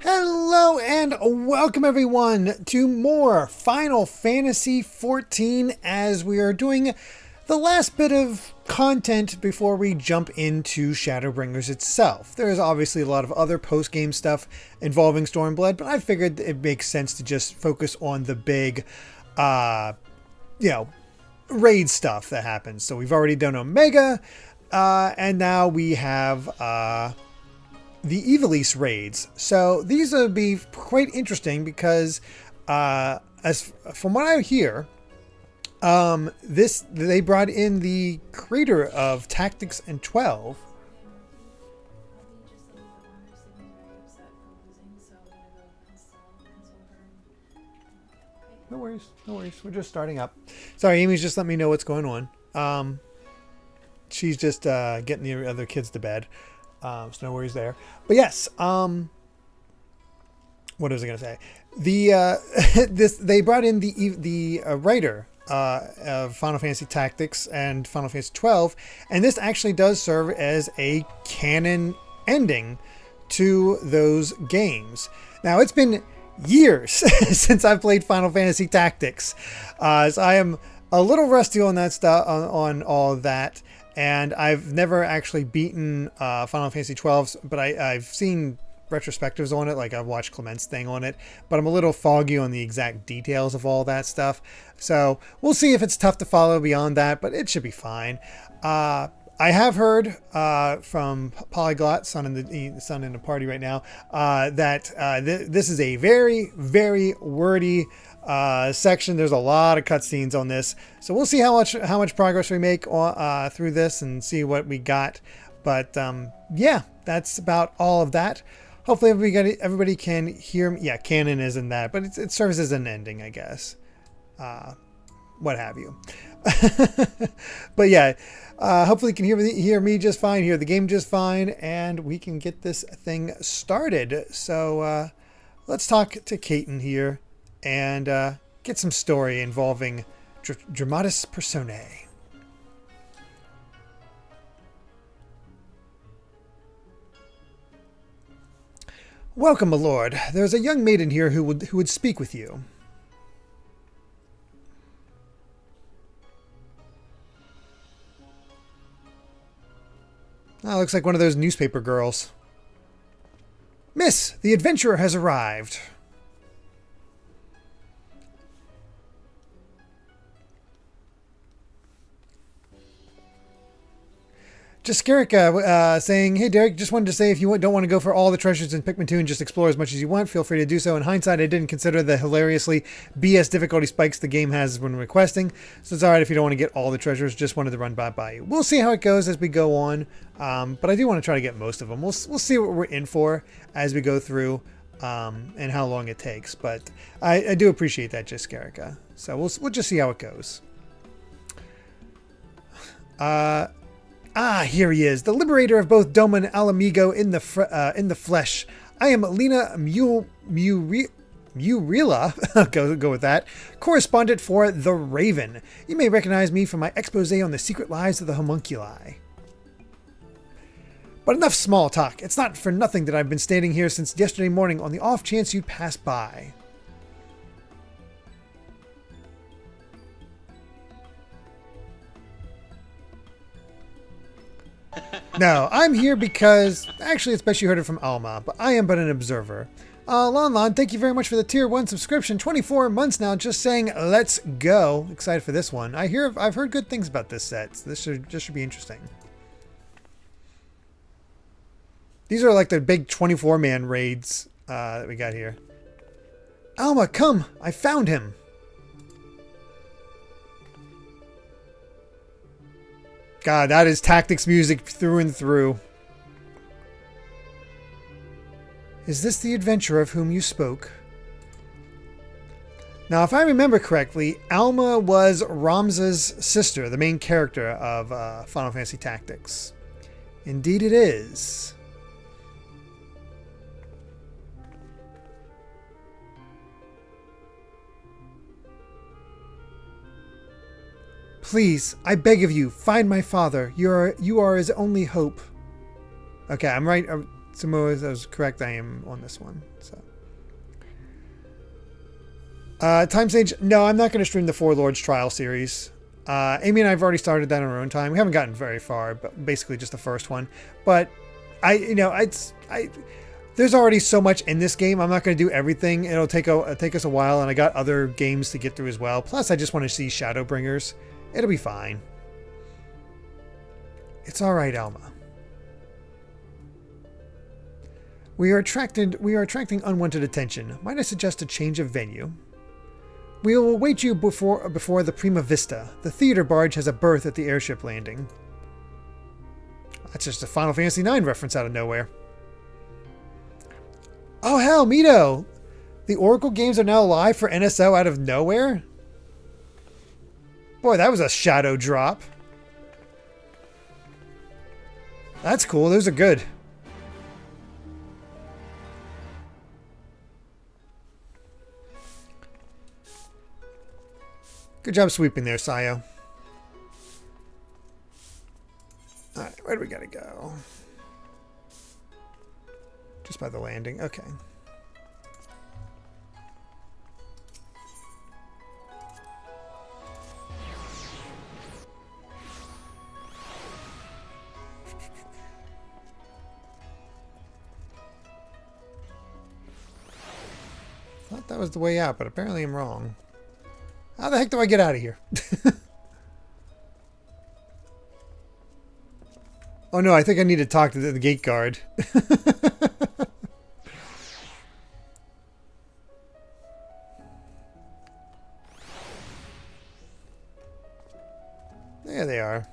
Hello and welcome everyone to more Final Fantasy XIV as we are doing the last bit of content before we jump into Shadowbringers itself. There is obviously a lot of other post-game stuff involving Stormblood, but I figured it makes sense to just focus on the big, raid stuff that happens. So we've already done Omega, and now we have, the Ivalice Raids. So these will be quite interesting because, as from what I hear, they brought in the creator of Tactics and 12. No worries, no worries. We're just starting up. Sorry, Amy's just let me know what's going on. She's just getting the other kids to bed. So no worries there. But yes, what was I going to say? They brought in the writer of Final Fantasy Tactics and Final Fantasy XII, and this actually does serve as a canon ending to those games. Now it's been years since I've played Final Fantasy Tactics, so I am a little rusty on that stuff, on all of that. And I've never actually beaten Final Fantasy XII, but I've seen retrospectives on it, like I've watched Clement's thing on it, but I'm a little foggy on the exact details of all that stuff. So we'll see if it's tough to follow beyond that, but it should be fine. I have heard from Polyglot, son in the party right now, that this is a very, very wordy section. There's a lot of cutscenes on this, so we'll see how much progress we make through this and see what we got. But yeah, that's about all of that. Hopefully everybody can hear me. Yeah, canon isn't that, but it serves as an ending, I guess. What have you. But yeah, hopefully you can hear me just fine, hear the game just fine, and we can get this thing started. So let's talk to Kaiten here and get some story involving Dramatis Personae. Welcome, my lord. There's a young maiden here who would speak with you. Oh, looks like one of those newspaper girls. Miss, the adventurer has arrived. Jaskerica saying, hey Derek, just wanted to say if you don't want to go for all the treasures in Pikmin 2 and just explore as much as you want, feel free to do so. In hindsight, I didn't consider the hilariously BS difficulty spikes the game has when requesting, so it's alright if you don't want to get all the treasures, just wanted to run by you. We'll see how it goes as we go on, but I do want to try to get most of them. We'll see what we're in for as we go through and how long it takes, but I do appreciate that, Jaskerica. So we'll just see how it goes. Here he is, the liberator of both Doma and Alamigo in the flesh. I am Lena Murila, go with that, correspondent for The Raven. You may recognize me from my expose on the secret lives of the homunculi. But enough small talk. It's not for nothing that I've been standing here since yesterday morning on the off chance you'd pass by. No, I'm here because, actually it's best you heard it from Alma, but I am but an observer. Lon, thank you very much for the tier 1 subscription. 24 months now, just saying let's go. Excited for this one. I've heard good things about this set, so this should be interesting. These are like the big 24-man raids that we got here. Alma, come! I found him! God, that is Tactics music through and through. Is this the adventurer of whom you spoke? Now, if I remember correctly, Alma was Ramza's sister, the main character of Final Fantasy Tactics. Indeed it is. Please, I beg of you, find my father. You are his only hope. Okay, I'm right. Sumo is, I was correct. I am on this one. So. Time Sage. No, I'm not going to stream the Four Lords Trial series. Amy and I have already started that on our own time. We haven't gotten very far, but basically just the first one. But there's already so much in this game. I'm not going to do everything. It'll take us a while, and I got other games to get through as well. Plus, I just want to see Shadowbringers. It'll be fine. It's all right, Alma. We are attracting unwanted attention. Might I suggest a change of venue? We will await you before the Prima Vista. The theater barge has a berth at the airship landing. That's just a Final Fantasy IX reference out of nowhere. Oh hell, Mito! The Oracle games are now live for NSO out of nowhere? Boy, that was a shadow drop. That's cool, those are good. Good job sweeping there, Sayo. Alright, where do we gotta go? Just by the landing. Okay. Thought that was the way out, but apparently I'm wrong. How the heck do I get out of here? Oh no, I think I need to talk to the gate guard. There they are.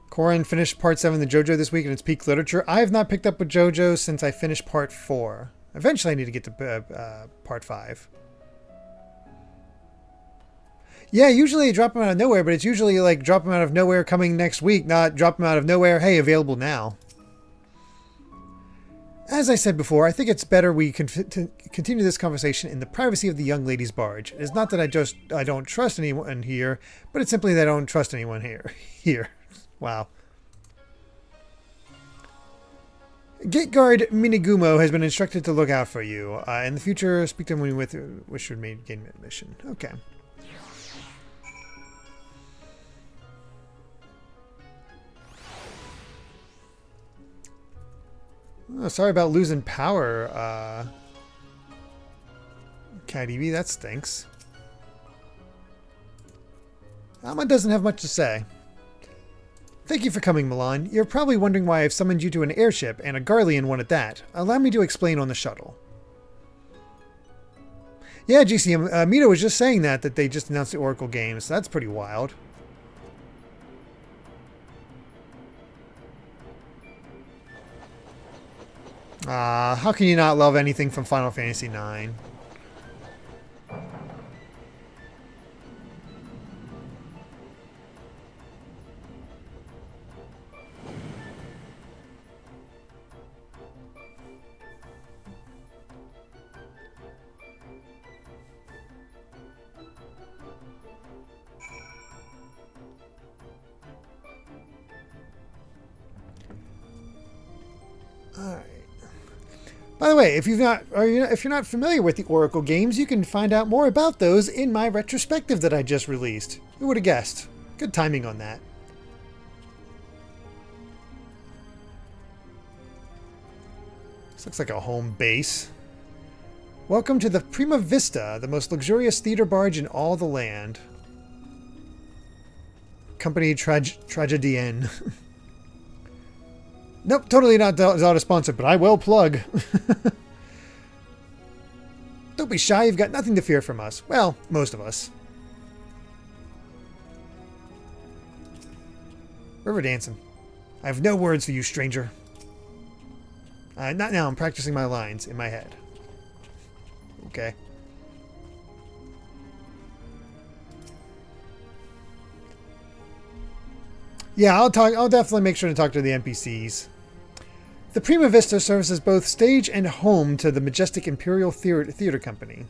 Corin finished Part 7 of the JoJo this week in its peak literature. I have not picked up with JoJo since I finished Part 4. Eventually I need to get to Part 5. Yeah, usually they drop them out of nowhere, but it's usually like drop them out of nowhere coming next week, not drop them out of nowhere, hey, available now. As I said before, I think it's better we continue this conversation in the privacy of the young lady's barge. It is not that I don't trust anyone here, but it's simply that I don't trust anyone here. Wow. Gate guard Minigumo has been instructed to look out for you. In the future, speak to him when you wish to gain admission. Okay. Oh, sorry about losing power, KDB. That stinks. Alma doesn't have much to say. Thank you for coming, Milan. You're probably wondering why I've summoned you to an airship, and a Garlean one at that. Allow me to explain on the shuttle. Yeah, GCM, Mito was just saying that they just announced the Oracle games. So that's pretty wild. How can you not love anything from Final Fantasy IX? Alright. By the way, if you're not familiar with the Oracle games, you can find out more about those in my retrospective that I just released. Who would have guessed? Good timing on that. This looks like a home base. Welcome to the Prima Vista, the most luxurious theater barge in all the land. Company Tragedienne. Nope, totally not Zelda sponsored, but I will plug. Don't be shy, you've got nothing to fear from us. Well, most of us. River dancing. I have no words for you, stranger. Not now, I'm practicing my lines in my head. Okay. Yeah, I'll definitely make sure to talk to the NPCs. The Prima Vista serves as both stage and home to the majestic Imperial Theater Company.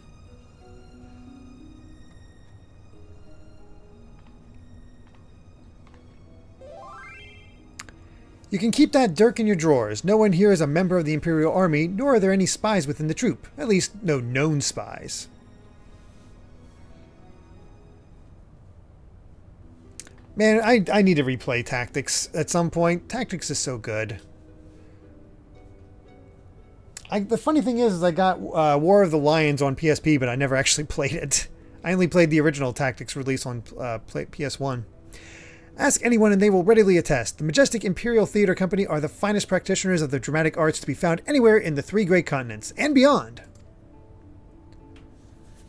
You can keep that dirk in your drawers. No one here is a member of the Imperial Army, nor are there any spies within the troop. At least, no known spies. Man, I need to replay Tactics at some point. Tactics is so good. The funny thing is I got War of the Lions on PSP, but I never actually played it. I only played the original Tactics release on PS1. Ask anyone and they will readily attest. The Majestic Imperial Theater Company are the finest practitioners of the dramatic arts to be found anywhere in the 3 great continents and beyond.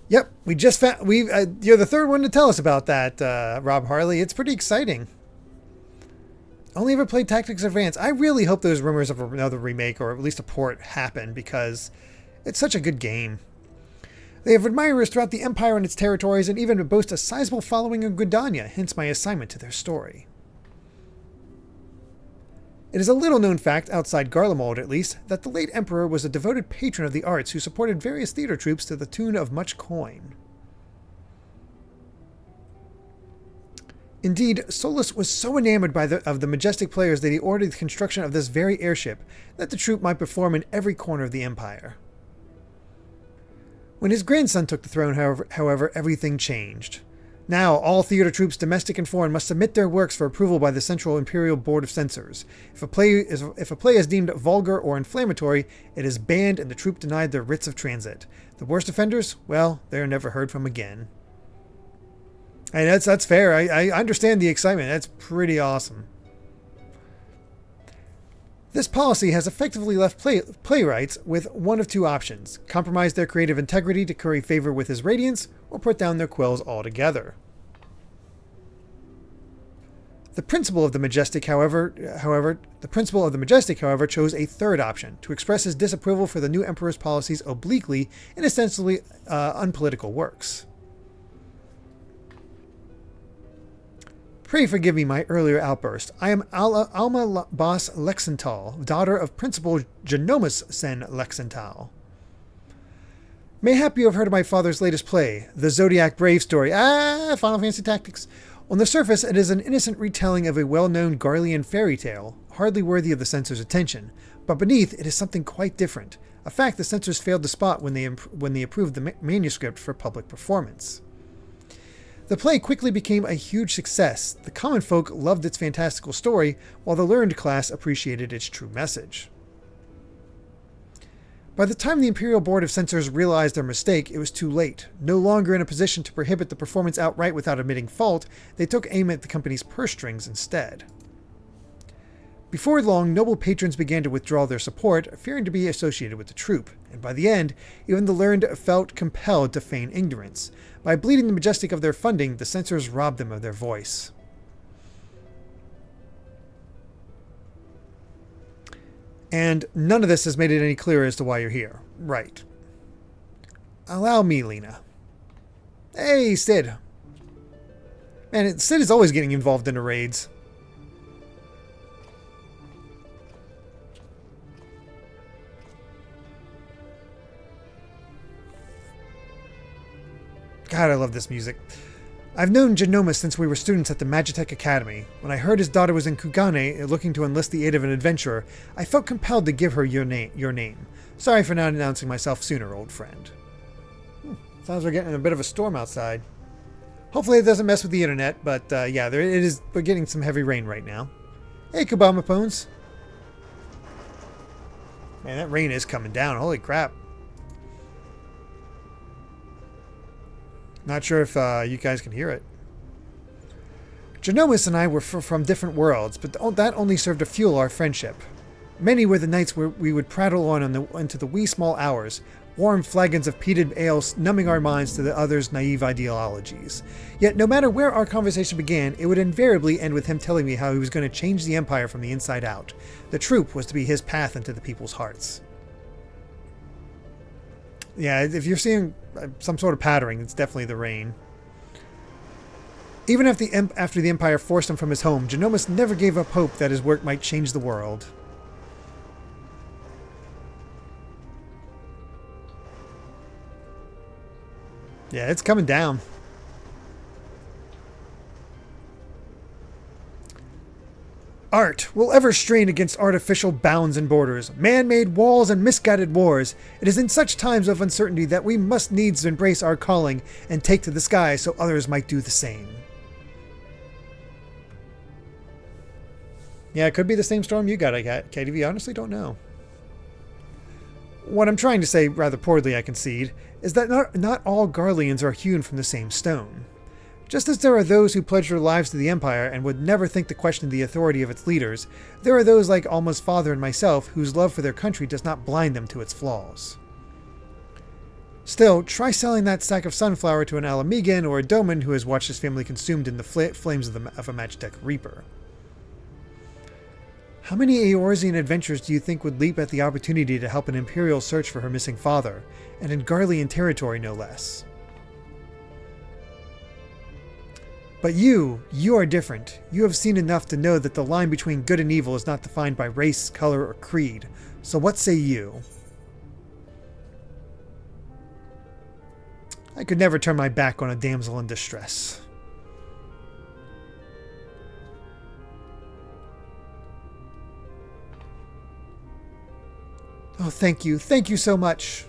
Yep, we just found... you're the third one to tell us about that, Rob Harley. It's pretty exciting. Only ever played Tactics Advance. I really hope those rumors of another remake or at least a port happen because it's such a good game. They have admirers throughout the Empire and its territories and even boast a sizable following in Gridania, hence my assignment to their story. It is a little-known fact, outside Garlemald at least, that the late Emperor was a devoted patron of the arts who supported various theater troupes to the tune of much coin. Indeed, Solus was so enamored of the Majestic players that he ordered the construction of this very airship, that the troupe might perform in every corner of the Empire. When his grandson took the throne, however, everything changed. Now, all theater troupes, domestic and foreign, must submit their works for approval by the Central Imperial Board of Censors. If a play is deemed vulgar or inflammatory, it is banned and the troupe denied their writs of transit. The worst offenders, well, they are never heard from again. And that's fair. I understand the excitement. That's pretty awesome. This policy has effectively left playwrights with one of two options: compromise their creative integrity to curry favor with His Radiance, or put down their quills altogether. The principal of the Majestic, however, chose a third option: to express his disapproval for the new Emperor's policies obliquely in essentially unpolitical works. Pray forgive me my earlier outburst. I am Alma Bas Lexenthal, daughter of Principal Genomus Sen Lexenthal. Mayhap you have heard of my father's latest play, The Zodiac Brave Story. Final Fantasy Tactics. On the surface, it is an innocent retelling of a well-known Garlean fairy tale, hardly worthy of the censor's attention. But beneath, it is something quite different, a fact the censors failed to spot when they approved the manuscript for public performance. The play quickly became a huge success. The common folk loved its fantastical story, while the learned class appreciated its true message. By the time the Imperial Board of Censors realized their mistake, it was too late. No longer in a position to prohibit the performance outright without admitting fault, they took aim at the company's purse strings instead. Before long, noble patrons began to withdraw their support, fearing to be associated with the troupe, and by the end, even the learned felt compelled to feign ignorance. By bleeding the Majestic of their funding, the censors robbed them of their voice. And none of this has made it any clearer as to why you're here. Right. Allow me, Lena. Hey, Sid. Man, Sid is always getting involved in the raids. God, I love this music. I've known Genomus since we were students at the Magitech Academy. When I heard his daughter was in Kugane looking to enlist the aid of an adventurer, I felt compelled to give her your name. Sorry for not announcing myself sooner, old friend. Sounds we're getting a bit of a storm outside. Hopefully it doesn't mess with the internet, but yeah, we're getting some heavy rain right now. Hey, Kabama Pones. Man, that rain is coming down. Holy crap. Not sure if you guys can hear it. Genomus and I were from different worlds, but that only served to fuel our friendship. Many were the nights where we would prattle on into the wee small hours, warm flagons of peated ale numbing our minds to the other's naive ideologies. Yet no matter where our conversation began, it would invariably end with him telling me how he was going to change the Empire from the inside out. The troop was to be his path into the people's hearts. Yeah, if you're seeing some sort of pattering, it's definitely the rain. Even after the Empire forced him from his home, Genomus never gave up hope that his work might change the world. Yeah, it's coming down. art will ever strain against artificial bounds and borders, man-made walls and misguided wars. It is in such times of uncertainty that we must needs embrace our calling and take to the sky so others might do the same. Yeah, it could be the same storm you got, KDV. Honestly, don't know. What I'm trying to say, rather poorly I concede, is that not all Garleans are hewn from the same stone. Just as there are those who pledge their lives to the Empire and would never think to question the authority of its leaders, there are those like Alma's father and myself whose love for their country does not blind them to its flaws. Still, try selling that sack of sunflower to an Alamegan or a Doman who has watched his family consumed in the flames of a Magitech Reaper. How many Eorzean adventurers do you think would leap at the opportunity to help an Imperial search for her missing father, and in Garlean territory no less? But you are different. You have seen enough to know that the line between good and evil is not defined by race, color, or creed. So what say you? I could never turn my back on a damsel in distress. Oh, thank you. Thank you so much.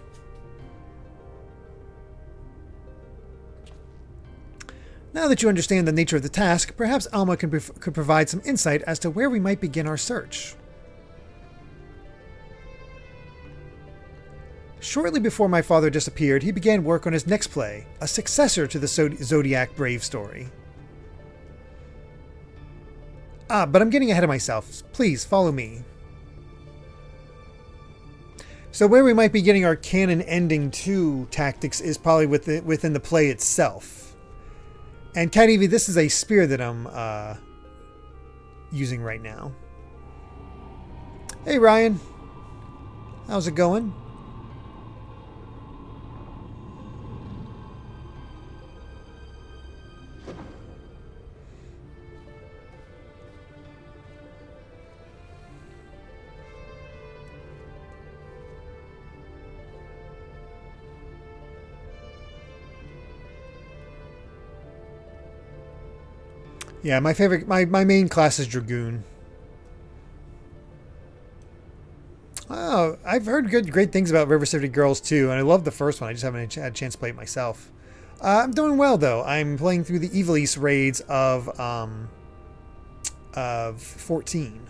Now that you understand the nature of the task, perhaps Alma could provide some insight as to where we might begin our search. Shortly before my father disappeared, he began work on his next play, a successor to the Zodiac Brave story. But I'm getting ahead of myself. Please, follow me. So where we might be getting our canon ending to tactics is probably within the play itself. And Cat Evie, this is a spear that I'm using right now. Hey Ryan, how's it going? Yeah, my favorite, my main class is Dragoon. Oh, I've heard great things about River City Girls too, and I love the first one. I just haven't had a chance to play it myself. I'm doing well though. I'm playing through the Ivalice Raids of 14.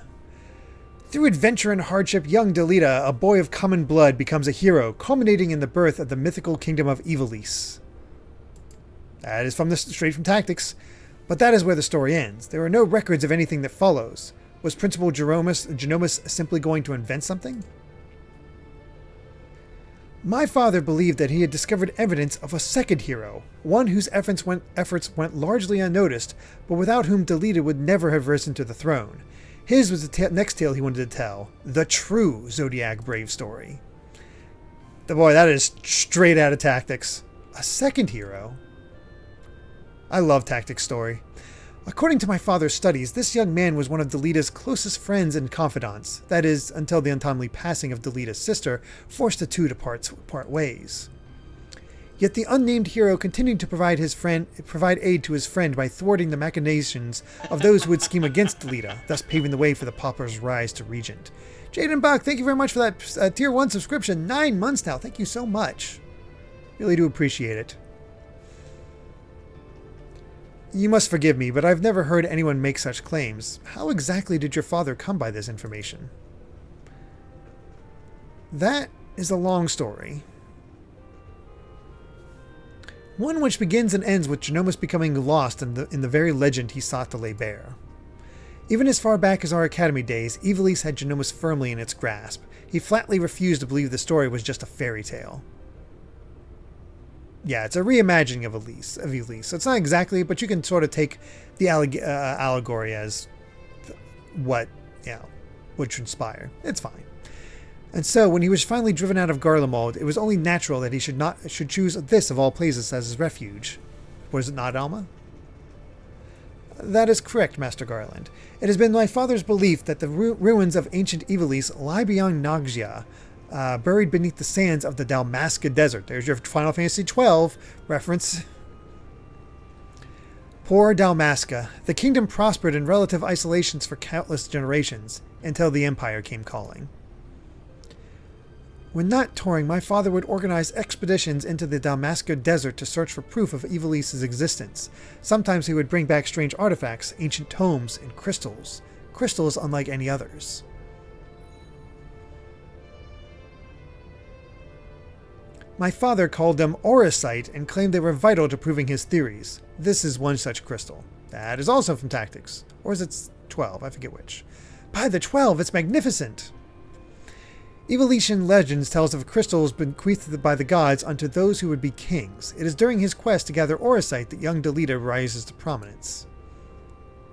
Through adventure and hardship, young Delita, a boy of common blood, becomes a hero, culminating in the birth of the mythical kingdom of Ivalice. That is straight from Tactics. But that is where the story ends. There are no records of anything that follows. Was Principal Genomus simply going to invent something? My father believed that he had discovered evidence of a second hero, one whose efforts went largely unnoticed, but without whom Delita would never have risen to the throne. His was the next tale he wanted to tell, the true Zodiac Brave story. Boy, that is straight out of Tactics. A second hero? I love Tactics' story. According to my father's studies, this young man was one of Delita's closest friends and confidants. That is, until the untimely passing of Delita's sister forced the two to part ways. Yet the unnamed hero continued to provide aid to his friend by thwarting the machinations of those who would scheme against Delita, thus paving the way for the Pauper's rise to Regent. Jaden Buck, thank you very much for that Tier 1 subscription. 9 months now. Thank you so much. Really do appreciate it. You must forgive me, but I've never heard anyone make such claims. How exactly did your father come by this information? That is a long story. One which begins and ends with Genomus becoming lost in the very legend he sought to lay bare. Even as far back as our academy days, Ivalice had Genomus firmly in its grasp. He flatly refused to believe the story was just a fairy tale. Yeah, it's a reimagining of Ivalice. So it's not exactly, but you can sort of take the allegory as what, would transpire. It's fine. And so, when he was finally driven out of Garlemald, it was only natural that he should choose this of all places as his refuge. Was it not, Alma? That is correct, Master Garland. It has been my father's belief that the ruins of ancient Ivalice lie beyond Naggia, buried beneath the sands of the Dalmasca Desert. There's your Final Fantasy XII reference. Poor Dalmasca. The kingdom prospered in relative isolations for countless generations, until the Empire came calling. When not touring, my father would organize expeditions into the Dalmasca desert to search for proof of Ivalice's existence. Sometimes he would bring back strange artifacts, ancient tomes, and crystals. Crystals unlike any others. My father called them auracite and claimed they were vital to proving his theories. This is one such crystal. That is also from Tactics. Or is it 12? I forget which. By the 12, it's magnificent! Ivalician legends tells of crystals bequeathed by the gods unto those who would be kings. It is during his quest to gather auracite that young Delita rises to prominence.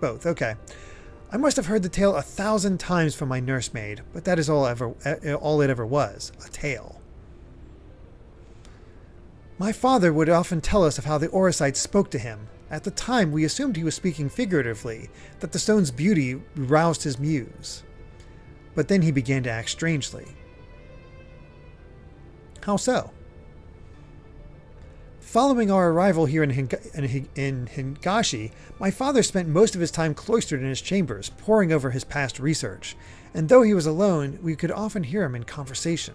Both, okay. I must have heard the tale 1,000 times from my nursemaid, but that is all it ever was, a tale. My father would often tell us of how the auracite spoke to him. At the time, we assumed he was speaking figuratively, that the stone's beauty roused his muse. But then he began to act strangely. How so? Following our arrival here in Hingashi, my father spent most of his time cloistered in his chambers, poring over his past research, and though he was alone, we could often hear him in conversation.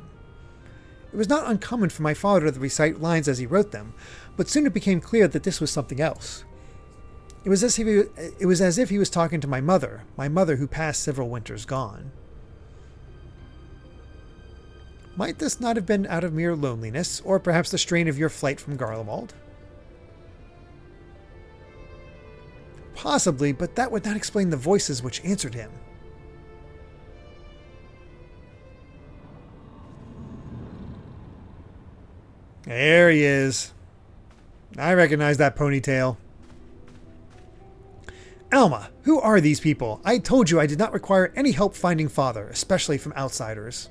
It was not uncommon for my father to recite lines as he wrote them, but soon it became clear that this was something else. It was as if he was talking to my mother who passed several winters gone. Might this not have been out of mere loneliness, or perhaps the strain of your flight from Garlemald? Possibly, but that would not explain the voices which answered him. There he is. I recognize that ponytail. Alma, who are these people? I told you I did not require any help finding father, especially from outsiders.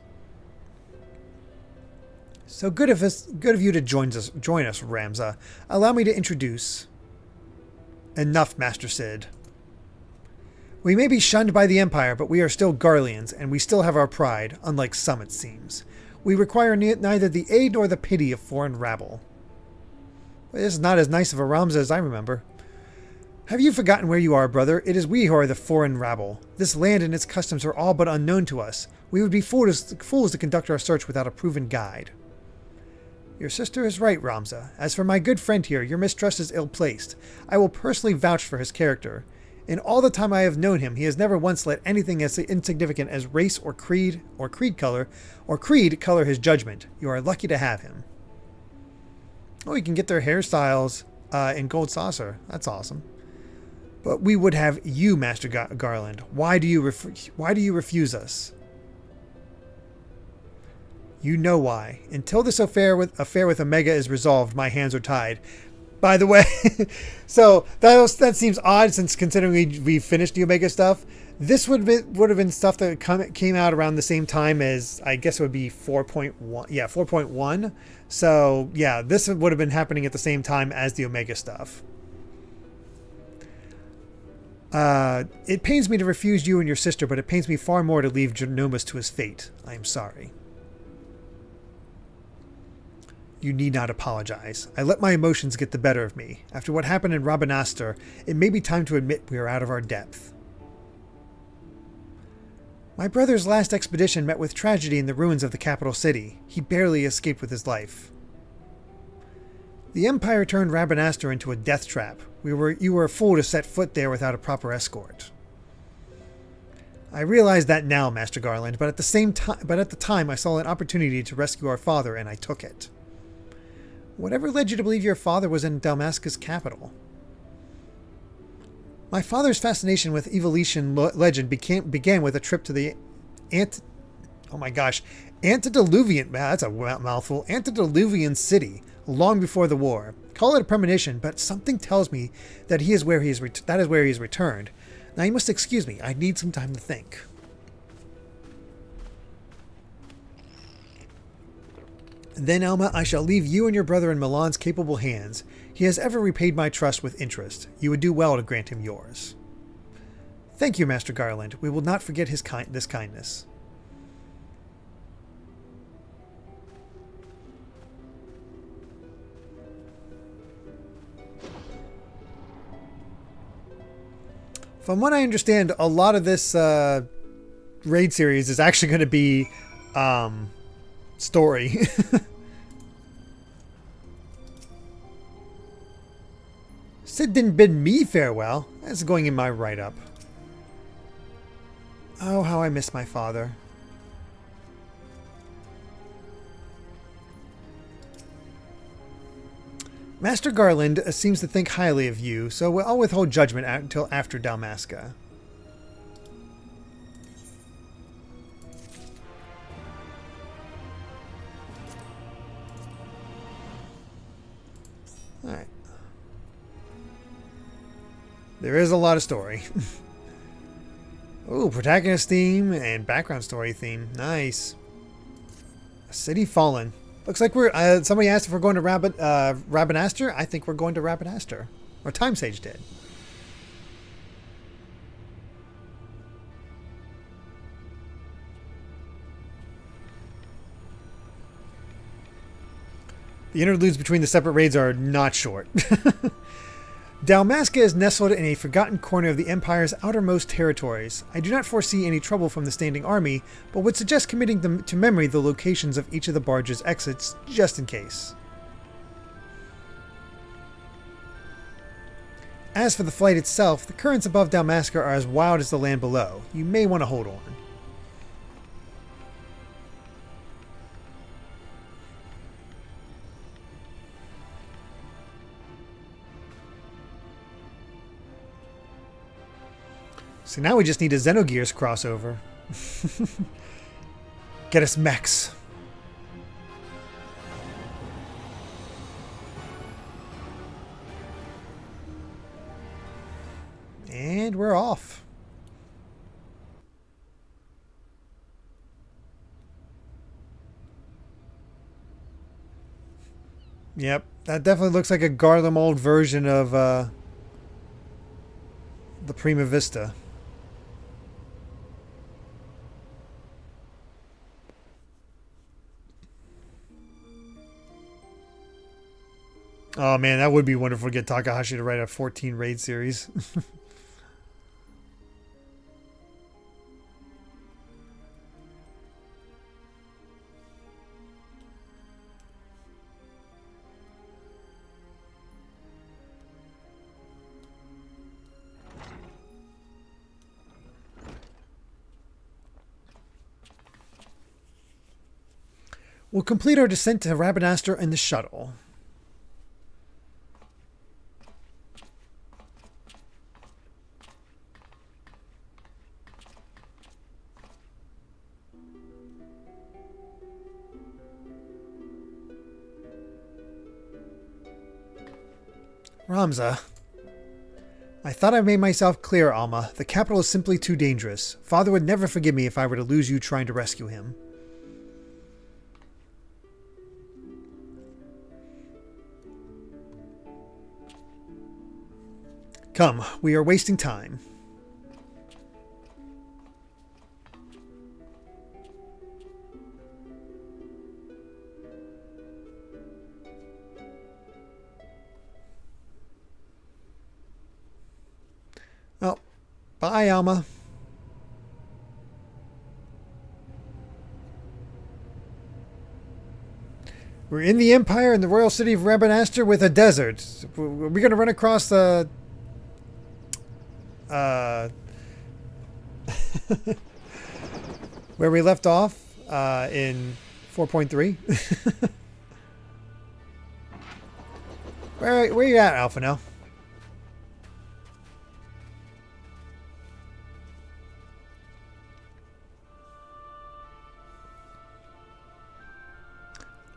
So good of you to join us, Ramza. Allow me to introduce. Enough, Master Cid. We may be shunned by the Empire, but we are still Garleans, and we still have our pride, unlike some it seems. We require neither the aid nor the pity of foreign rabble. This is not as nice of a Ramza as I remember. Have you forgotten where you are, brother? It is we who are the foreign rabble. This land and its customs are all but unknown to us. We would be fools to conduct our search without a proven guide. Your sister is right, Ramza. As for my good friend here, your mistrust is ill-placed. I will personally vouch for his character. In all the time I have known him, he has never once let anything as insignificant as race or creed color his judgment. You are lucky to have him. Oh, you can get their hairstyles in Gold Saucer. That's awesome. But we would have you, Master Garland. Why do you refuse us? You know why. Until this affair with Omega is resolved, my hands are tied. By the way, so that seems odd since considering we finished the Omega stuff. This would have been stuff that came out around the same time as, I guess it would be 4.1. Yeah, 4.1. So yeah, this would have been happening at the same time as the Omega stuff. It pains me to refuse you and your sister, but it pains me far more to leave Genomus to his fate. I am sorry. You need not apologize. I let my emotions get the better of me. After what happened in Rabanastre, it may be time to admit we are out of our depth. My brother's last expedition met with tragedy in the ruins of the capital city. He barely escaped with his life. The Empire turned Rabanastre into a death trap. You were a fool to set foot there without a proper escort. I realize that now, Master Garland, but at the time I saw an opportunity to rescue our father, and I took it. Whatever led you to believe your father was in Dalmasca's capital? My father's fascination with Ivalician legend began with a trip to the antediluvian, that's a mouthful, antediluvian city, long before the war. Call it a premonition, but something tells me that that is where he has returned. Now you must excuse me, I need some time to think. Then, Alma, I shall leave you and your brother in Milan's capable hands. He has ever repaid my trust with interest. You would do well to grant him yours. Thank you, Master Garland. We will not forget this kindness. From what I understand, a lot of this raid series is actually going to be story. Sid didn't bid me farewell. That's going in my write-up. Oh, how I miss my father. Master Garland seems to think highly of you, so I'll withhold judgment until after Dalmasca. Alright. There is a lot of story. Ooh, protagonist theme and background story theme. Nice. A City Fallen. Looks like we're... somebody asked if we're going to Rabanastre. I think we're going to Rabanastre. Or Time Sage did. The interludes between the separate raids are not short. Dalmasca is nestled in a forgotten corner of the Empire's outermost territories. I do not foresee any trouble from the standing army, but would suggest committing them to memory the locations of each of the barge's exits, just in case. As for the flight itself, the currents above Dalmasca are as wild as the land below. You may want to hold on. So now we just need a Xenogears crossover. Get us mechs. And we're off. Yep, that definitely looks like a Garlemald version of the Prima Vista. Oh man, that would be wonderful to get Takahashi to write a 14 raid series. We'll complete our descent to Rabanastre in the shuttle. Ramza. I thought I made myself clear, Alma. The capital is simply too dangerous. Father would never forgive me if I were to lose you trying to rescue him. Come, we are wasting time. Well, bye, Alma. We're in the Empire in the royal city of Rabanastre with a desert. We're going to run across the... where we left off in 4.3. Where are you at, Alpha now?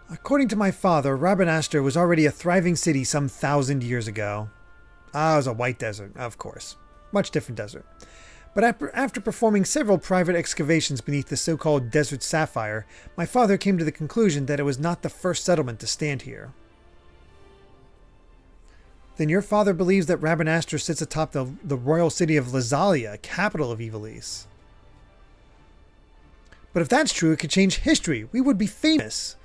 According to my father, Rabanastre was already a thriving city some 1,000 years ago. Ah, it was a white desert, of course. Much different desert. But after performing several private excavations beneath the so-called Desert Sapphire, my father came to the conclusion that it was not the first settlement to stand here. Then your father believes that Rabanastre sits atop the royal city of Lazalia, capital of Ivalice. But if that's true, it could change history. We would be famous.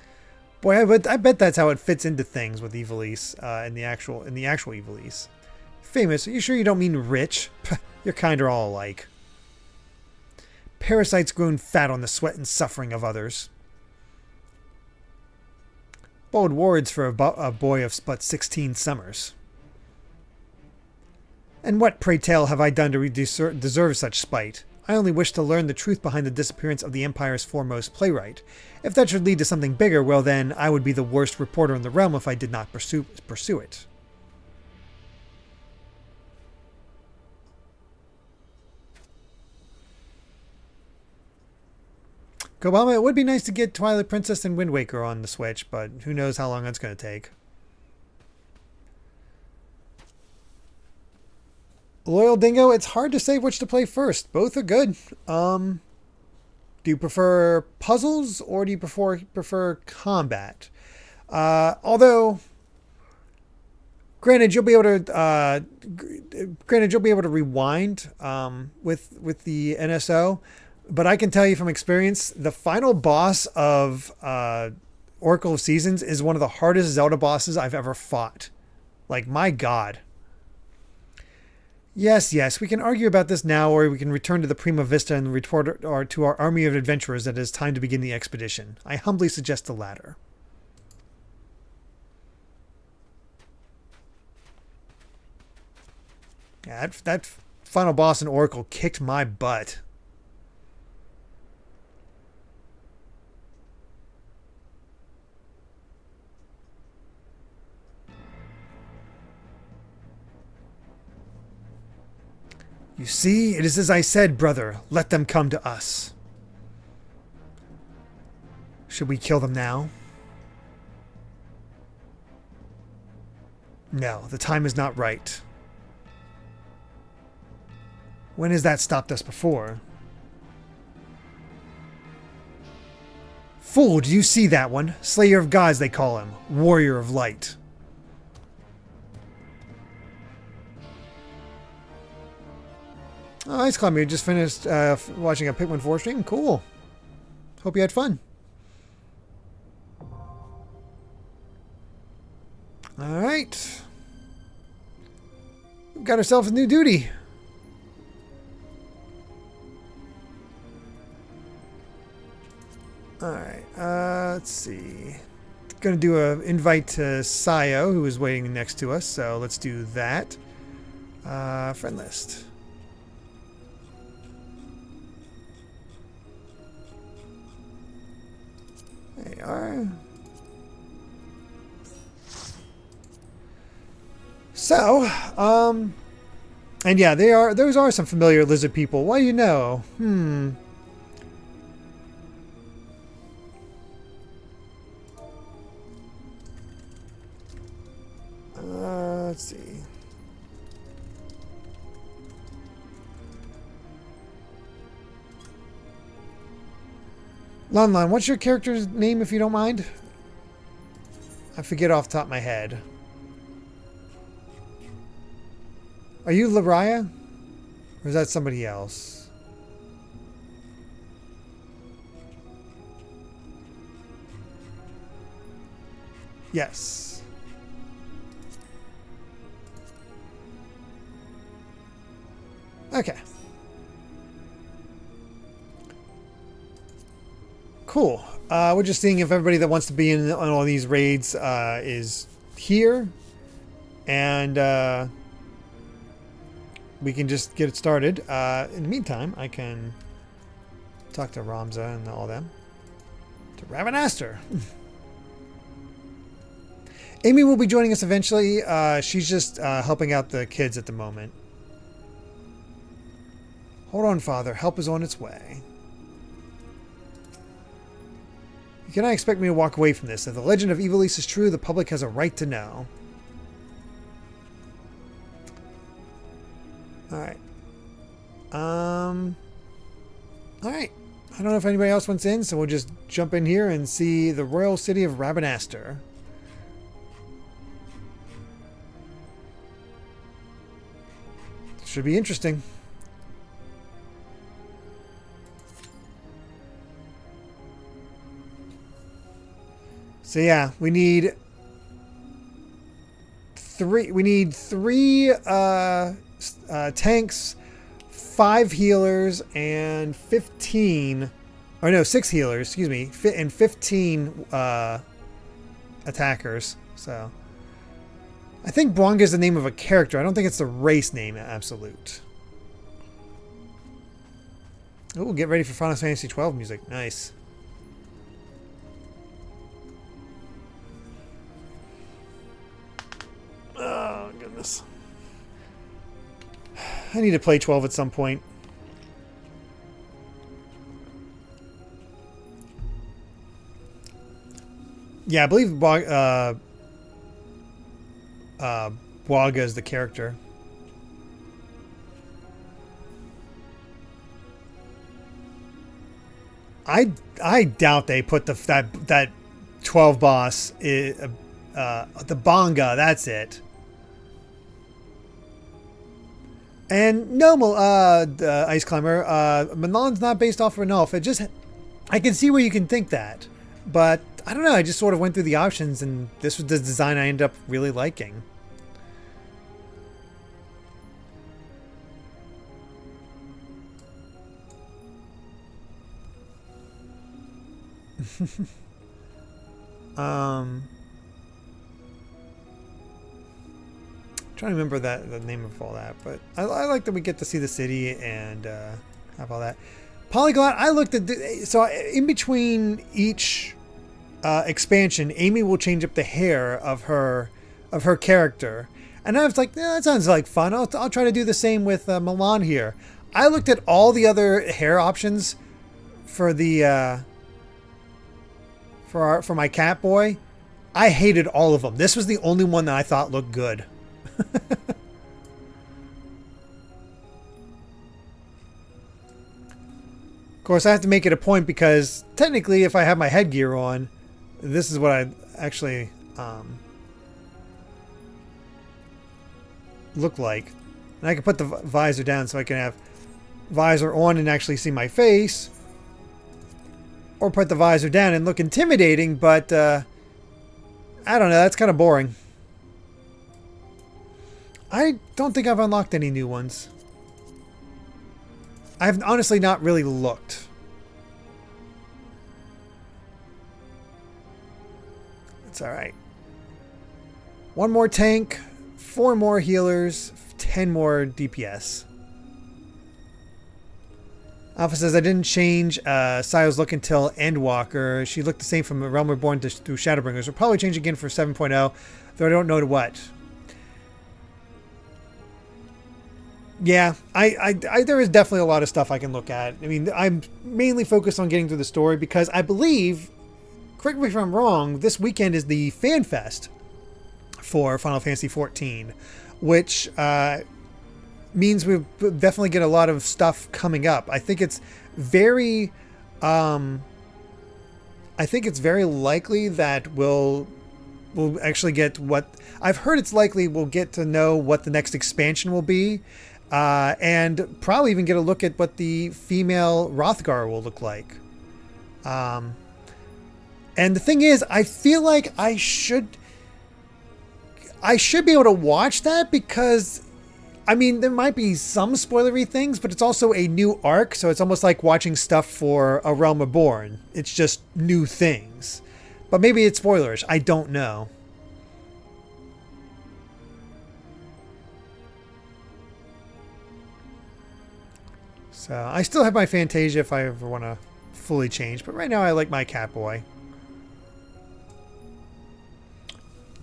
Boy, I bet that's how it fits into things with Ivalice in the actual Ivalice. Famous? Are you sure you don't mean rich? Your kind are all alike. Parasites grown fat on the sweat and suffering of others. Bold words for a boy of but 16 summers. And what, pray tell, have I done to deserve such spite? I only wish to learn the truth behind the disappearance of the Empire's foremost playwright. If that should lead to something bigger, well then, I would be the worst reporter in the realm if I did not pursue it. Obama, it would be nice to get Twilight Princess and Wind Waker on the Switch, but who knows how long that's going to take. Loyal Dingo, it's hard to say which to play first. Both are good. Do you prefer puzzles or do you prefer combat? Although, granted, you'll be able to rewind with the NSO. But I can tell you from experience, the final boss of Oracle of Seasons is one of the hardest Zelda bosses I've ever fought. Like, my God. Yes, we can argue about this now, or we can return to the Prima Vista and report to our army of adventurers that it is time to begin the expedition. I humbly suggest the latter. Yeah, that final boss in Oracle kicked my butt. You see, it is as I said, brother. Let them come to us. Should we kill them now? No, the time is not right. When has that stopped us before? Fool, do you see that one? Slayer of gods, they call him. Warrior of light. Oh, nice, Columbia. Just finished watching a Pikmin 4 stream. Cool. Hope you had fun. Alright. We've got ourselves a new duty. Alright, let's see. Gonna do an invite to Sayo, who is waiting next to us, so let's do that. Friend list. There you are. So, and yeah, those are some familiar lizard people. What do you know? Let's see. Lonlon, what's your character's name, if you don't mind? I forget off the top of my head. Are you Lariah? Or is that somebody else? Yes. Okay. Cool. We're just seeing if everybody that wants to be in on all these raids is here. And we can just get it started. In the meantime, I can talk to Ramza and all them. To Ravenaster. Amy will be joining us eventually. She's just helping out the kids at the moment. Hold on, Father. Help is on its way. You cannot expect me to walk away from this. If the legend of Ivalice is true, the public has a right to know. Alright. Alright. I don't know if anybody else wants in, so we'll just jump in here and see the royal city of Ravenaster. Should be interesting. So yeah, we need three tanks, 5 healers and 15, or no, 6 healers, excuse me, and 15 attackers. So I think Bwanga is the name of a character. I don't think it's the race name, Absolute. Oh, get ready for Final Fantasy XII music. Nice. Oh, goodness. I need to play 12 at some point. Yeah, I believe Bwanga is the character. I doubt they put that 12 boss the Bonga. That's it. And no, Ice Climber. Milan's not based off of an elf. I can see where you can think that, but I don't know. I just sort of went through the options, and this was the design I ended up really liking. Trying to remember the name of all that, but I like that we get to see the city and have all that. Polyglot. I looked at so in between each expansion, Amy will change up the hair of her character, and I was like, yeah, that sounds like fun. I'll try to do the same with Milan here. I looked at all the other hair options for the for my cat boy. I hated all of them. This was the only one that I thought looked good. Of course, I have to make it a point because technically, if I have my headgear on, this is what I actually look like. And I can put the visor down so I can have visor on and actually see my face. Or put the visor down and look intimidating, but I don't know. That's kind of boring. I don't think I've unlocked any new ones. I've honestly not really looked. It's alright. 1 more tank, 4 more healers, 10 more DPS. Alpha says, I didn't change Sayo's look until Endwalker. She looked the same from Realm Reborn through Shadowbringers. We'll probably change again for 7.0, though I don't know to what. Yeah, there is definitely a lot of stuff I can look at. I mean, I'm mainly focused on getting through the story because I believe, correct me if I'm wrong, this weekend is the Fan Fest for Final Fantasy XIV, which means we definitely get a lot of stuff coming up. I think it's very likely that we'll actually get what I've heard. It's likely we'll get to know what the next expansion will be. And probably even get a look at what the female Rothgar will look like. And the thing is, I feel like I should be able to watch that because, I mean, there might be some spoilery things, but it's also a new arc, so it's almost like watching stuff for A Realm Reborn. It's just new things. But maybe it's spoilerish. I don't know. So I still have my Fantasia if I ever want to fully change, but right now I like my Catboy.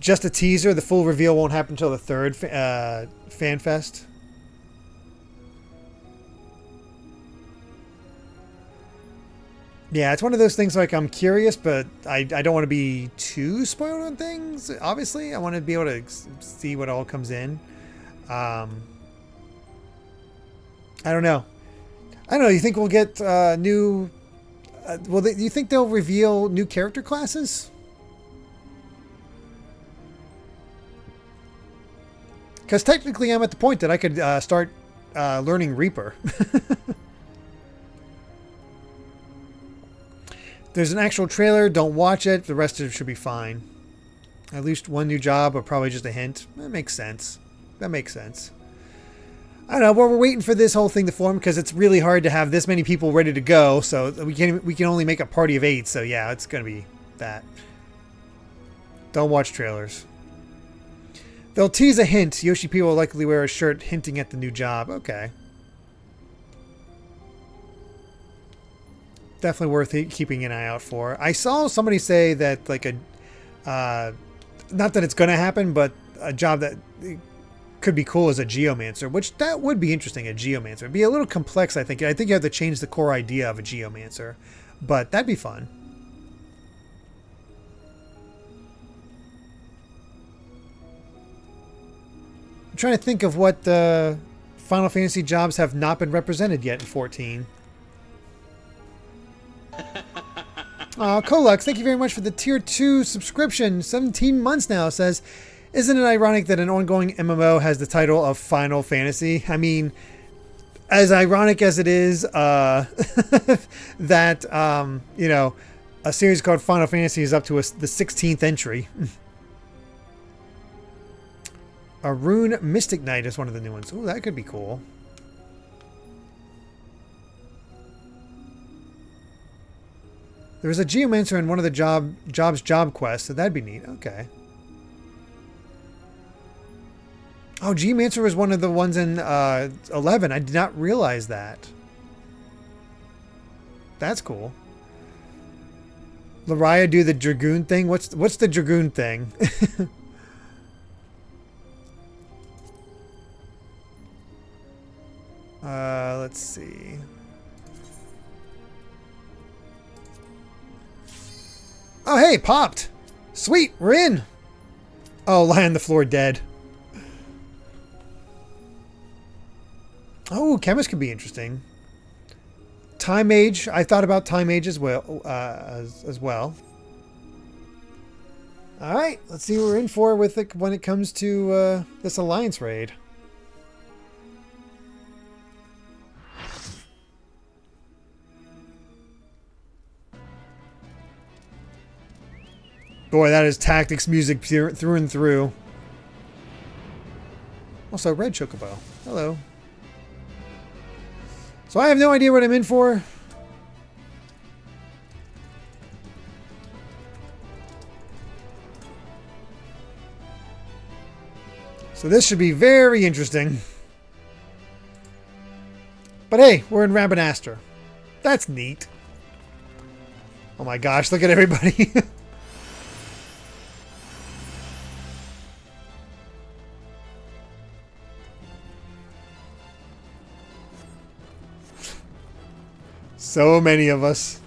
Just a teaser. The full reveal won't happen until the 3rd Fan Fest. Yeah, it's one of those things like I'm curious, but I don't want to be too spoiled on things. Obviously, I want to be able to see what all comes in. I don't know. I don't know. You think we'll get new? You think they'll reveal new character classes? Because technically, I'm at the point that I could start learning Reaper. There's an actual trailer. Don't watch it. The rest of it should be fine. At least one new job, or probably just a hint. That makes sense. That makes sense. I don't know. Well, we're waiting for this whole thing to form because it's really hard to have this many people ready to go. So we can only make a party of 8. So yeah, it's gonna be that. Don't watch trailers. They'll tease a hint. Yoshi P will likely wear a shirt hinting at the new job. Okay. Definitely worth keeping an eye out for. I saw somebody say that like not that it's gonna happen, but a job that could be cool as a geomancer, which that would be interesting. A geomancer it'd be a little complex. I think you have to change the core idea of a geomancer, but that'd be fun. I'm trying to think of what Final Fantasy jobs have not been represented yet in 14. Kolux, thank you very much for the tier 2 subscription. 17 months now. Says, isn't it ironic that an ongoing MMO has the title of Final Fantasy? I mean, as ironic as it is that, you know, a series called Final Fantasy is up to the 16th entry. A Rune Mystic Knight is one of the new ones. Ooh, that could be cool. There was a geomancer in one of the job quests, so that'd be neat. Okay. Oh, geomancer was one of the ones in 11. I did not realize that. That's cool. Lariah do the dragoon thing. What's the dragoon thing? Let's see. Oh, hey, popped. Sweet, we're in. Oh, lie on the floor dead. Oh, chemist could be interesting. Time Mage. I thought about Time Mage as well. As well. All right, let's see what we're in for with it when it comes to this Alliance raid. Boy, that is tactics music through and through. Also, red chocobo. Hello. So I have no idea what I'm in for. So this should be very interesting. But hey, we're in Rabanaster. That's neat. Oh my gosh, look at everybody. So many of us.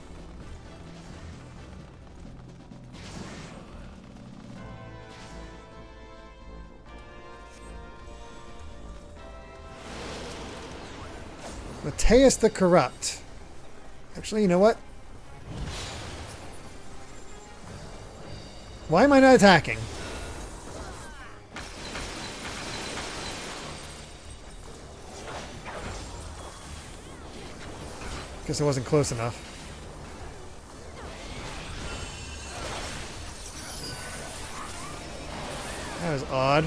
Mateus the Corrupt. Actually, you know what? Why am I not attacking? Guess it wasn't close enough. That was odd.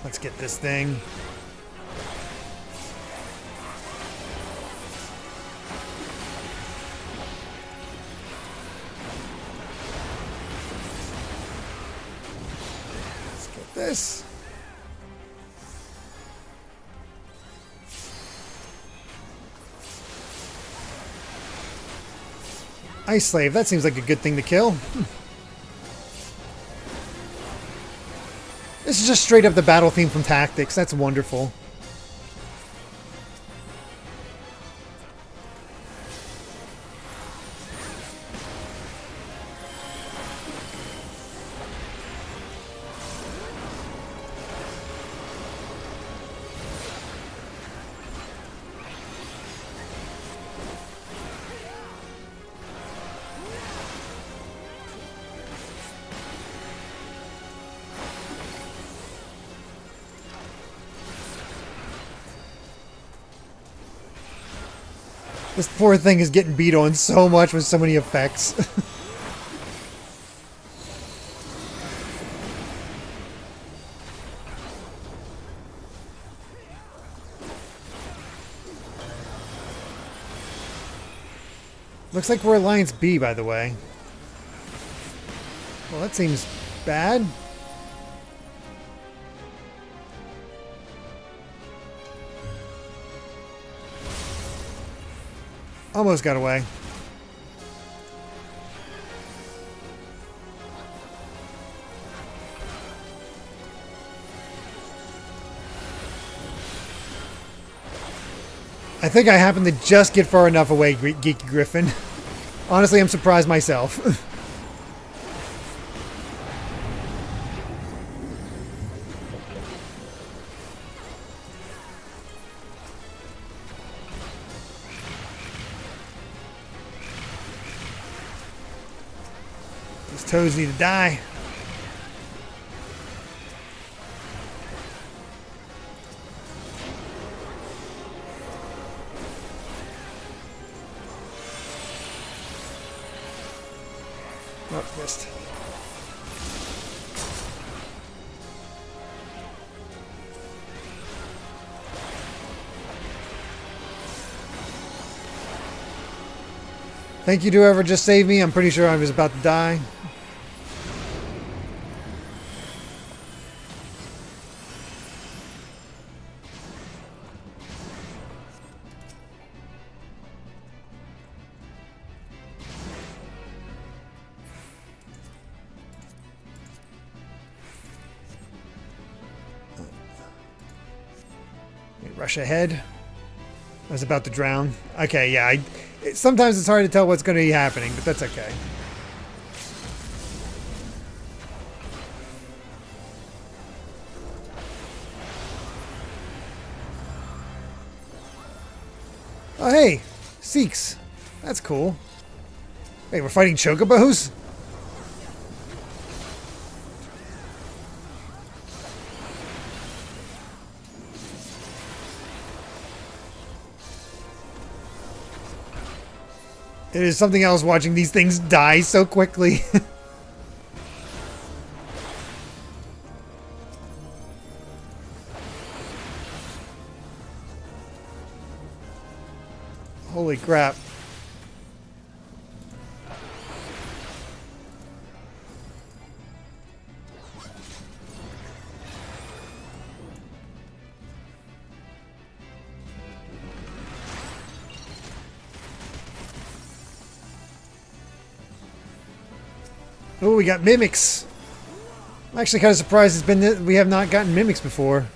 Let's get this thing. This. Ice Slave, that seems like a good thing to kill. This is just straight up the battle theme from Tactics. That's wonderful. This poor thing is getting beat on so much with so many effects. Looks like we're Alliance B, by the way. Well, that seems bad. Almost got away. I think I happened to just get far enough away, Geeky Griffin. Honestly, I'm surprised myself. These toads need to die. Oh, missed. Thank you to whoever just saved me. I'm pretty sure I was about to die. Rush ahead. I was about to drown. Okay, yeah. Sometimes it's hard to tell what's going to be happening, but that's okay. Oh, hey. Seeks. That's cool. Wait, we're fighting chocobos? It is something else watching these things die so quickly. Holy crap. Oh, we got mimics. I'm actually kind of surprised we have not gotten mimics before.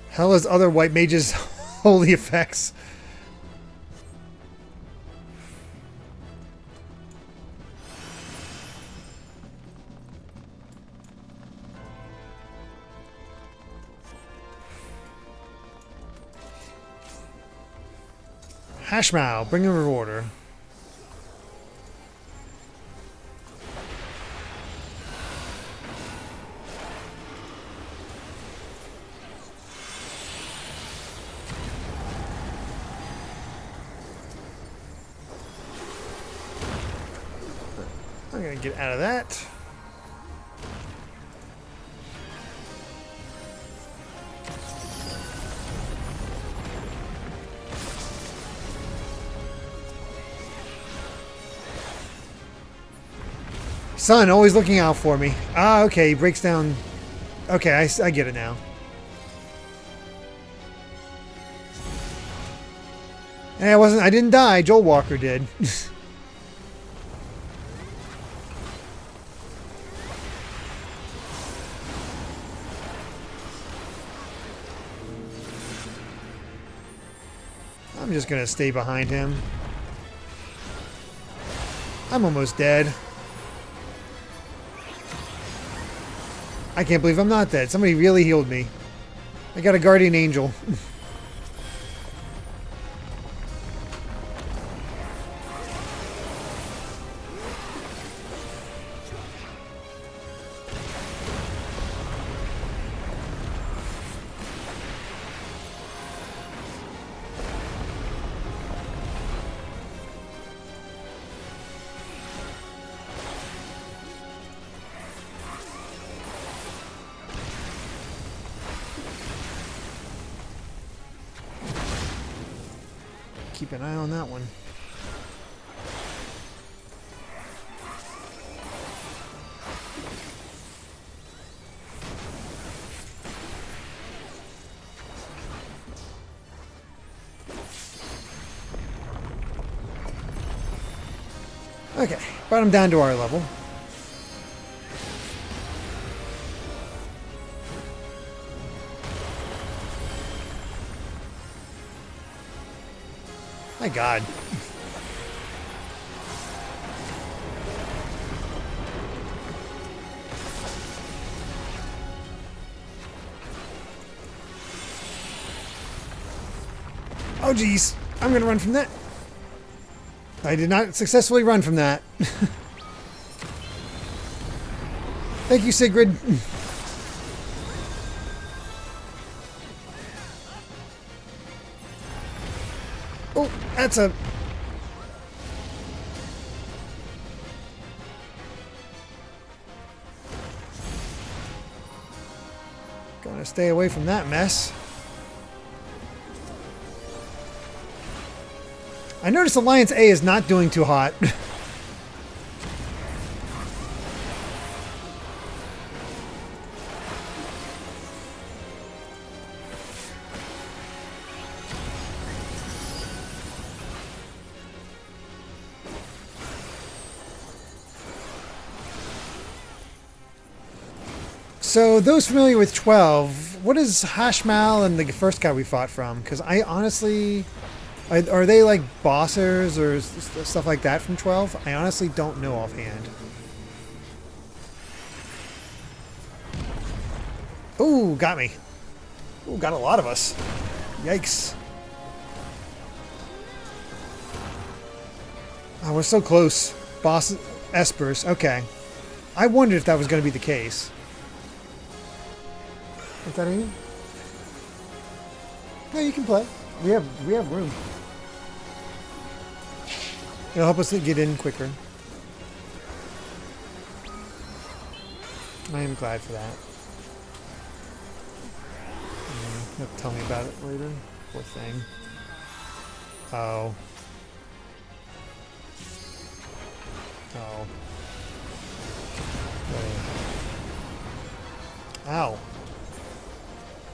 Hell is other white mages' holy effects. Hashmao, bring a rewarder. I'm gonna get out of that. Sun, always looking out for me. Ah, okay, he breaks down. Okay, I get it now. And I didn't die, Joel Walker did. I'm just gonna stay behind him. I'm almost dead. I can't believe I'm not dead. Somebody really healed me. I got a guardian angel. keep an eye on that one. Okay, brought him down to our level. My God. Oh, geez. I'm going to run from that. I did not successfully run from that. Thank you, Sigrid. Oh, that's a... Gonna stay away from that mess. I noticed Alliance A is not doing too hot. So, those familiar with 12, what is Hashmal and the first guy we fought from? Because I honestly... Are they like bossers or stuff like that from 12? I honestly don't know offhand. Ooh, got me. Ooh, got a lot of us. Yikes. Oh, we're so close. Boss Espers. Okay. I wondered if that was going to be the case. Is that in? No, you can play. We have room. It'll help us get in quicker. I am glad for that. You'll have to tell me about it later. Poor thing. Oh. Oh. Ow.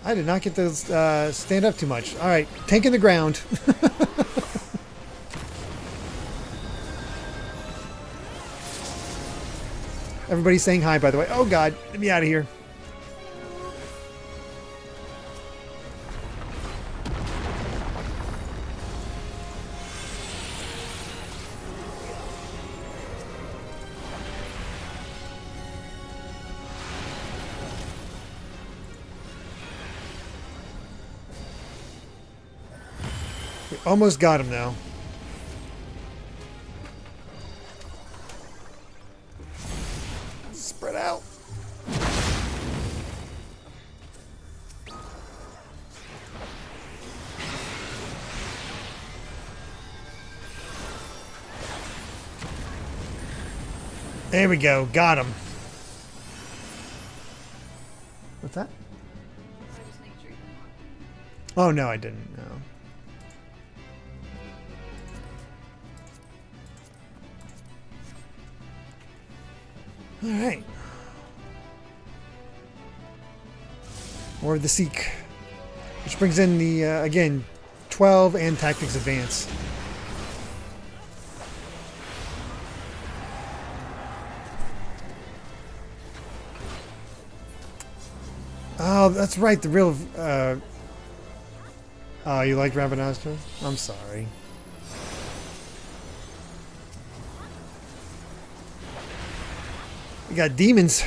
I did not get to stand up too much. Alright, tank in the ground. Everybody's saying hi, by the way. Oh God, get me out of here. We almost got him now. Spread out. There we go. Got him. What's that? Oh, no, I didn't. No. All right. More of the Seek. Which brings in the, again, 12 and Tactics Advance. Oh, that's right. The real... oh, you like Rabanastra? I'm sorry. We got demons.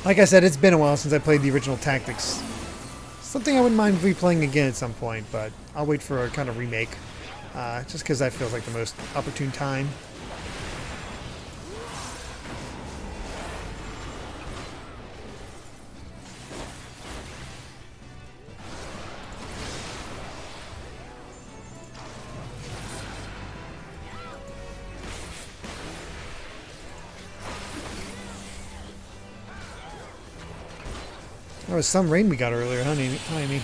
Like I said, it's been a while since I played the original Tactics. Something I wouldn't mind replaying again at some point, but I'll wait for a kind of remake. Just because that feels like the most opportune time. That was some rain we got earlier, huh, Amy?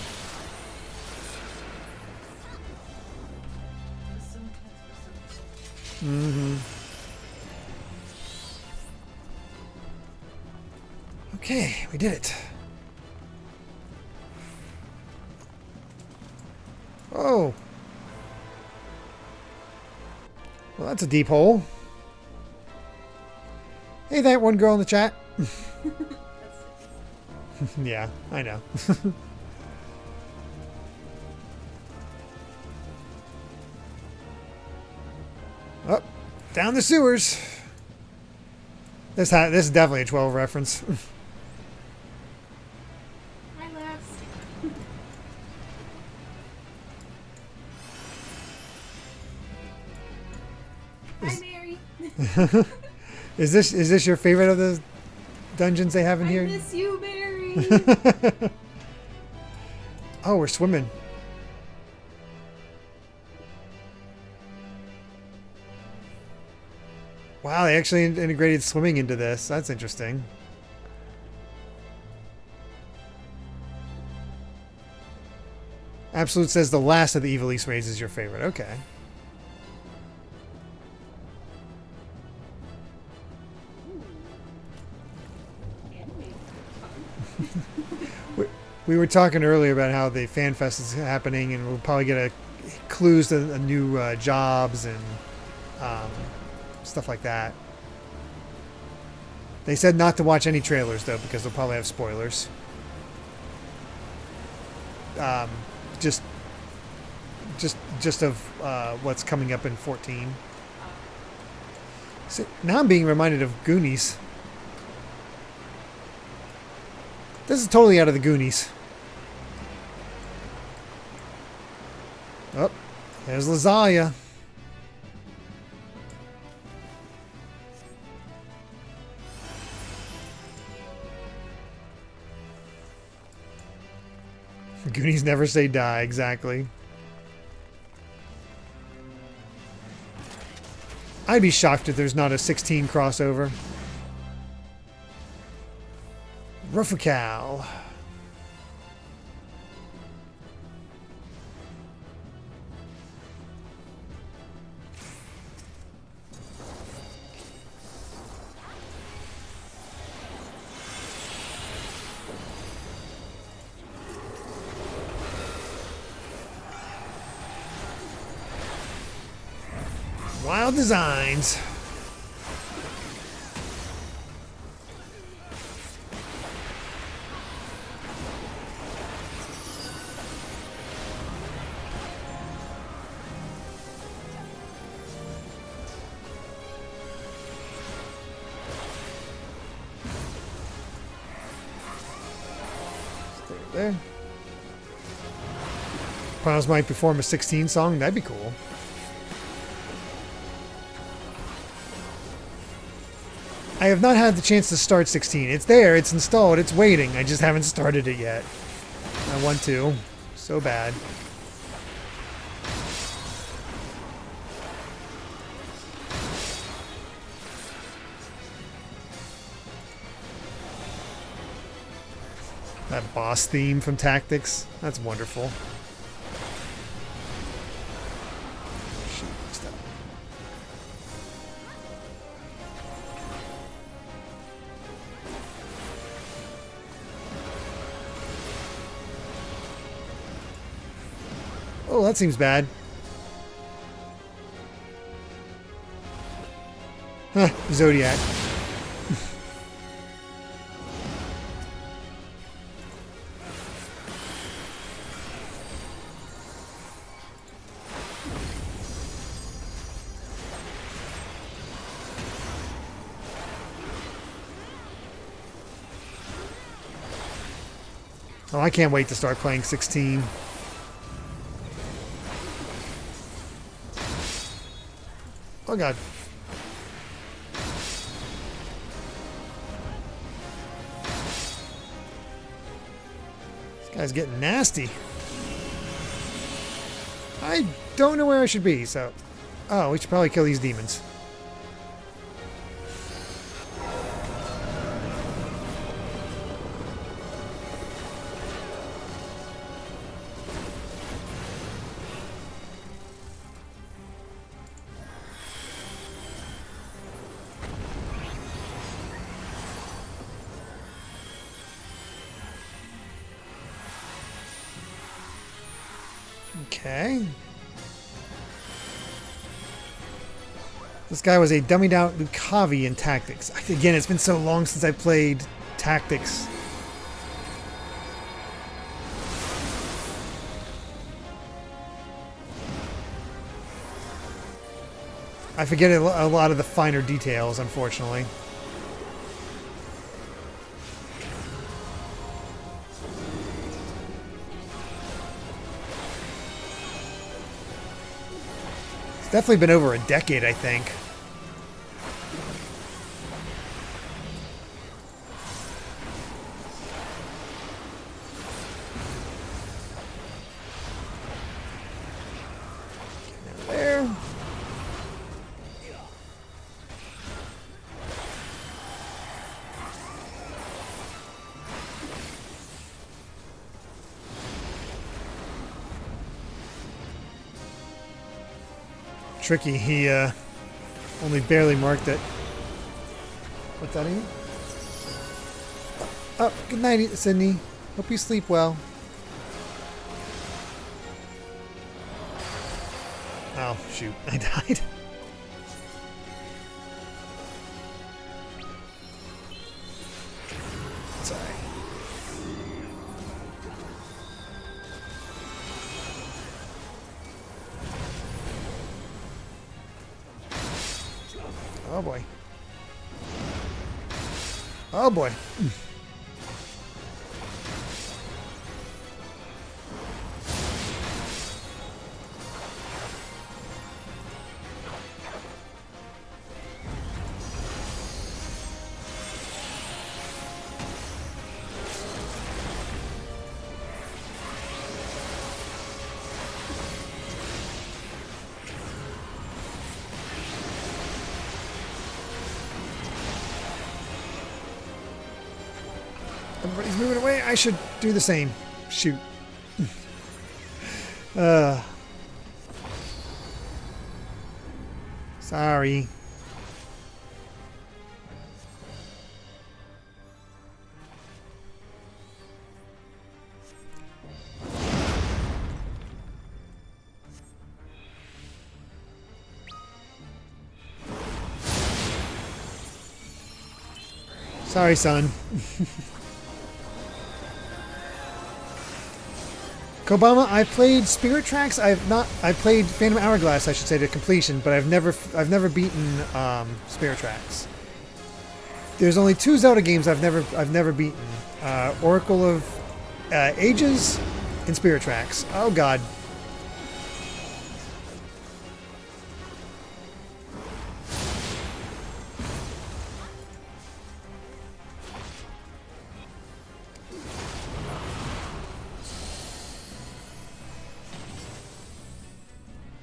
Mm-hmm. Okay, we did it. Oh. Well, that's a deep hole. Hey, that one girl in the chat. Yeah, I know. Oh, down the sewers. This is definitely a 12 reference. Hi, Lex. Hi, Mary. Is this your favorite of the dungeons they have in here? I miss you, Mary. Oh, we're swimming. Wow, they actually integrated swimming into this. That's interesting. Absolute says the last of the Ivalice Raids is your favorite. Okay. We were talking earlier about how the fan fest is happening, and we'll probably get clues to new jobs and stuff like that. They said not to watch any trailers though, because they'll probably have spoilers. Just of what's coming up in 14. So now I'm being reminded of Goonies. This is totally out of the Goonies. Oh, there's Lazalia. Goonies never say die, exactly. I'd be shocked if there's not a 16 crossover. Rufacal. Wild designs. Stay there. Piles might perform a 16 song. That'd be cool. I have not had the chance to start 16. It's there, it's installed, it's waiting. I just haven't started it yet. I want to. So bad. That boss theme from Tactics. That's wonderful. Oh, that seems bad. Huh, Zodiac. Oh, I can't wait to start playing 16. Oh god. This guy's getting nasty. I don't know where I should be, so... Oh, we should probably kill these demons. Okay. This guy was a dummied out Lucavi in Tactics. Again, it's been so long since I played Tactics. I forget a lot of the finer details, unfortunately. It's definitely been over a decade, I think. There. Tricky, he only barely marked it. What's that in? Oh, good night, Sydney. Hope you sleep well. Oh, shoot, I died. Sorry. Oh boy. Oh boy. Everybody's moving away. I should do the same. Shoot. Sorry. Sorry, son. Kobama, I've played Spirit Tracks. I played Phantom Hourglass, I should say, to completion, but I've never beaten Spirit Tracks. There's only 2 Zelda games I've never beaten: Oracle of Ages and Spirit Tracks. Oh God.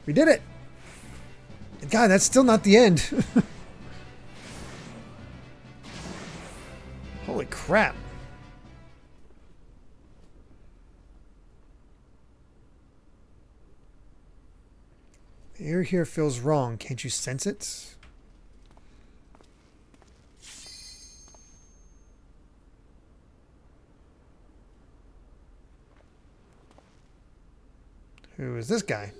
We did it! God, that's still not the end. Holy crap. The air here feels wrong. Can't you sense it? Who is this guy?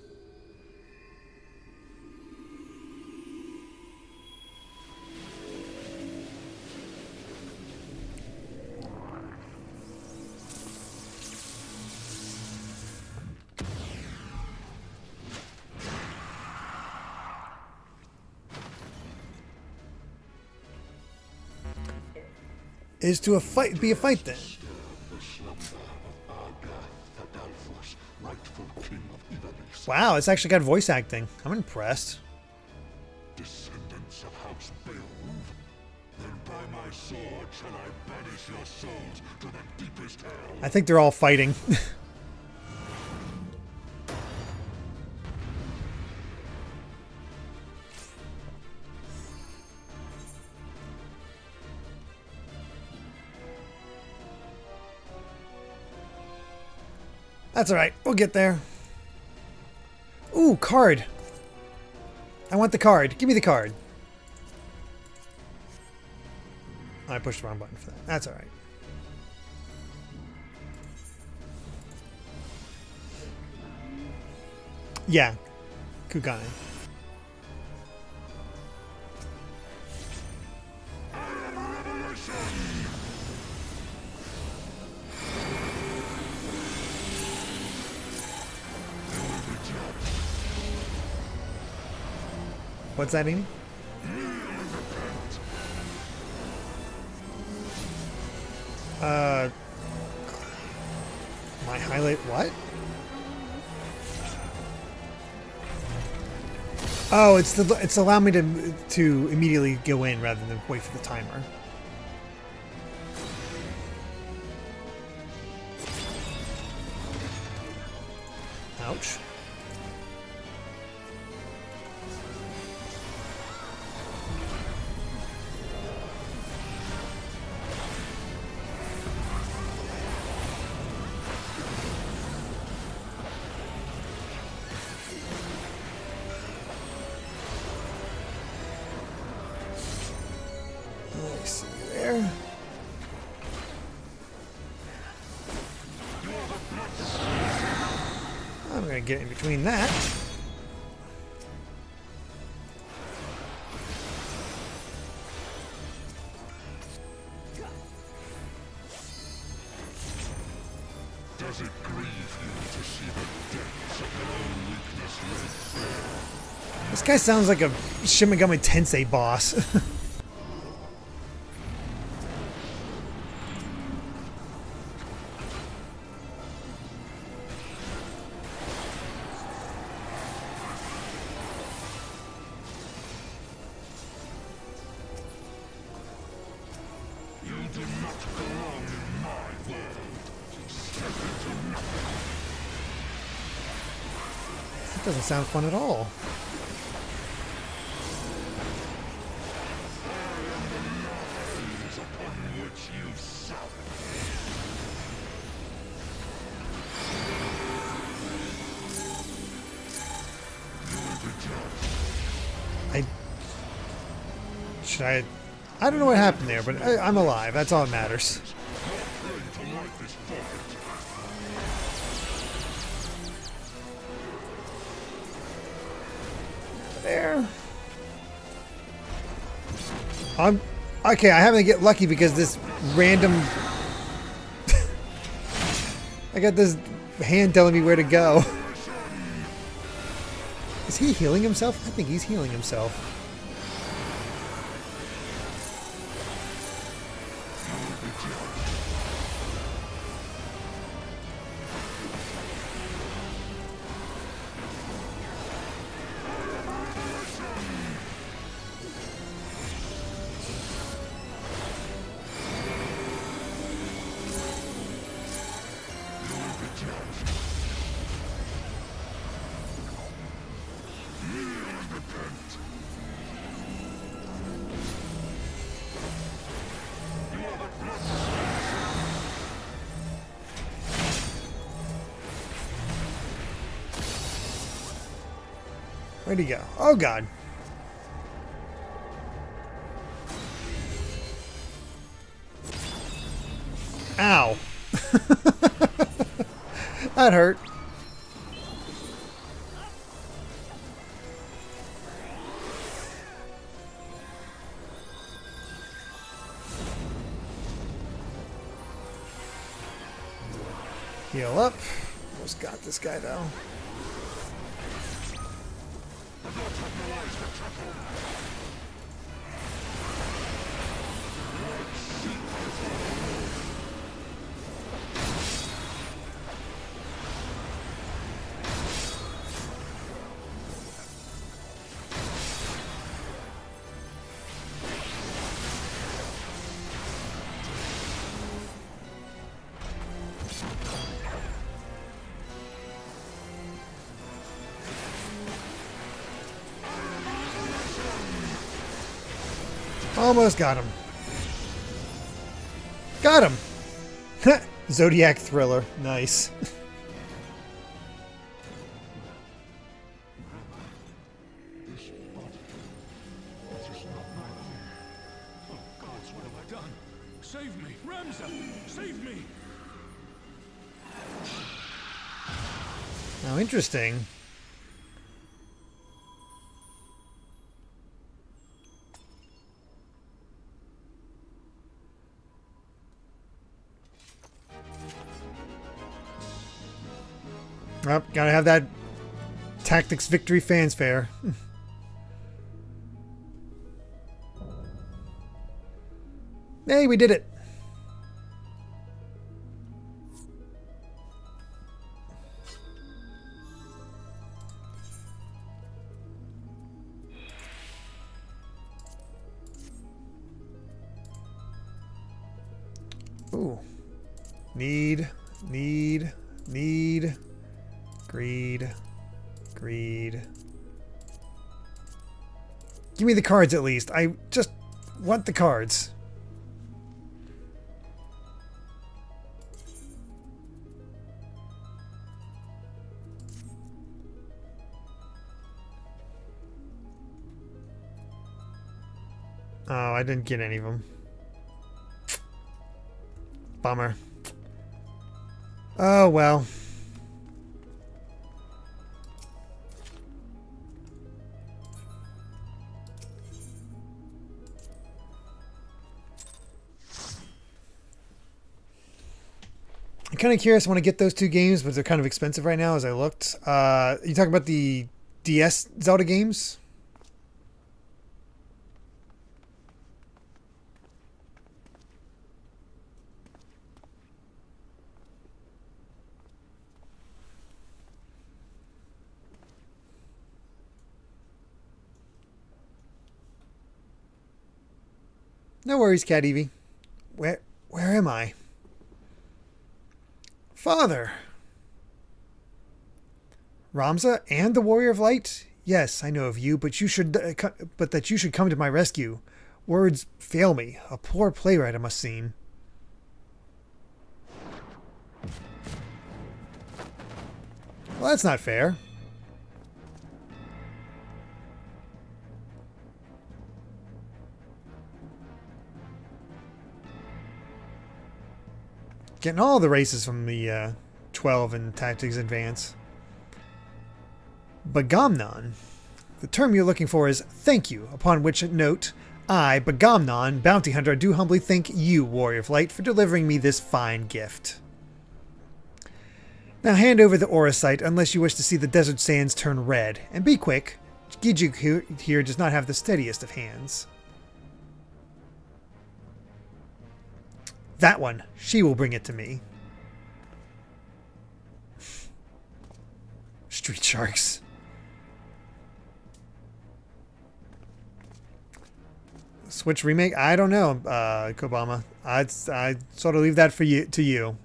Is to be a fight then. Wow, it's actually got voice acting. I'm impressed. Descendants of House Beowulf, then by my sword shall I banish your souls to the deepest hell. I think they're all fighting. That's alright. We'll get there. Ooh, card. I want the card. Give me the card. Oh, I pushed the wrong button for that. That's alright. Yeah, Kugane. What's that, Amy? My highlight what? Oh, it's allowing me to immediately go in rather than wait for the timer. Ouch. Let's see there. I'm going to get in between that. Does it grieve you to see the depths of your own weakness laid bare? This guy sounds like a Shin Megami Tensei boss. You do not belong in my world. Step into nothing. That doesn't sound fun at all. Things upon which you suck. You will be judged. Should I don't know what happened there, but I'm alive. That's all that matters. Pray to life is forfeit. There. I'm okay. I happen to get lucky because this random. I got this hand telling me where to go. Is he healing himself? I think he's healing himself. Where'd he go? Oh, God. Ow. That hurt. Heal up. Almost got this guy, though. Almost got him. Got him! Zodiac Thriller. Nice. This body, it is not my own. Oh gods, what have I done? Save me, Ramza! Save me! Now, interesting. Oh, gotta have that tactics victory fanfare. Hey, we did it. Ooh. Need. Greed. Give me the cards at least. I just want the cards. Oh, I didn't get any of them. Bummer. Oh, well. I'm kind of curious. I want to get those two games, but they're kind of expensive right now as I looked. You talking about the DS Zelda games? No worries, Cat Evie. Where am I? Father! Ramza and the Warrior of Light? Yes, I know of you, but that you should come to my rescue. Words fail me. A poor playwright, I must seem. Well, that's not fair. Getting all the races from the 12 in Tactics Advance. Bagamnon. The term you're looking for is thank you, upon which note, I, Bagamnon, bounty hunter, do humbly thank you, Warrior of Light, for delivering me this fine gift. Now hand over the aura sight unless you wish to see the desert sands turn red, and be quick. Giju here does not have the steadiest of hands. That one. She will bring it to me. Street Sharks. Switch remake? I don't know, Kobama. I'd sort of leave that to you.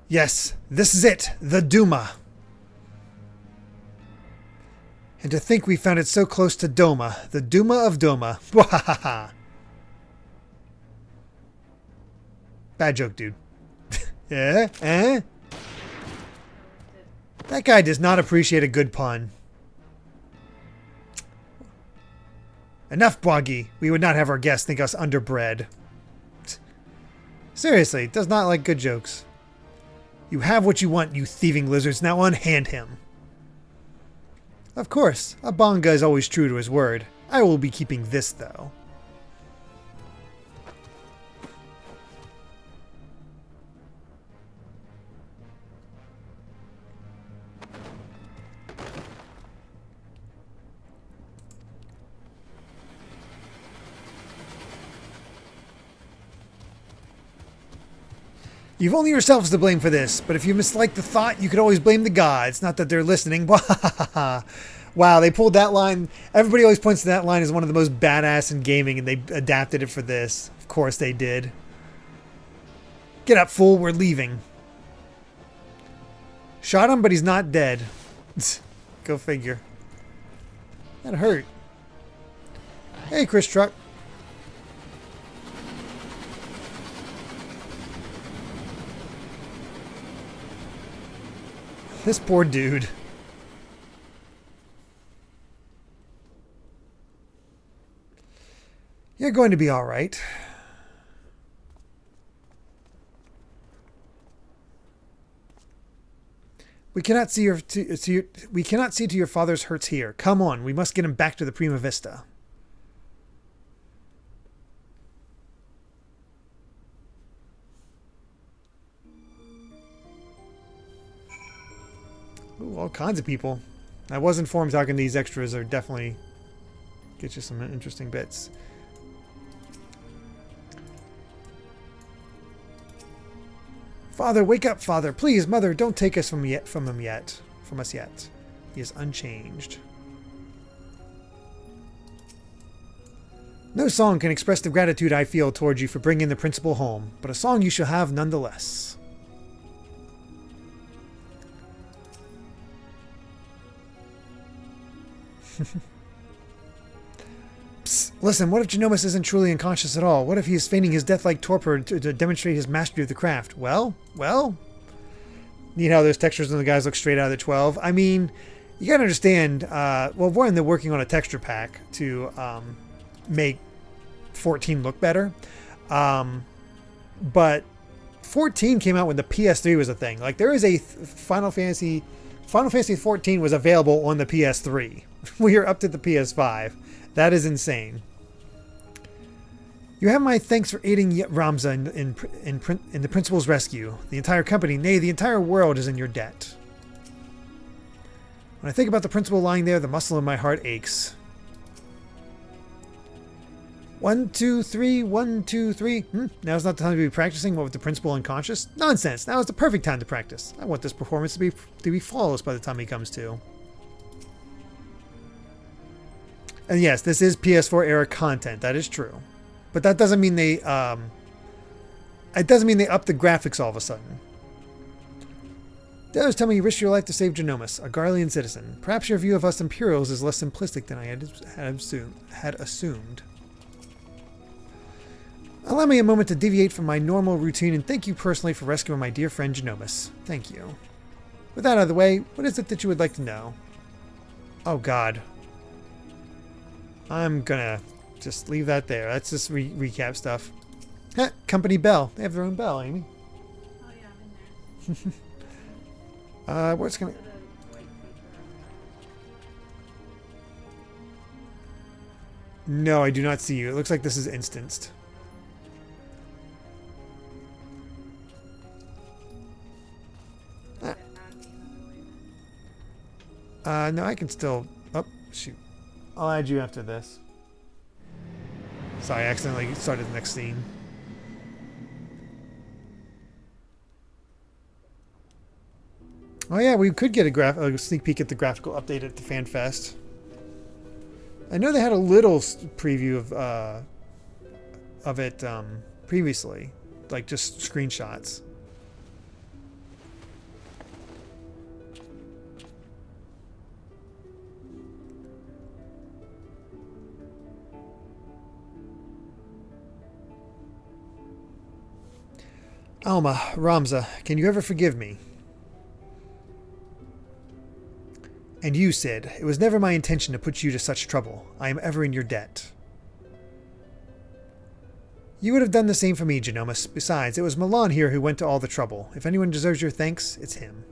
Yes, this is it, the Duma. And to think we found it so close to Doma, the Duma of Doma. Wahaha. Bad joke, dude. Yeah? Eh? That guy does not appreciate a good pun. Enough, Boggy. We would not have our guests think us underbred. Seriously, does not like good jokes. You have what you want, you thieving lizards. Now unhand him. Of course, a Bonga is always true to his word. I will be keeping this, though. You've only yourselves to blame for this, but if you mislike the thought, you could always blame the gods. Not that they're listening. Wow, they pulled that line. Everybody always points to that line as one of the most badass in gaming, and they adapted it for this. Of course they did. Get up, fool. We're leaving. Shot him, but he's not dead. Go figure. That hurt. Hey, Chris Truck. This poor dude. You're going to be all right. We cannot see we cannot see to your father's hurts here. Come on, we must get him back to the Prima Vista. Ooh, all kinds of people. I was informed talking these extras are definitely get you some interesting bits. Father, wake up, Father. Please, Mother, don't take us from us yet. He is unchanged. No song can express the gratitude I feel towards you for bringing the principal home, but a song you shall have nonetheless. Psst, listen, what if Genomus isn't truly unconscious at all? What if he is feigning his death-like torpor to demonstrate his mastery of the craft? Well? Neat how those textures on the guys look straight out of the 12. I mean, you gotta understand, well, one, they're working on a texture pack to make 14 look better. But 14 came out when the PS3 was a thing. Like, there is a Final Fantasy XIV was available on the PS3. We are up to the PS5. That is insane. You have my thanks for aiding Ramza in the principal's rescue. The entire company, nay, the entire world is in your debt. When I think about the principal lying there, the muscle in my heart aches. 1, 2, 3, 1, 2, 3. Now's not the time to be practicing what with the principal unconscious? Nonsense. Now is the perfect time to practice. I want this performance to be flawless by the time he comes to. And yes, this is PS4 era content. That is true, but that doesn't mean they up the graphics all of a sudden. The others tell me you risked your life to save Genomus, a Garlean citizen. Perhaps your view of us Imperials is less simplistic than I had assumed. Allow me a moment to deviate from my normal routine and thank you personally for rescuing my dear friend Genomus. Thank you. With that out of the way, what is it that you would like to know? Oh God. I'm gonna just leave that there. That's just recap stuff. Heh, company bell. They have their own bell, Amy. Oh yeah, I'm in there. What's gonna... No, I do not see you. It looks like this is instanced. No, I can still... Oh, shoot. I'll add you after this. Sorry, I accidentally started the next scene. Oh yeah, we could get a sneak peek at the graphical update at the FanFest. I know they had a little preview of it previously, like just screenshots. Alma, Ramza, can you ever forgive me? And you, Sid, it was never my intention to put you to such trouble. I am ever in your debt. You would have done the same for me, Genomus. Besides, it was Milan here who went to all the trouble. If anyone deserves your thanks, it's him.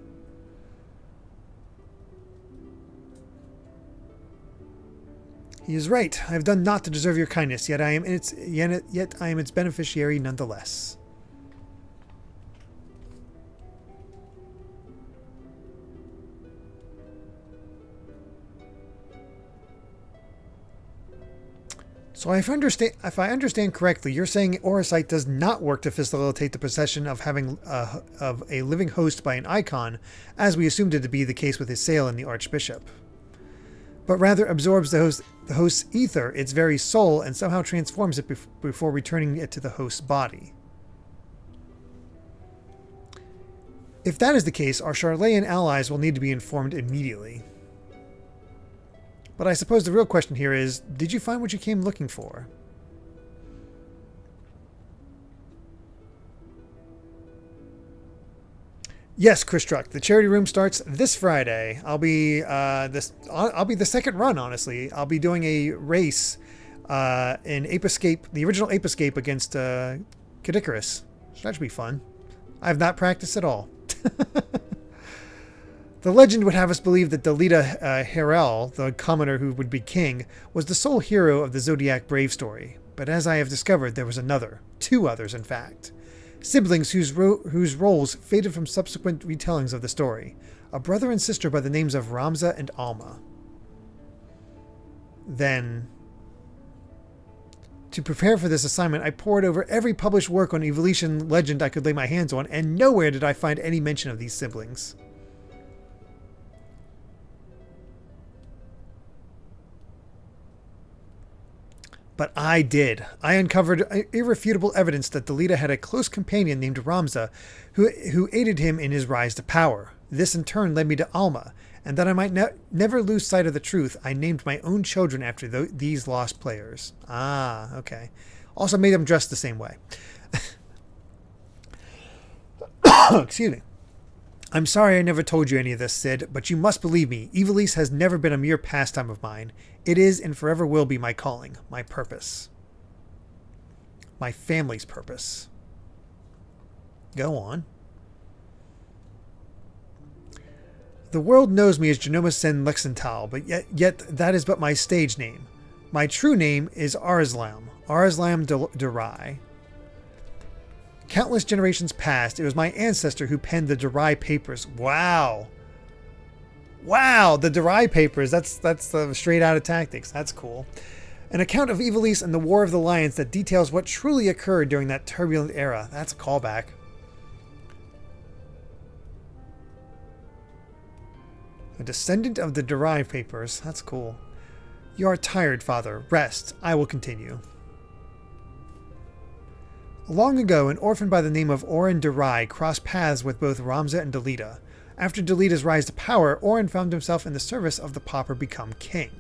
He is right. I have done naught to deserve your kindness, yet I am its beneficiary nonetheless. So if I understand correctly, you're saying Orosite does not work to facilitate the possession of of a living host by an icon, as we assumed it to be the case with his sale in the Archbishop, but rather absorbs the host's ether, its very soul, and somehow transforms it before returning it to the host's body. If that is the case, our Charlayan allies will need to be informed immediately. But I suppose the real question here is, did you find what you came looking for? Yes, Chris Truck. The charity room starts this Friday. I'll be the second run, honestly. I'll be doing a race in Ape Escape, the original Ape Escape against Cadicicarus. So that should be fun. I have not practiced at all. The legend would have us believe that Delita Herel, the commoner who would be king, was the sole hero of the Zodiac Brave story. But as I have discovered, there was another. 2 others, in fact. Siblings whose roles faded from subsequent retellings of the story. A brother and sister by the names of Ramza and Alma. Then, to prepare for this assignment, I pored over every published work on Evolution legend I could lay my hands on, and nowhere did I find any mention of these siblings. But I did. I uncovered irrefutable evidence that Delita had a close companion named Ramza, who aided him in his rise to power. This in turn led me to Alma, and that I might never lose sight of the truth, I named my own children after these lost players. Ah, okay. Also made them dress the same way. Excuse me. I'm sorry I never told you any of this, Sid, but you must believe me, Ivalice has never been a mere pastime of mine. It is and forever will be my calling, my purpose. My family's purpose. Go on. The world knows me as Genoma Sen Lexental, but yet that is but my stage name. My true name is Arslam Durai. Countless generations past, it was my ancestor who penned the Durai Papers. Wow. Wow, the Durai Papers. That's straight out of Tactics. That's cool. An account of Ivalice and the War of the Lions that details what truly occurred during that turbulent era. That's a callback. A descendant of the Durai Papers. That's cool. You are tired, father. Rest. I will continue. Long ago, an orphan by the name of Orin Durai crossed paths with both Ramza and Delita. After Delita's rise to power, Orin found himself in the service of the pauper become king.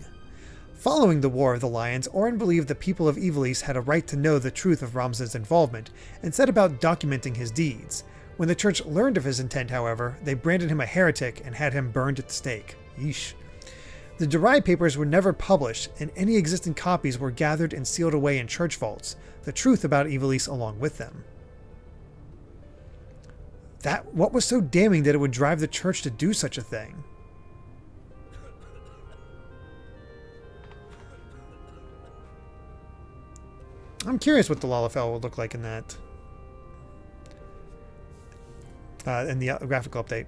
Following the War of the Lions, Orin believed the people of Ivalice had a right to know the truth of Ramza's involvement, and set about documenting his deeds. When the church learned of his intent, however, they branded him a heretic and had him burned at the stake. Yeesh. The Durai Papers were never published, and any existing copies were gathered and sealed away in church vaults, the truth about Ivalice along with them. What was so damning that it would drive the church to do such a thing? I'm curious what the Lalafell would look like in that. In the graphical update.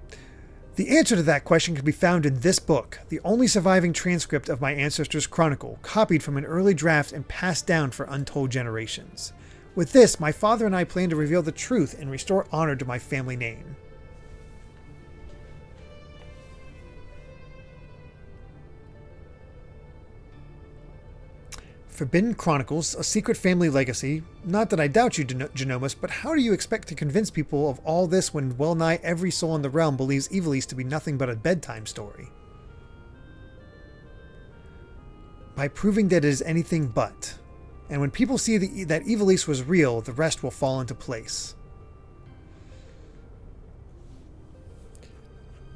The answer to that question can be found in this book, the only surviving transcript of my ancestors' chronicle, copied from an early draft and passed down for untold generations. With this, my father and I plan to reveal the truth and restore honor to my family name. Forbidden Chronicles, a secret family legacy. Not that I doubt you, Genomus, but how do you expect to convince people of all this when well-nigh every soul in the realm believes Ivalice to be nothing but a bedtime story? By proving that it is anything but. And when people see that Ivalice was real, the rest will fall into place.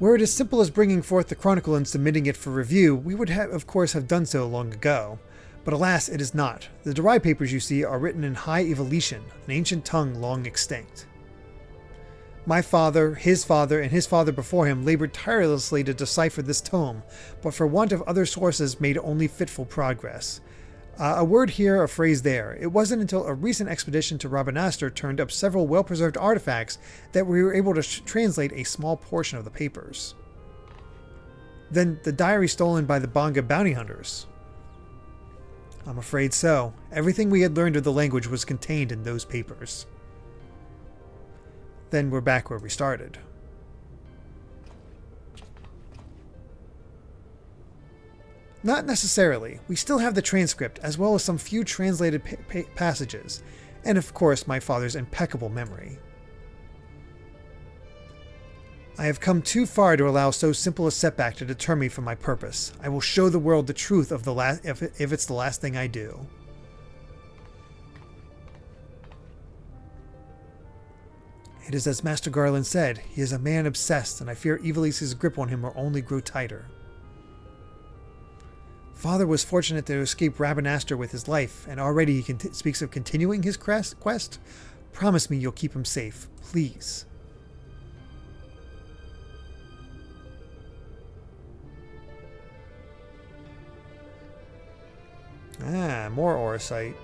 Were it as simple as bringing forth the chronicle and submitting it for review, we would of course have done so long ago. But alas, it is not. The Durai Papers you see are written in High Evolution, an ancient tongue long extinct. My father, his father, and his father before him labored tirelessly to decipher this tome, but for want of other sources made only fitful progress. A word here, a phrase there. It wasn't until a recent expedition to Rabanastre turned up several well-preserved artifacts that we were able to translate a small portion of the papers. Then the diary stolen by the Bonga bounty hunters. I'm afraid so. Everything we had learned of the language was contained in those papers. Then we're back where we started. Not necessarily. We still have the transcript, as well as some few translated passages, and of course my father's impeccable memory. I have come too far to allow so simple a setback to deter me from my purpose. I will show the world the truth of the last, if it's the last thing I do. It is as Master Garland said, he is a man obsessed, and I fear Ivalice's grip on him will only grow tighter. Father was fortunate to escape Rabanastre with his life, and already he speaks of continuing his quest. Promise me you'll keep him safe, please. Ah, more Orosite.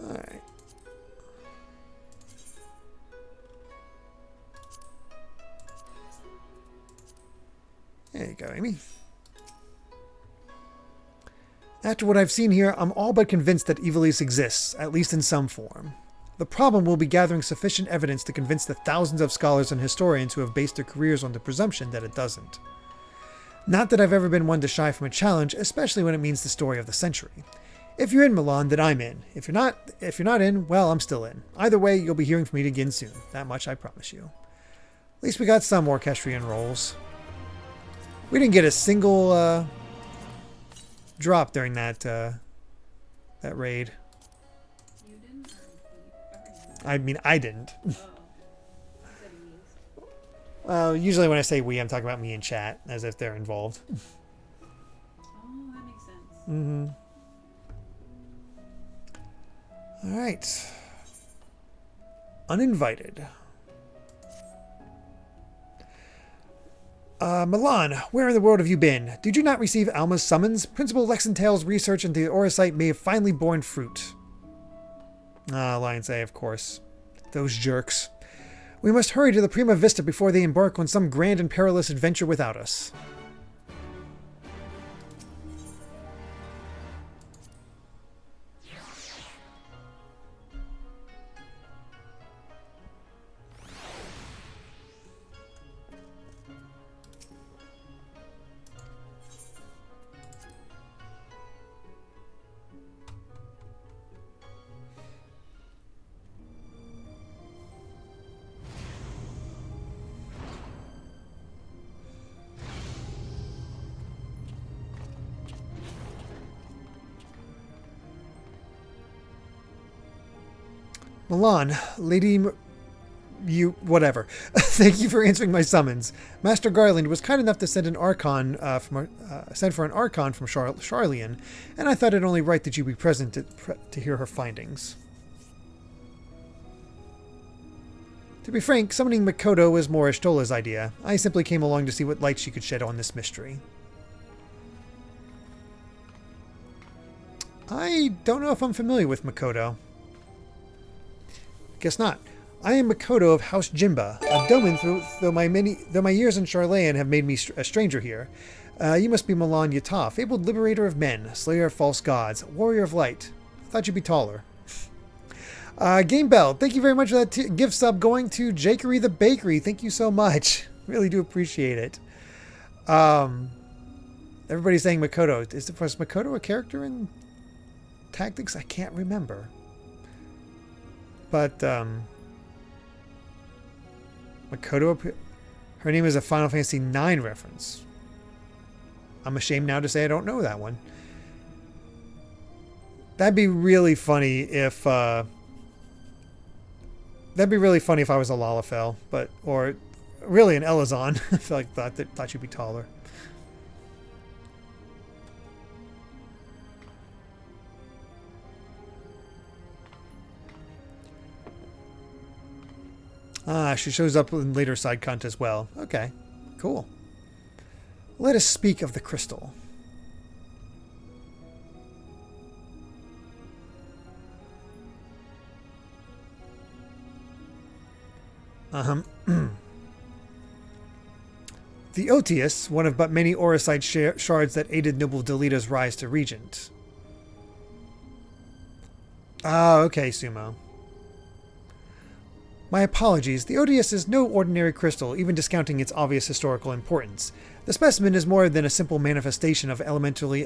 Alright. There you go, Amy. After what I've seen here, I'm all but convinced that Ivalice exists, at least in some form. The problem will be gathering sufficient evidence to convince the thousands of scholars and historians who have based their careers on the presumption that it doesn't. Not that I've ever been one to shy from a challenge, especially when it means the story of the century. If you're in Milan, then I'm in. If you're not in, well, I'm still in. Either way, you'll be hearing from me again soon. That much I promise you. At least we got some orchestrion rolls. We didn't get a single drop during that raid. You didn't, or I mean, I didn't. oh, you said he means. Well, usually when I say we, I'm talking about me in chat, as if they're involved. Oh, that makes sense. Mm-hmm. All right. Uninvited. Milan, where in the world have you been? Did you not receive Alma's summons? Principal Lexentale's research into the Orosite may have finally borne fruit. Alliance A, of course. Those jerks. We must hurry to the Prima Vista before they embark on some grand and perilous adventure without us. Milan, whatever. Thank you for answering my summons. Master Garland was kind enough to send an Archon for an Archon from Charlian, and I thought it only right that you be present to hear her findings. To be frank, summoning Makoto was more Ashtola's idea. I simply came along to see what light she could shed on this mystery. I don't know if I'm familiar with Makoto. Guess not. I am Makoto of House Jinba, a domain though my years in Charlayan have made me a stranger here. You must be Milan Yata, fabled liberator of men, slayer of false gods, warrior of light. I thought you'd be taller. Game Bell, thank you very much for that gift sub going to Jakery the Bakery. Thank you so much. Really do appreciate it. Everybody's saying Makoto. Was Makoto a character in Tactics? I can't remember. But Makoto, her name is a Final Fantasy IX reference. I'm ashamed now to say I don't know that one. That'd be really funny if I was a Lalafell, or really an Elazon. I feel like thought you'd be taller. She shows up in later side content as well. Okay, cool. Let us speak of the crystal. The Otius, one of but many Orosite shards that aided Noble Delita's rise to regent. Okay, Sumo. My apologies, the Odious is no ordinary crystal, even discounting its obvious historical importance. The specimen is more than a simple manifestation of elementally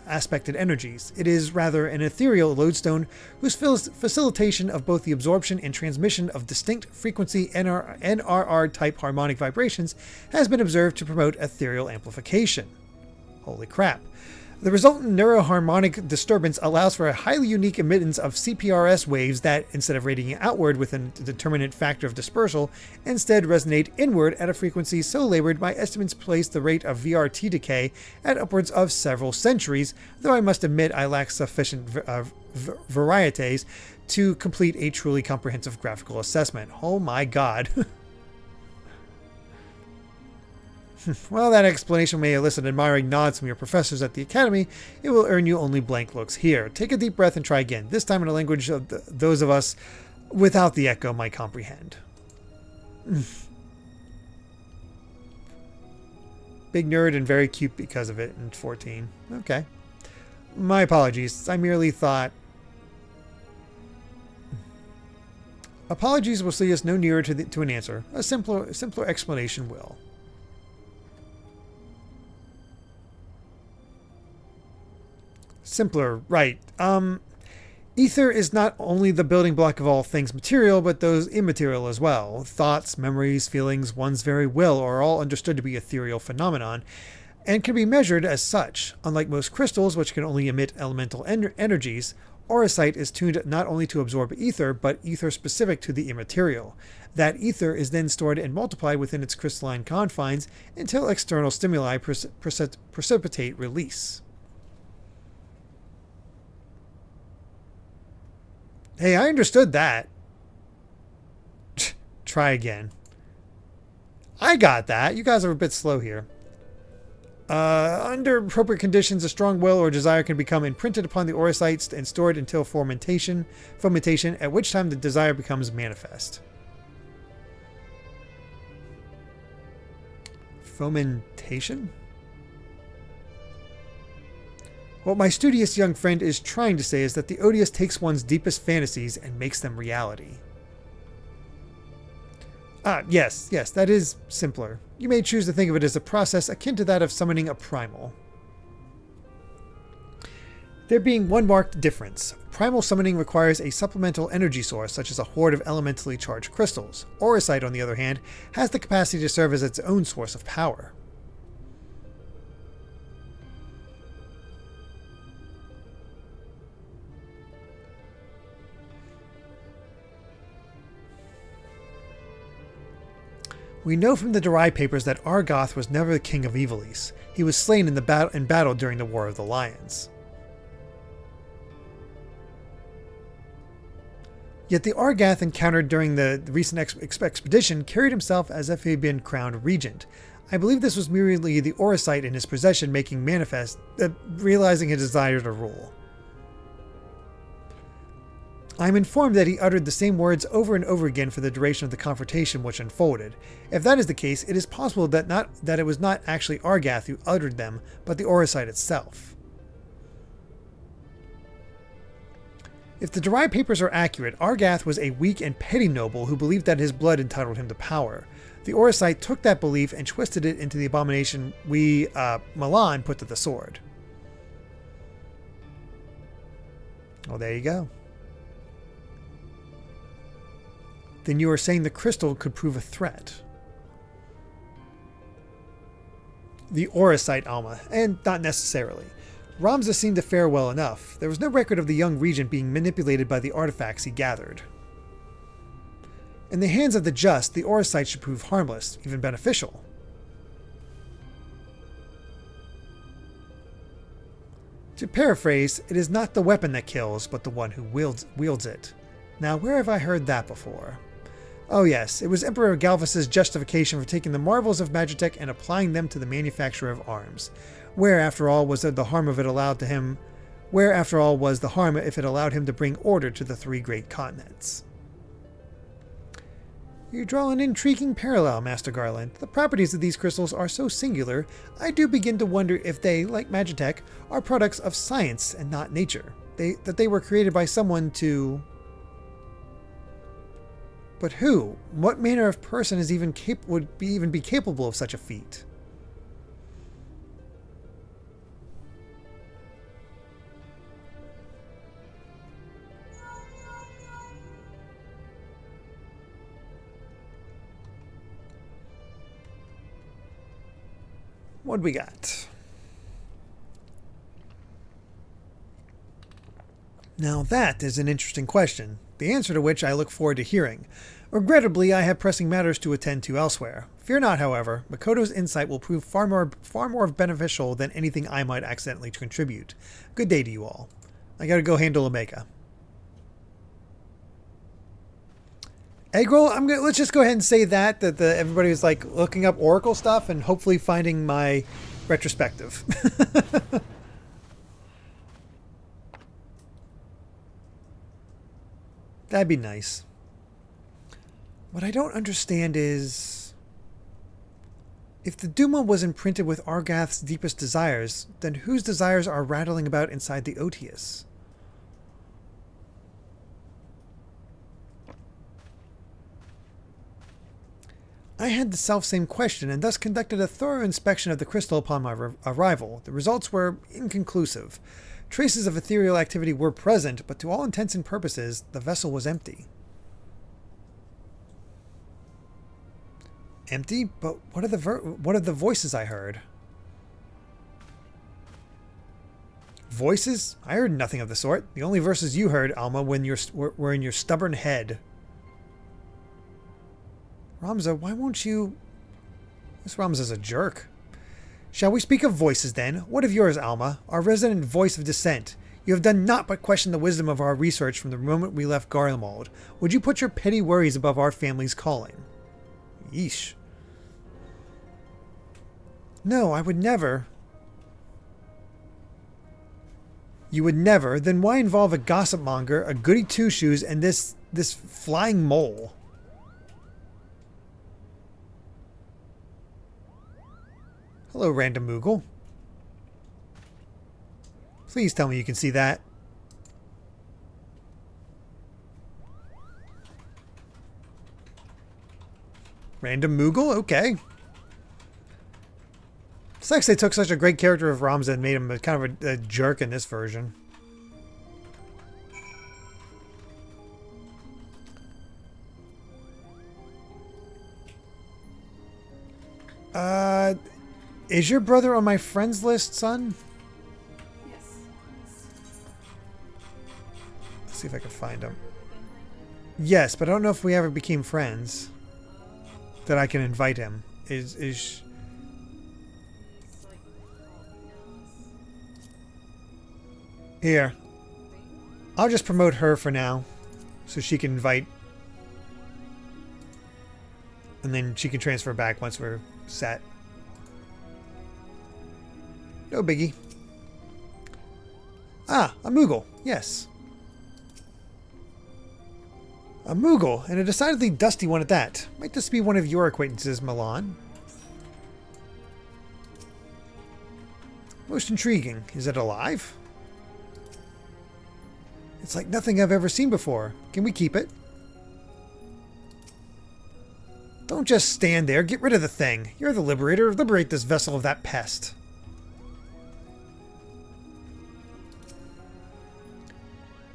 aspected energies. It is rather an ethereal lodestone whose facilitation of both the absorption and transmission of distinct frequency NRR-type harmonic vibrations has been observed to promote ethereal amplification. Holy crap. The resultant neuroharmonic disturbance allows for a highly unique emittance of CPRS waves that, instead of radiating outward with a determinate factor of dispersal, instead resonate inward at a frequency so labored my estimates place the rate of VRT decay at upwards of several centuries, though I must admit I lack sufficient varieties to complete a truly comprehensive graphical assessment. Oh my god. While that explanation may elicit admiring nods from your professors at the academy, it will earn you only blank looks here. Take a deep breath and try again, this time in a language of those of us without the echo might comprehend. Big nerd and very cute because of it in 14. Okay. My apologies. I merely thought... Apologies will see us no nearer to an answer. A simpler explanation will. Simpler, right. Ether is not only the building block of all things material, but those immaterial as well. Thoughts, memories, feelings, one's very will are all understood to be ethereal phenomenon, and can be measured as such. Unlike most crystals, which can only emit elemental energies, auracite is tuned not only to absorb ether, but ether specific to the immaterial. That ether is then stored and multiplied within its crystalline confines until external stimuli precipitate release. Hey, I understood that. Try again. I got that. You guys are a bit slow here. Under appropriate conditions, a strong will or desire can become imprinted upon the auracite and stored until fomentation, at which time the desire becomes manifest. Fomentation? What my studious young friend is trying to say is that the odious takes one's deepest fantasies and makes them reality. Yes, that is simpler. You may choose to think of it as a process akin to that of summoning a primal. There being one marked difference. Primal summoning requires a supplemental energy source, such as a horde of elementally charged crystals. Auracite, on the other hand, has the capacity to serve as its own source of power. We know from the Durai papers that Argoth was never the king of Ivalice. He was slain in battle during the War of the Lions. Yet the Argath encountered during the recent expedition carried himself as if he had been crowned regent. I believe this was merely the auracite in his possession making manifest, realizing his desire to rule. I am informed that he uttered the same words over and over again for the duration of the confrontation which unfolded. If that is the case, it is possible that it was not actually Argath who uttered them, but the auracite itself. If the Durai papers are accurate, Argath was a weak and petty noble who believed that his blood entitled him to power. The auracite took that belief and twisted it into the abomination we, Milan, put to the sword. Well, there you go. Then you are saying the crystal could prove a threat. The auracite, Alma, and not necessarily. Ramza seemed to fare well enough. There was no record of the young regent being manipulated by the artifacts he gathered. In the hands of the just, the auracite should prove harmless, even beneficial. To paraphrase, it is not the weapon that kills, but the one who wields it. Now, where have I heard that before? Oh yes, it was Emperor Galvus's justification for taking the marvels of Magitech and applying them to the manufacture of arms. Where, after all, was the harm if it allowed him to bring order to the three great continents? You draw an intriguing parallel, Master Garland. The properties of these crystals are so singular, I do begin to wonder if they, like Magitech, are products of science and not nature. That they were created by someone to... But who? What manner of person is would even be capable of such a feat? What do we got? Now that is an interesting question, the answer to which I look forward to hearing. Regrettably, I have pressing matters to attend to elsewhere. Fear not, however, Makoto's insight will prove far more beneficial than anything I might accidentally contribute. Good day to you all. I gotta go handle Omega. Eggroll, let's just go ahead and say that everybody was like looking up Oracle stuff and hopefully finding my retrospective. That'd be nice. What I don't understand is, if the Duma was imprinted with Argath's deepest desires, then whose desires are rattling about inside the Otius? I had the selfsame question and thus conducted a thorough inspection of the crystal upon my arrival. The results were inconclusive. Traces of ethereal activity were present, but to all intents and purposes, the vessel was empty. Empty? But what are the voices I heard? Voices? I heard nothing of the sort. The only voices you heard, Alma, were in your stubborn head. Ramza, why won't you... This Ramza's a jerk. Shall we speak of voices, then? What of yours, Alma? Our resident voice of dissent. You have done naught but question the wisdom of our research from the moment we left Garlemald. Would you put your petty worries above our family's calling? Yeesh. No, I would never. You would never? Then why involve a gossip monger, a goody two-shoes, and this flying mole? Hello, random Moogle. Please tell me you can see that. Random Moogle? Okay. Sucks they took such a great character of Ramza and made him kind of a jerk in this version. Is your brother on my friends list, son? Yes. Let's see if I can find him. Yes, but I don't know if we ever became friends. That I can invite him. It's like, Here. I'll just promote her for now. So she can invite. And then she can transfer back once we're set. No biggie. Ah, a Moogle. Yes. A Moogle, and a decidedly dusty one at that. Might this be one of your acquaintances, Milan? Most intriguing. Is it alive? It's like nothing I've ever seen before. Can we keep it? Don't just stand there. Get rid of the thing. You're the liberator. Liberate this vessel of that pest.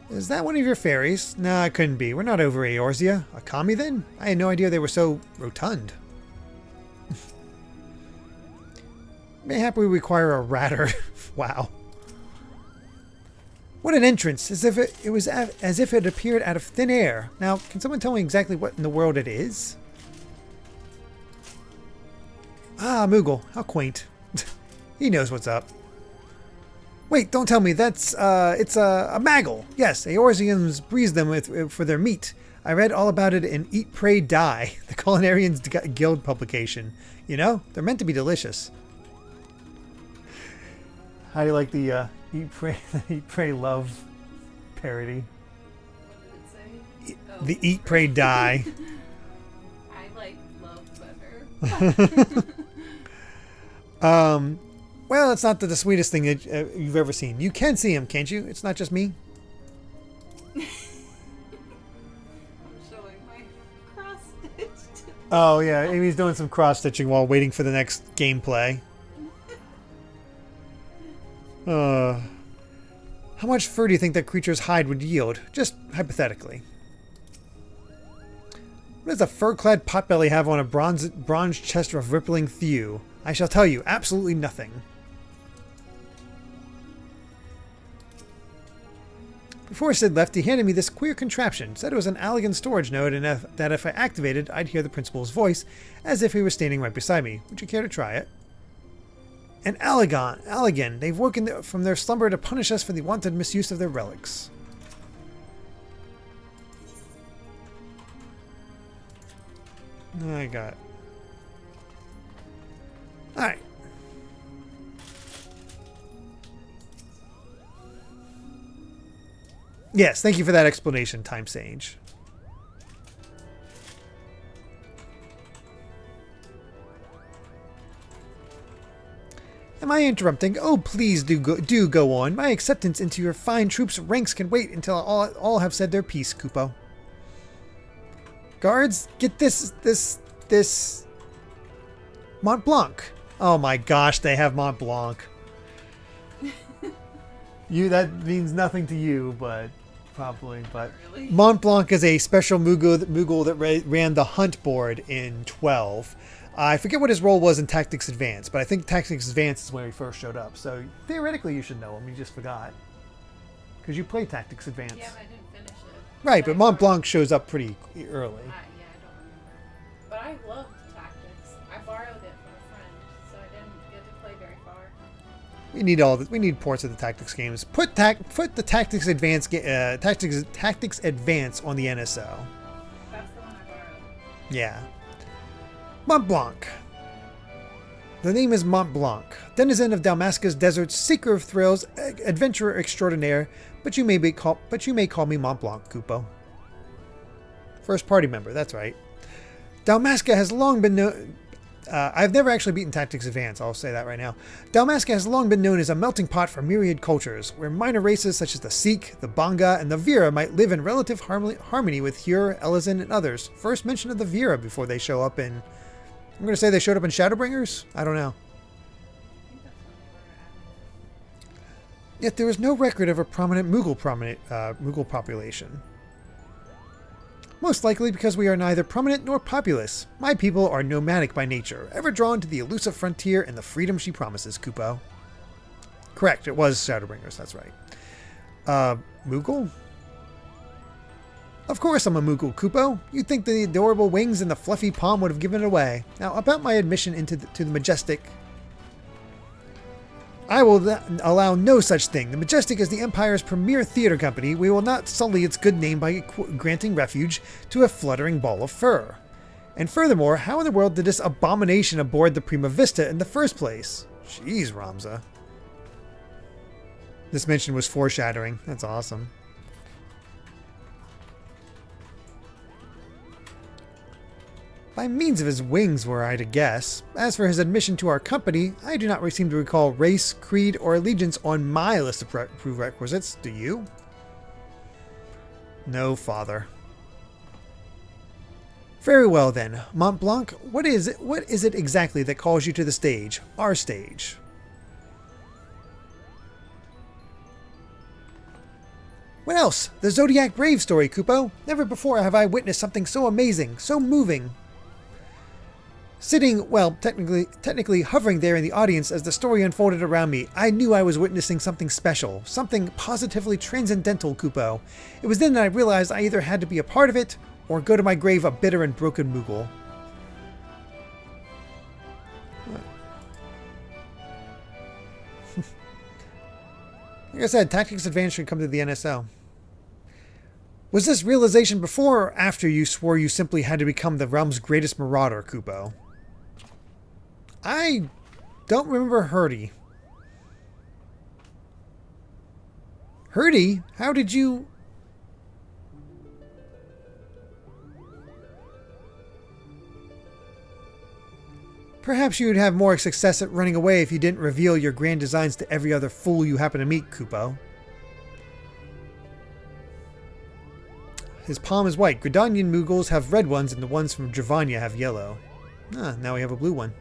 Is that one of your fairies? Nah, it couldn't be. We're not over Eorzea. A kami then? I had no idea they were so rotund. Mayhap we require a ratter. Wow. What an entrance! As if it appeared out of thin air. Now, can someone tell me exactly what in the world it is? Ah, Moogle. How quaint. He knows what's up. Wait, don't tell me. It's a Maggle. Yes, Eorzeans breeze them for their meat. I read all about it in Eat, Pray, Die, the Culinarians Guild publication. You know, they're meant to be delicious. How do you like the Eat, Pray, Love parody? what did it say? The Eat, Pray, Die. I like love better. Well, it's not the sweetest thing that you've ever seen. You can see him, can't you? It's not just me. I'm showing my cross-stitched. Oh, yeah. Amy's doing some cross-stitching while waiting for the next gameplay. How much fur do you think that creature's hide would yield? Just hypothetically. What does a fur-clad potbelly have on a bronze chest of rippling thew? I shall tell you, absolutely nothing. Before Sid left, he handed me this queer contraption. Said it was an Allegan storage node and that if I activated, I'd hear the principal's voice as if he was standing right beside me. Would you care to try it? An Allegan. They've woken from their slumber to punish us for the wanton misuse of their relics. I got it. Alright. Yes, thank you for that explanation, Time Sage. Am I interrupting? Oh, please do go on. My acceptance into your fine troops' ranks can wait until all have said their piece, Kupo. Guards, get this Mont Blanc. Oh my gosh, they have Mont Blanc. That means nothing to you, but probably. But Really? Mont Blanc is a special Moogle that ran the hunt board in 12. I forget what his role was in Tactics Advance, but I think Tactics Advance is where he first showed up. So theoretically, you should know him. You just forgot because you played Tactics Advance. Yeah, but I didn't finish it. Right, but Mont I Blanc shows up pretty early. yeah, I don't remember. But I loved Tactics. I borrowed it from a friend, so I didn't get to play very far. We need ports of the Tactics games. Put the Tactics Advance Tactics Advance on the NSO. That's the one I borrowed. Yeah. Mont Blanc. The name is Mont Blanc, denizen of Dalmasca's deserts, seeker of thrills, adventurer extraordinaire. But you may call me Mont Blanc, Kupo. First party member. That's right. Dalmasca has long been known. I've never actually beaten Tactics Advance, I'll say that right now. Dalmasca has long been known as a melting pot for myriad cultures, where minor races such as the Sikh, the Banga, and the Vira might live in relative harmony with Hure, Elizin, and others. First mention of the Vira before they show up in... I'm going to say they showed up in Shadowbringers? I don't know. I think that's when they were at. Yet there is no record of a prominent Moogle population. Most likely because we are neither prominent nor populous. My people are nomadic by nature, ever drawn to the elusive frontier and the freedom she promises, Kupo. Correct, it was Shadowbringers, that's right. Moogle? Of course I'm a Moogle, Kupo. You'd think the adorable wings and the fluffy palm would have given it away. Now, about my admission to the Majestic... I will allow no such thing. The Majestic is the Empire's premier theater company. We will not sully its good name by granting refuge to a fluttering ball of fur. And furthermore, how in the world did this abomination aboard the Prima Vista in the first place? Jeez, Ramza. This mention was foreshadowing. That's awesome. By means of his wings, were I to guess. As for his admission to our company, I do not seem to recall race, creed, or allegiance on my list of prerequisites. Do you? No, father. Very well then, Mont Blanc. What is it exactly that calls you to the stage, our stage? What else? The Zodiac Brave story, Kupo. Never before have I witnessed something so amazing, so moving. Sitting, well, technically hovering there in the audience as the story unfolded around me, I knew I was witnessing something special, something positively transcendental, Kupo. It was then that I realized I either had to be a part of it, or go to my grave a bitter and broken Moogle. Like I said, Tactics Advance should come to the NSO. Was this realization before or after you swore you simply had to become the realm's greatest marauder, Kupo? I don't remember Hurdy. Hurdy? How did you... Perhaps you would have more success at running away if you didn't reveal your grand designs to every other fool you happen to meet, Kupo. His palm is white. Gridanian Moogles have red ones and the ones from Dravanya have yellow. Ah, now we have a blue one.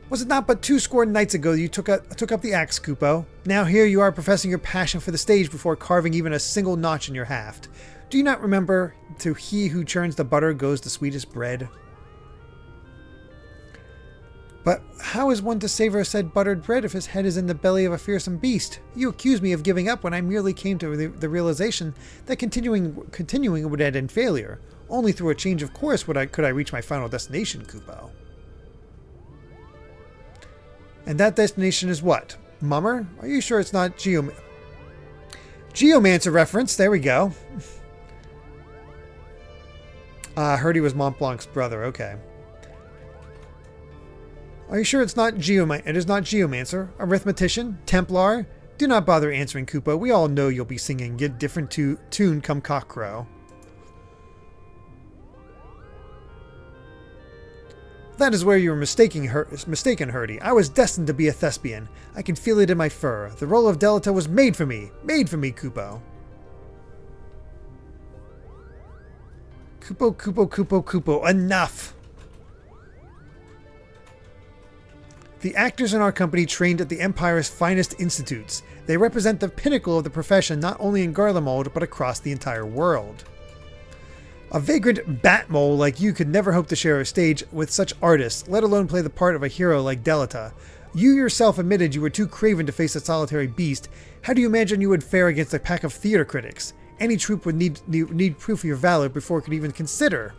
Was it not but 2 nights ago you took up the axe, Kupo? Now here you are professing your passion for the stage before carving even a single notch in your haft. Do you not remember, to he who churns the butter goes the sweetest bread? But how is one to savor said buttered bread if his head is in the belly of a fearsome beast? You accuse me of giving up when I merely came to the realization that continuing would end in failure. Only through a change of course could I reach my final destination, Kupo. And that destination is what? Mummer? Are you sure it's not Geomancer reference, there we go. Heard he was Mont Blanc's brother, okay. Are you sure it is not Geomancer? Arithmetician? Templar? Do not bother answering, Kupo. We all know you'll be singing Get Different Tune come cockcrow. That is where you were mistaken, Hurdy. I was destined to be a thespian. I can feel it in my fur. The role of Delita was made for me. Made for me, Kupo. Kupo. Enough! The actors in our company trained at the Empire's finest institutes. They represent the pinnacle of the profession not only in Garlemald, but across the entire world. A vagrant bat mole like you could never hope to share a stage with such artists, let alone play the part of a hero like Delita. You yourself admitted you were too craven to face a solitary beast. How do you imagine you would fare against a pack of theater critics? Any troop would need proof of your valor before it could even consider.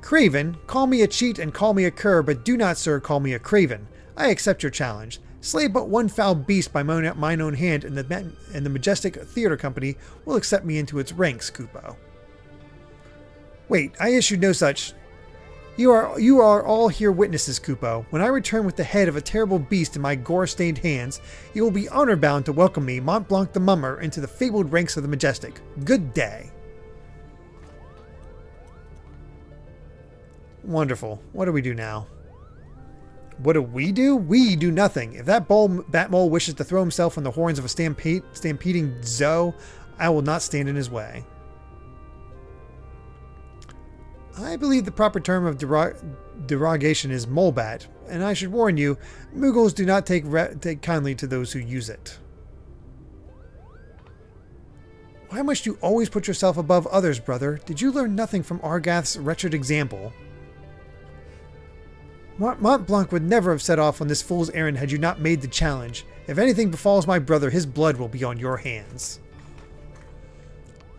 Craven, call me a cheat and call me a cur, but do not, sir, call me a craven. I accept your challenge. Slay but one foul beast by mine own hand, and the majestic theater company will accept me into its ranks, Kupo. Wait, I issued no such. You are all here witnesses, Kupo. When I return with the head of a terrible beast in my gore-stained hands, you will be honor-bound to welcome me, Mont Blanc the Mummer, into the fabled ranks of the majestic. Good day. Wonderful. What do we do now? What do? We do nothing. If that Batmole wishes to throw himself on the horns of a stampeding Zoe, I will not stand in his way. I believe the proper term of derogation is molebat, and I should warn you, Muggles do not take kindly to those who use it. Why must you always put yourself above others, brother? Did you learn nothing from Argath's wretched example? Mont Blanc would never have set off on this fool's errand had you not made the challenge. If anything befalls my brother, his blood will be on your hands.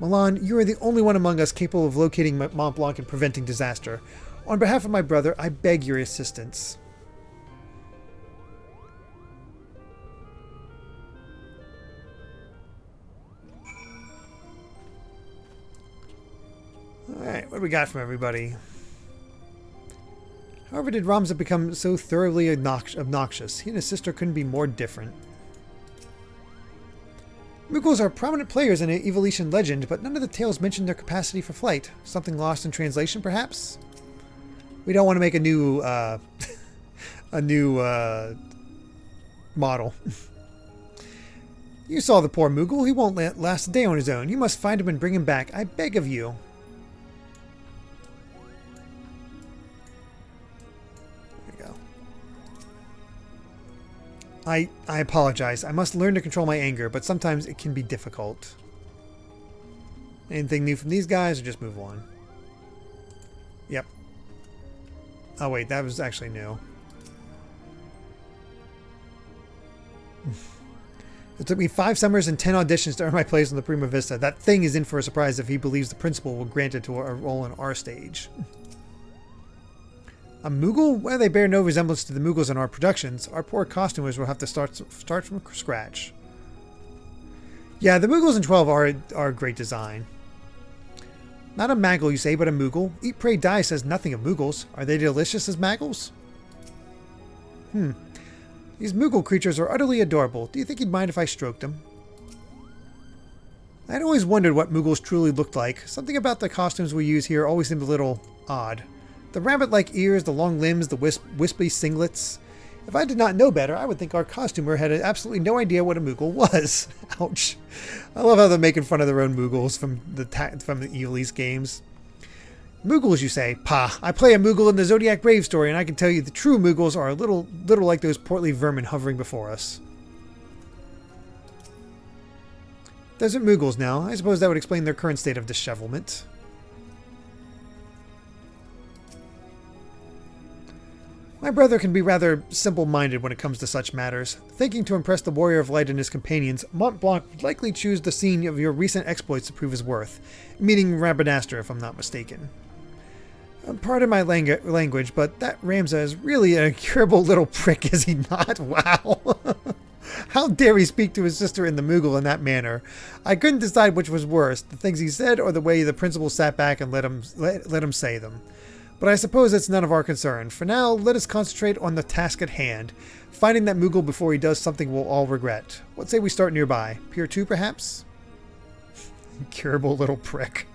Milan, you are the only one among us capable of locating Mont Blanc and preventing disaster. On behalf of my brother, I beg your assistance. Alright, what do we got from everybody? However did Ramza become so thoroughly obnoxious? He and his sister couldn't be more different. Muggles are prominent players in Ivalice legend, but none of the tales mention their capacity for flight. Something lost in translation, perhaps? We don't want to make a new, model. You saw the poor Moogle. He won't last a day on his own. You must find him and bring him back. I beg of you. I apologize. I must learn to control my anger, but sometimes it can be difficult. Anything new from these guys, or just move on? Yep. Oh wait, that was actually new. It took me 5 summers and 10 auditions to earn my place on the Prima Vista. That thing is in for a surprise if he believes the principal will grant it to a role on our stage. A Moogle? Well, they bear no resemblance to the Moogles in our productions. Our poor costumers will have to start from scratch. Yeah, the Moogles in 12 are a great design. Not a Maggle, you say, but a Moogle. Eat, Pray, Die says nothing of Moogles. Are they delicious as Maggles? These Moogle creatures are utterly adorable. Do you think he'd mind if I stroked them? I'd always wondered what Moogles truly looked like. Something about the costumes we use here always seemed a little odd. The rabbit-like ears, the long limbs, the wispy singlets. If I did not know better, I would think our costumer had absolutely no idea what a Moogle was. Ouch. I love how they're making fun of their own Moogles from the Ivalice games. Moogles, you say? Pah, I play a Moogle in the Zodiac Grave story, and I can tell you the true Moogles are a little like those portly vermin hovering before us. Desert Moogles now. I suppose that would explain their current state of dishevelment. My brother can be rather simple-minded when it comes to such matters. Thinking to impress the Warrior of Light and his companions, Mont Blanc would likely choose the scene of your recent exploits to prove his worth, meaning Rabadaster if I'm not mistaken. Pardon my language, but that Ramza is really an incurable little prick, is he not? Wow. How dare he speak to his sister in the Moogle in that manner? I couldn't decide which was worse, the things he said or the way the principal sat back and let him say them. But I suppose it's none of our concern. For now, let us concentrate on the task at hand, finding that Moogle before he does something we'll all regret. What say we start nearby? Pier 2, perhaps? Incurable little prick.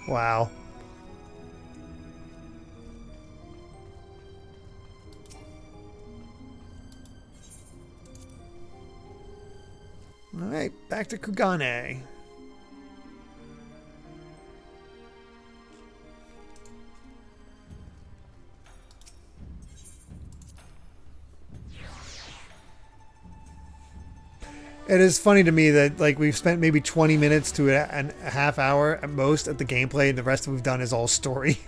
Wow. Alright, back to Kugane. It is funny to me that like we've spent maybe 20 minutes to a half hour at most at the gameplay, and the rest we've done is all story.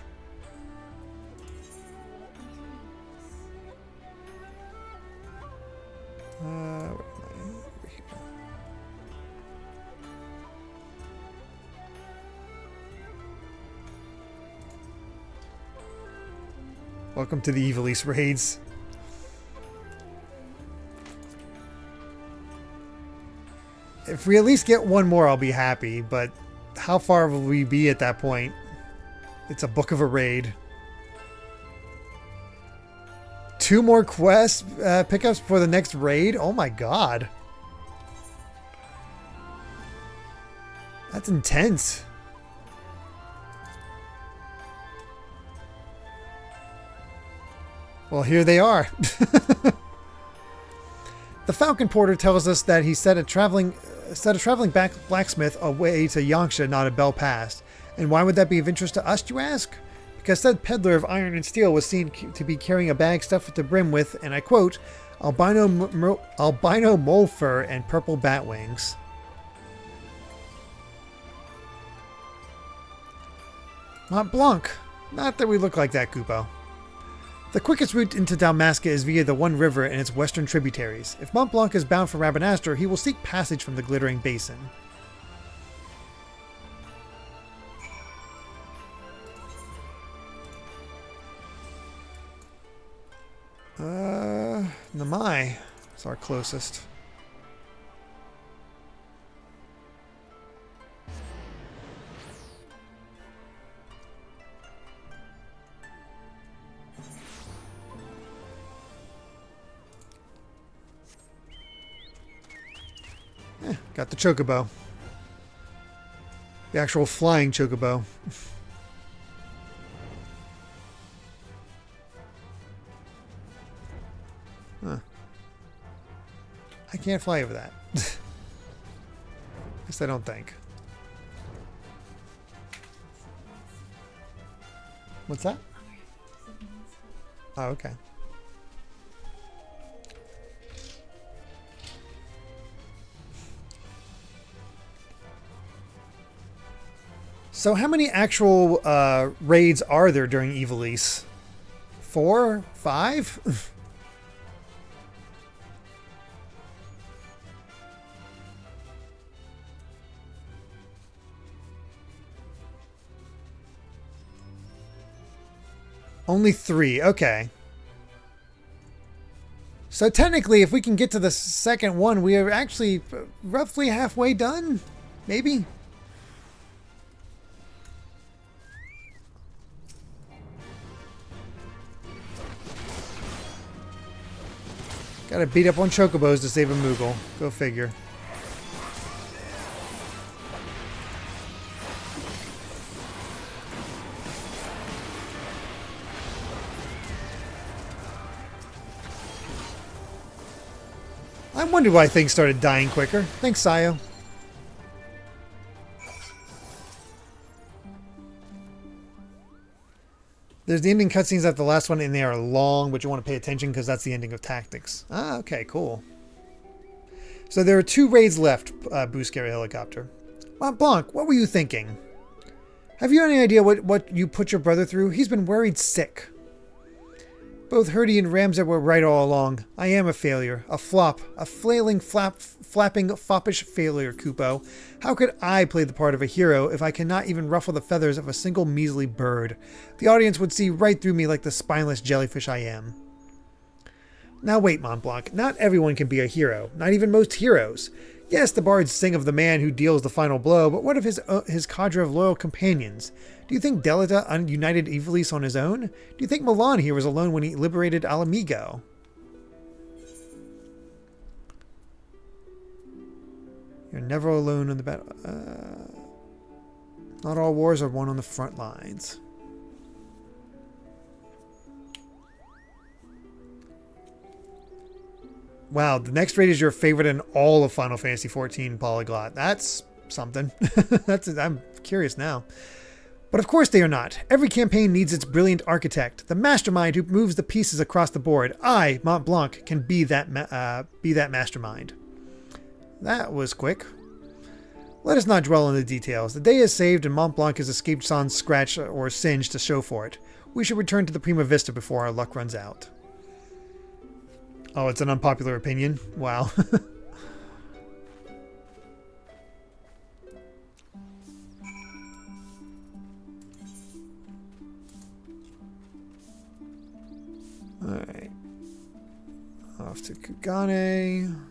Welcome to the Ivalice Raids. If we at least get one more, I'll be happy, but how far will we be at that point? It's a book of a raid. 2 more quest pickups for the next raid? Oh my god. That's intense. Well, here they are. The Falcon Porter tells us that he set a traveling blacksmith away to Yangsha, not a Bell Pass. And why would that be of interest to us, you ask? Because said peddler of iron and steel was seen to be carrying a bag stuffed to the brim with, and I quote, albino mole fur and purple bat wings. Mont Blanc. Not that we look like that, Kupo. The quickest route into Dalmasca is via the One River and its western tributaries. If Mont Blanc is bound for Rabadaster, he will seek passage from the Glittering Basin. Namai is our closest. Got the chocobo. The actual flying chocobo. Huh. I can't fly over that. At least I don't think. What's that? Oh, okay. So how many actual raids are there during Ivalice? 4? 5? Only 3. Okay. So technically, if we can get to the second one, we are actually roughly halfway done? Maybe? Gotta beat up on chocobos to save a Moogle. Go figure. I wonder why things started dying quicker. Thanks, Sayo. There's the ending cutscenes at the last one, and they are long, but you want to pay attention because that's the ending of Tactics. Ah, okay, cool. So there are 2 raids left, Boo Scary Helicopter. Mont Blanc, what were you thinking? Have you any idea what you put your brother through? He's been worried sick. Both Hurdy and Ramza were right all along. I am a failure. A flop. A flailing, flapping, foppish failure, Kupo. How could I play the part of a hero if I cannot even ruffle the feathers of a single measly bird? The audience would see right through me like the spineless jellyfish I am. Now wait, Mont Blanc. Not everyone can be a hero. Not even most heroes. Yes, the bards sing of the man who deals the final blow, but what of his cadre of loyal companions? Do you think Delita united Ivalice on his own? Do you think Milan here was alone when he liberated Alamigo? You're never alone on the battle. Not all wars are won on the front lines. Wow, the next raid is your favorite in all of Final Fantasy XIV, Polyglot. That's something. I'm curious now. But of course they are not. Every campaign needs its brilliant architect, the mastermind who moves the pieces across the board. I, Mont Blanc, can be that mastermind. That was quick. Let us not dwell on the details. The day is saved and Mont Blanc has escaped sans scratch or singe to show for it. We should return to the Prima Vista before our luck runs out. Oh, it's an unpopular opinion? Wow. Alright. Off to Kugane.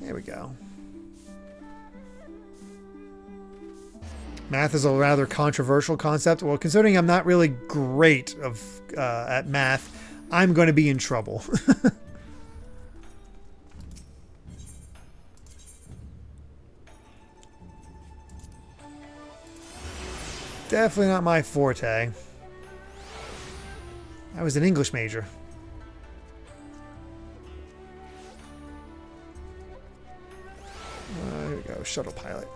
There we go. Math is a rather controversial concept. Well, considering I'm not really great at math, I'm going to be in trouble. Definitely not my forte. I was an English major. Here we go, shuttle pilot.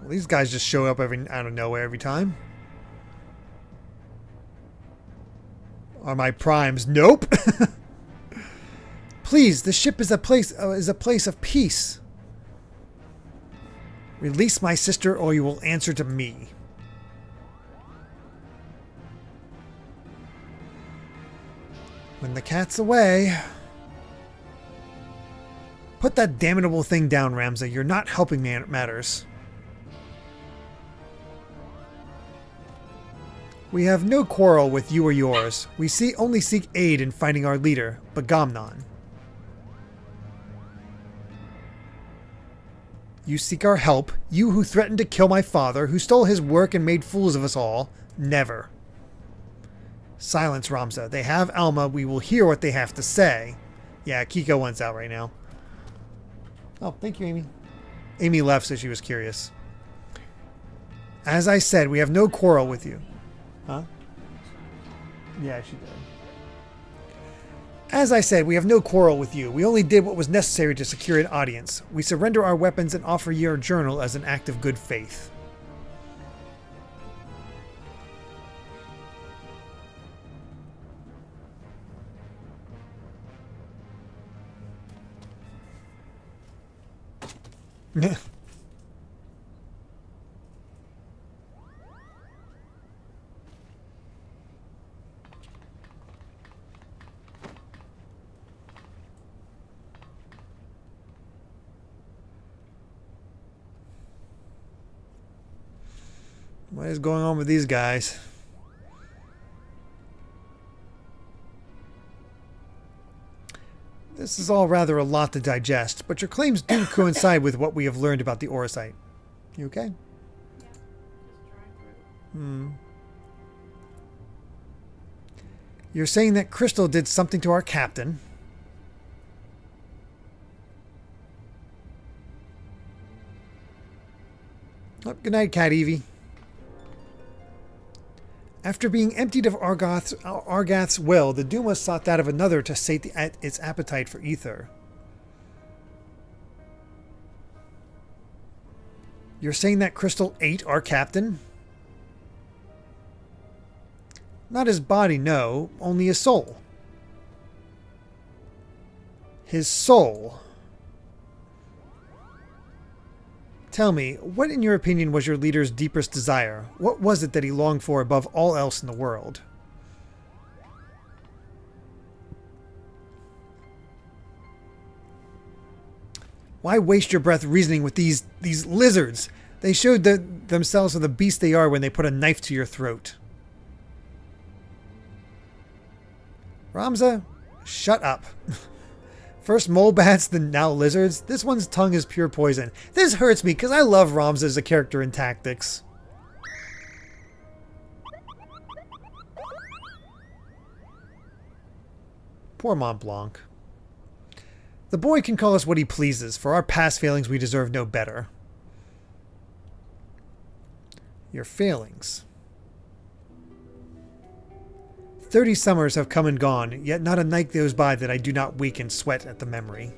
These guys just show up out of nowhere every time. Are my primes? Nope. Please, the ship is a place of peace. Release my sister, or you will answer to me. When the cat's away. Put that damnable thing down, Ramza. You're not helping matters. We have no quarrel with you or yours. We only seek aid in fighting our leader, Bagamnon. You seek our help, you who threatened to kill my father, who stole his work and made fools of us all. Never. Silence, Ramza. They have Alma. We will hear what they have to say. Yeah, Kiko wants out right now. Oh, thank you, Amy. Amy left, so she was curious. As I said, we have no quarrel with you. Huh? Yeah, she did. As I said, we have no quarrel with you. We only did what was necessary to secure an audience. We surrender our weapons and offer your journal as an act of good faith. What is going on with these guys? This is all rather a lot to digest, but your claims do coincide with what we have learned about the Orosite. You okay? Yeah, just drawing through. You're saying that Crystal did something to our captain. Oh, good night, Cat Evie. After being emptied of Argath's will, the Duma sought that of another to sate its appetite for ether. You're saying that Crystal ate our captain? Not his body, no. Only his soul. His soul. Tell me, what in your opinion was your leader's deepest desire? What was it that he longed for above all else in the world? Why waste your breath reasoning with these lizards? They showed themselves for the beast they are when they put a knife to your throat. Ramza, shut up. First mole bats, then now lizards. This one's tongue is pure poison. This hurts me because I love Ramza as a character in Tactics. Poor Mont Blanc. The boy can call us what he pleases. For our past failings, we deserve no better. Your failings. 30 summers have come and gone, yet not a night goes by that I do not wake and sweat at the memory.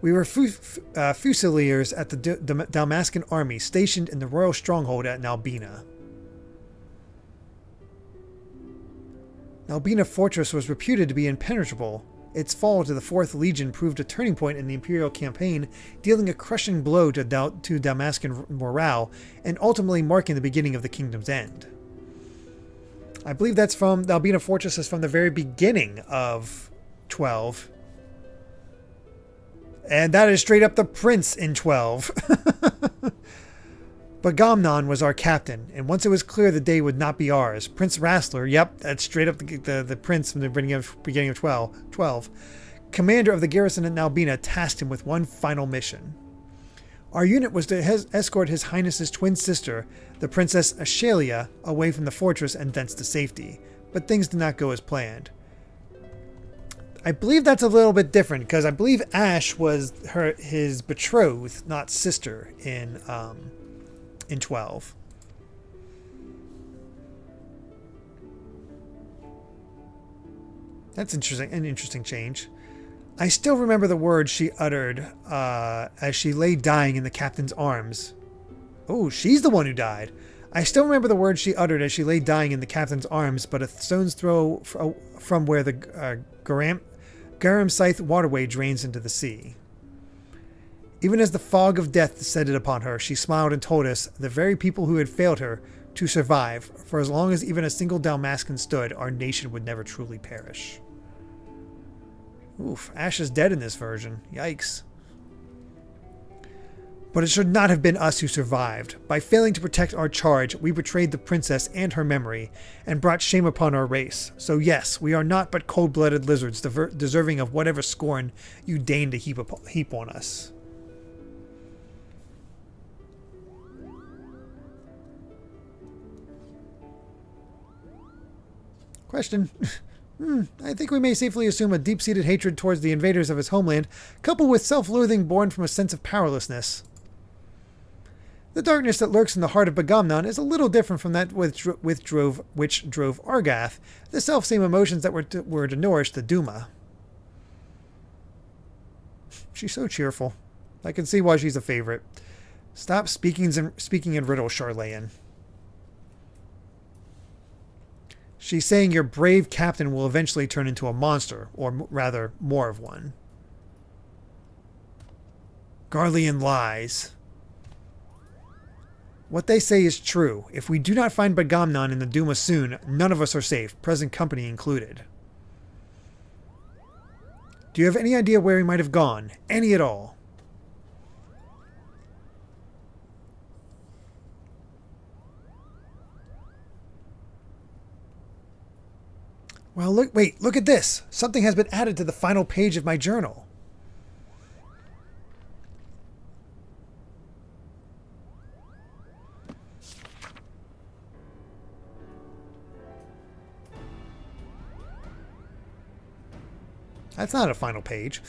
We were fusiliers at the Dalmascan army, stationed in the royal stronghold at Nalbina. Nalbina Fortress was reputed to be impenetrable. Its fall to the 4th Legion proved a turning point in the Imperial campaign, dealing a crushing blow to Dalmascan morale, and ultimately marking the beginning of the kingdom's end. I believe that's from Nalbina Fortress is from the very beginning of 12. And that is straight up the prince in 12. Bagamnon was our captain, and once it was clear the day would not be ours, Prince Rassler, yep, that's straight up the prince from the beginning of 12, commander of the garrison at Nalbina, tasked him with one final mission. Our unit was to escort His Highness's twin sister, the Princess Ashalia, away from the fortress and thence to safety, but things did not go as planned. I believe that's a little bit different, because I believe Ash was his betrothed, not sister, in 12. That's interesting, an interesting change. I still remember the words she uttered as she lay dying in the captain's arms. Oh, she's the one who died. I still remember the words she uttered as she lay dying in the captain's arms, but a stone's throw from where the Garam Scythe waterway drains into the sea. Even as the fog of death descended upon her, she smiled and told us, the very people who had failed her, to survive, for as long as even a single Dalmascan stood, our nation would never truly perish. Oof, Ash is dead in this version. Yikes. But it should not have been us who survived. By failing to protect our charge, we betrayed the princess and her memory, and brought shame upon our race. So yes, we are not but cold-blooded lizards, deserving of whatever scorn you deign to heap on us. Question. I think we may safely assume a deep-seated hatred towards the invaders of his homeland, coupled with self-loathing born from a sense of powerlessness. The darkness that lurks in the heart of Bagamnon is a little different from that which drove Argath, the self-same emotions that were to nourish the Duma. She's so cheerful. I can see why she's a favorite. Stop speaking in riddles, Charlayan. She's saying your brave captain will eventually turn into a monster, or rather, more of one. Garlean lies. What they say is true. If we do not find Bagamnon in the Duma soon, none of us are safe, present company included. Do you have any idea where he might have gone? Any at all? Well, look at this. Something has been added to the final page of my journal. That's not a final page.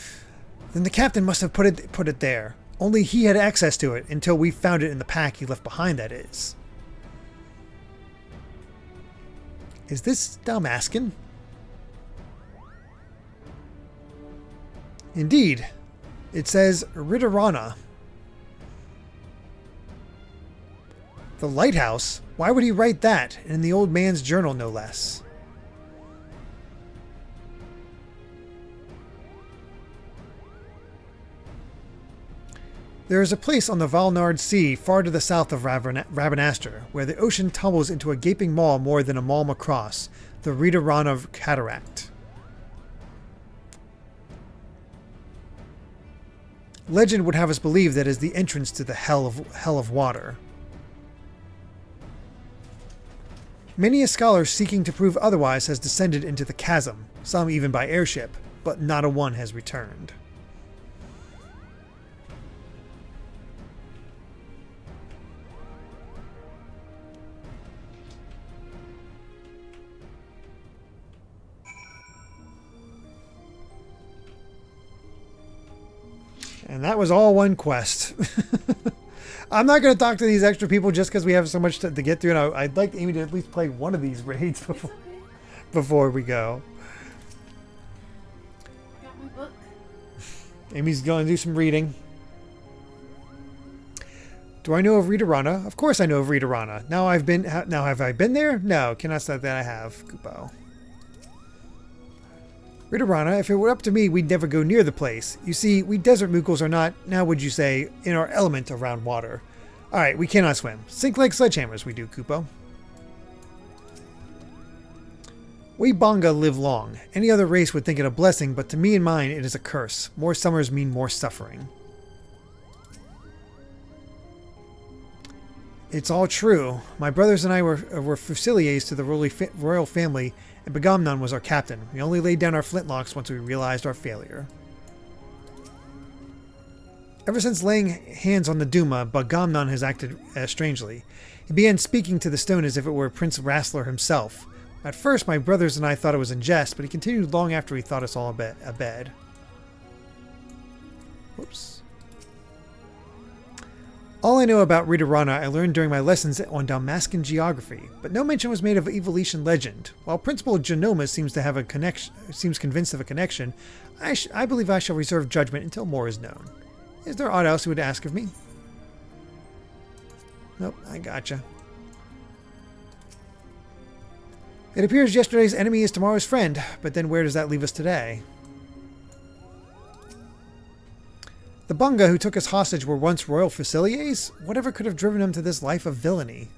Then the captain must have put it there. Only he had access to it until we found it in the pack he left behind, that is. Is this Dalmascan? Indeed. It says Ridorana. The lighthouse? Why would he write that? In the old man's journal, no less. There is a place on the Valnard Sea, far to the south of Rabanastre, where the ocean tumbles into a gaping maw more than a malm across, the Ridorana Cataract. Legend would have us believe that is the entrance to the hell of water. Many a scholar seeking to prove otherwise has descended into the chasm, some even by airship, but not a one has returned. And that was all one quest. I'm not going to talk to these extra people just because we have so much to get through. And I'd like Amy to at least play one of these raids before we go. I got my book. Amy's going to do some reading. Do I know of Ridorana? Of course I know of Ridorana. Now have I been there? No, cannot say that I have. Kupo. Ridorana, if it were up to me, we'd never go near the place. You see, we desert mookles are not, now would you say, in our element around water. Alright, we cannot swim. Sink like sledgehammers we do, Kupo. We Bonga live long. Any other race would think it a blessing, but to me and mine it is a curse. More summers mean more suffering. It's all true. My brothers and I were fusiliers to the royal family, and Bagamnon was our captain. We only laid down our flintlocks once we realized our failure. Ever since laying hands on the Duma, Bagamnon has acted strangely. He began speaking to the stone as if it were Prince Rassler himself. At first, my brothers and I thought it was in jest, but he continued long after he thought us all abed. Whoops. All I know about Ridorana I learned during my lessons on Dalmascan geography, but no mention was made of Ivalice legend. While Principal Genoma seems convinced of a connection, I believe I shall reserve judgment until more is known. Is there aught else you would ask of me? Nope, I gotcha. It appears yesterday's enemy is tomorrow's friend, but then where does that leave us today? The Bunga who took us hostage were once royal fusiliers? Whatever could have driven them to this life of villainy?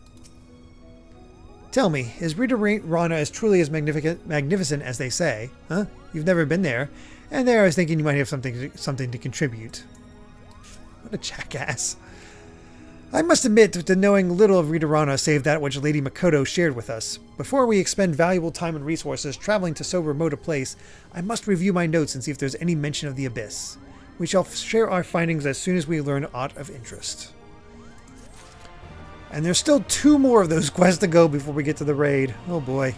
Tell me, is Ridorana as truly as magnificent as they say? Huh? You've never been there. And there I was thinking you might have something to contribute. What a jackass. I must admit to knowing little of Ridorana save that which Lady Makoto shared with us. Before we expend valuable time and resources traveling to so remote a place, I must review my notes and see if there's any mention of the Abyss. We shall share our findings as soon as we learn aught of interest. And there's still 2 more of those quests to go before we get to the raid. Oh boy.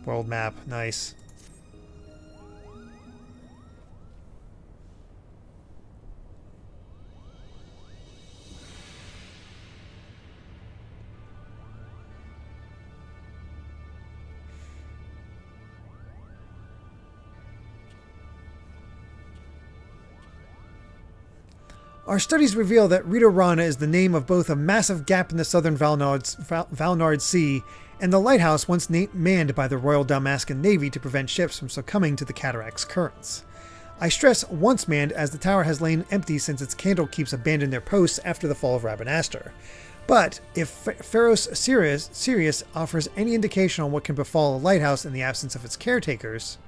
World map, nice. Our studies reveal that Ridorana is the name of both a massive gap in the southern Valnard Sea and the lighthouse once manned by the Royal Dalmascan Navy to prevent ships from succumbing to the cataract's currents. I stress once manned as the tower has lain empty since its candlekeeps abandoned their posts after the fall of Rabanastre. But if Pharos Sirius offers any indication on what can befall a lighthouse in the absence of its caretakers...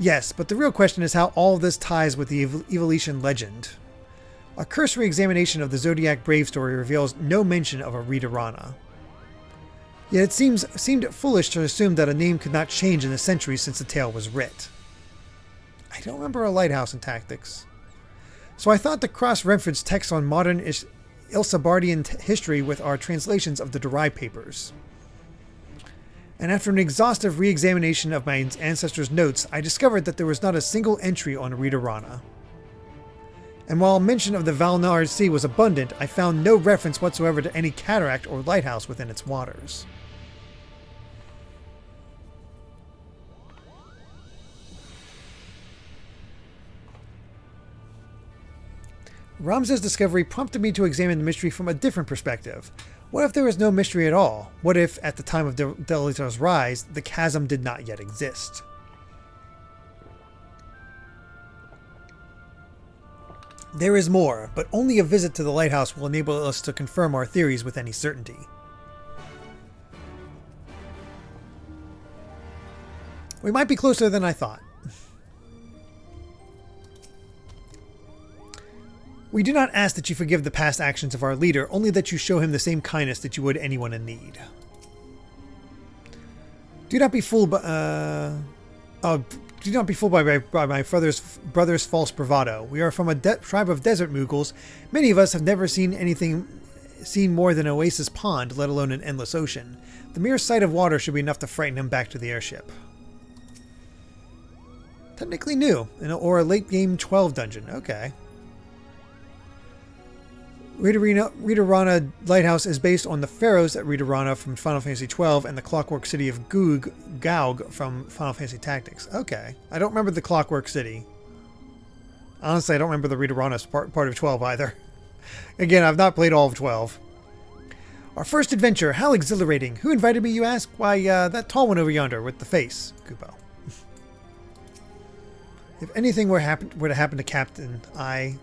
Yes, but the real question is how all of this ties with the Evolution legend. A cursory examination of the Zodiac Brave story reveals no mention of a Ridorana. Yet it seemed foolish to assume that a name could not change in the centuries since the tale was writ. I don't remember a lighthouse in Tactics. So I thought to cross-reference texts on modern Ilsabardian history with our translations of the derived papers. And after an exhaustive re-examination of my ancestors' notes, I discovered that there was not a single entry on Ridorana. And while mention of the Valnard Sea was abundant, I found no reference whatsoever to any cataract or lighthouse within its waters. Ramza's discovery prompted me to examine the mystery from a different perspective. What if there was no mystery at all? What if, at the time of Delita's rise, the chasm did not yet exist? There is more, but only a visit to the lighthouse will enable us to confirm our theories with any certainty. We might be closer than I thought. We do not ask that you forgive the past actions of our leader, only that you show him the same kindness that you would anyone in need. Do not be fooled by... do not be fooled by my brother's false bravado. We are from a tribe of desert Mughals. Many of us have never seen more than an oasis pond, let alone an endless ocean. The mere sight of water should be enough to frighten him back to the airship. Technically new, or a late game 12 dungeon. Okay. Ritorana Lighthouse is based on the Pharaohs at Ritorana from Final Fantasy XII and the Clockwork City of Gaug from Final Fantasy Tactics. Okay. I don't remember the Clockwork City. Honestly, I don't remember the Ritorana part of 12 either. Again, I've not played all of 12. Our first adventure. How exhilarating. Who invited me, you ask? Why, that tall one over yonder with the face. Kupo. If anything were to happen to Captain, I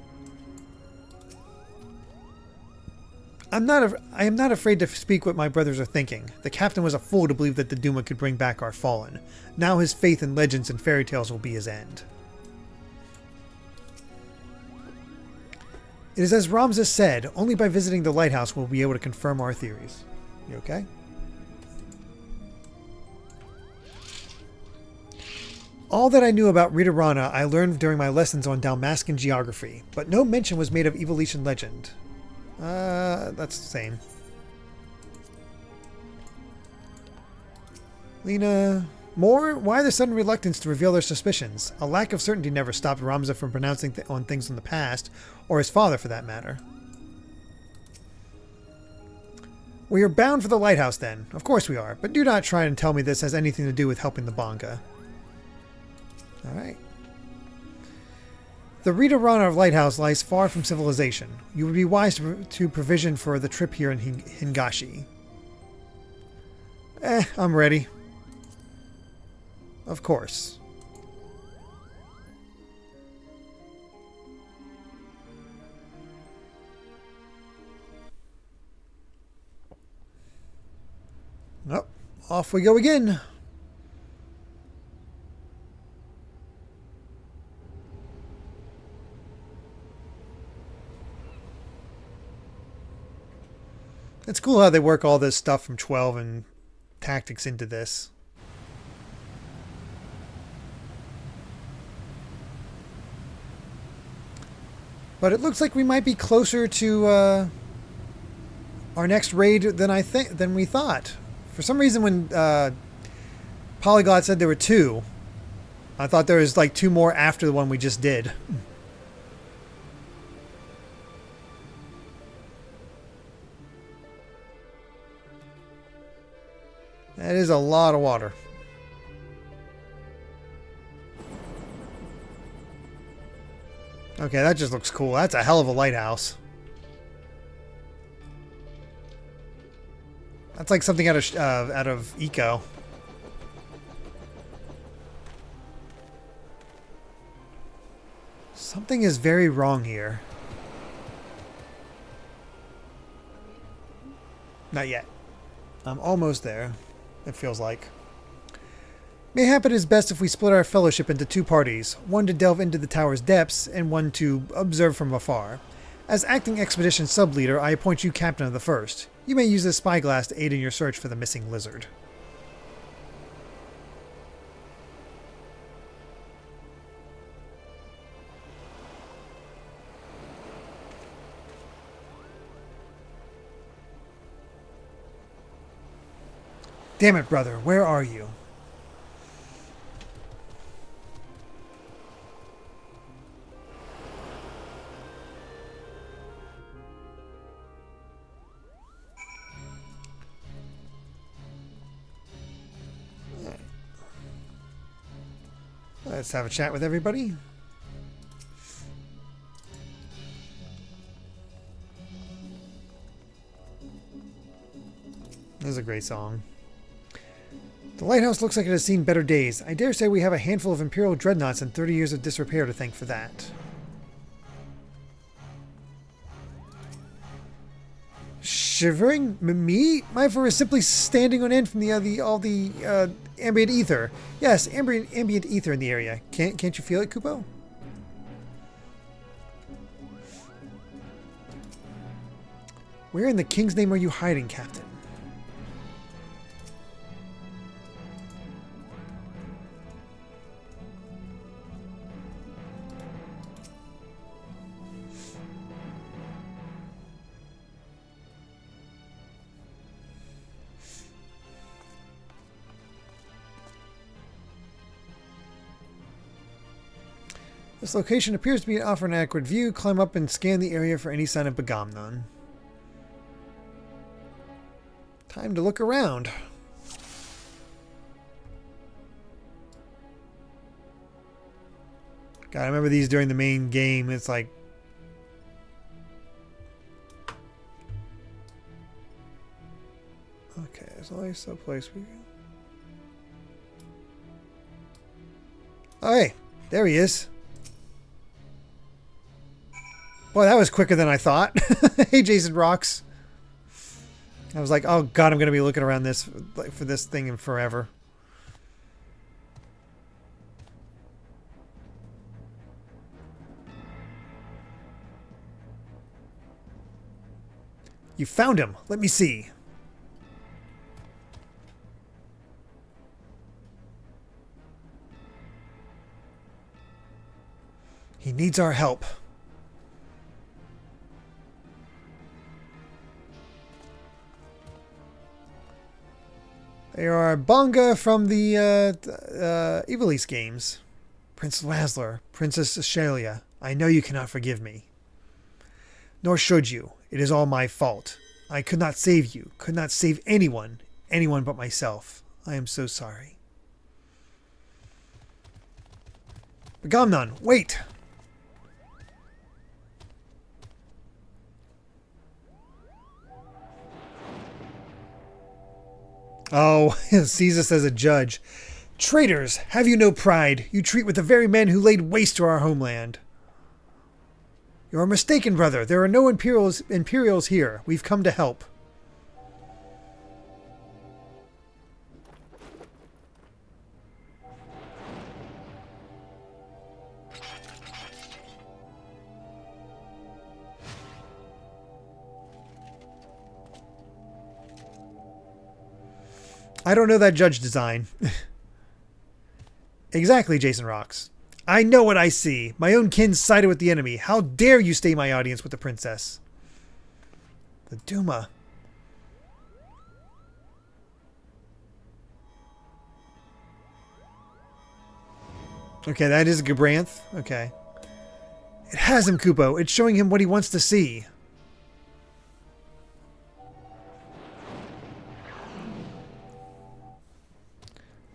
am not afraid to speak what my brothers are thinking. The captain was a fool to believe that the Duma could bring back our fallen. Now his faith in legends and fairy tales will be his end. It is as Ramza said, only by visiting the lighthouse will we be able to confirm our theories. You okay? All that I knew about Ritorana I learned during my lessons on Dalmascan geography, but no mention was made of Evolution legend. That's the same. Lena, more? Why the sudden reluctance to reveal their suspicions? A lack of certainty never stopped Ramza from pronouncing on things in the past, or his father for that matter. We are bound for the lighthouse then. Of course we are, but do not try and tell me this has anything to do with helping the Bonga. Alright. The Ritorana lighthouse lies far from civilization. You would be wise to provision for the trip here in Hingashi. I'm ready. Of course. Oh, off we go again. It's cool how they work all this stuff from 12 and Tactics into this. But it looks like we might be closer to our next raid than we thought. For some reason, when Polyglot said there were 2, I thought there was like 2 more after the one we just did. That is a lot of water. Okay, that just looks cool. That's a hell of a lighthouse. That's like something out of Eco. Something is very wrong here. Not yet. I'm almost there. It feels like. Mayhap it is best if we split our fellowship into 2 parties, one to delve into the tower's depths, and one to observe from afar. As acting expedition sub-leader, I appoint you captain of the first. You may use this spyglass to aid in your search for the missing lizard. Damn it, brother, where are you? Let's have a chat with everybody. This is a great song. The lighthouse looks like it has seen better days. I dare say we have a handful of Imperial dreadnoughts and 30 years of disrepair to thank for that. Shivering? Me? My fur is simply standing on end from all the ambient ether. Yes, ambient ether in the area. Can't you feel it, Kupo? Where in the king's name are you hiding, Captain? This location appears to offer an adequate view. Climb up and scan the area for any sign of Garlemald. Time to look around. God, I remember these during the main game. It's like... Okay, there's always a place we... Oh, hey, there he is. Boy, that was quicker than I thought. Hey, Jason Rocks. I was like, oh god, I'm going to be looking around this for this thing in forever. You found him. Let me see. He needs our help. They are Bonga from the Ivalice games. Prince Laszlo, Princess Ashalia, I know you cannot forgive me. Nor should you. It is all my fault. I could not save you, could not save anyone but myself. I am so sorry. Garlemald, wait! Oh, sees us as a judge. Traitors, have you no pride? You treat with the very men who laid waste to our homeland. You are mistaken, brother. There are no Imperials here. We've come to help. I don't know that judge design. Exactly, Jason Rocks. I know what I see. My own kin sided with the enemy. How dare you stay my audience with the princess? The Duma. Okay, that is Gabranth. Okay. It has him, Kupo. It's showing him what he wants to see.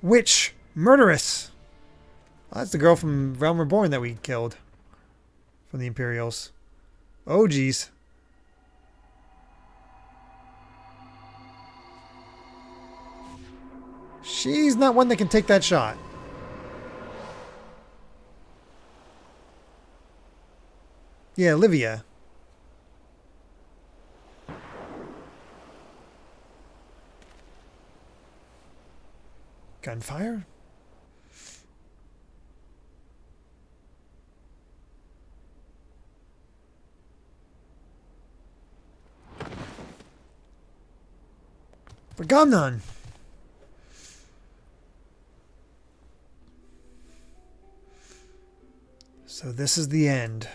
Witch! Murderess! Oh, that's the girl from Realm Reborn that we killed. From the Imperials. Oh, geez. She's not one that can take that shot. Yeah, Livia. Gunfire? Garlemald. So this is the end.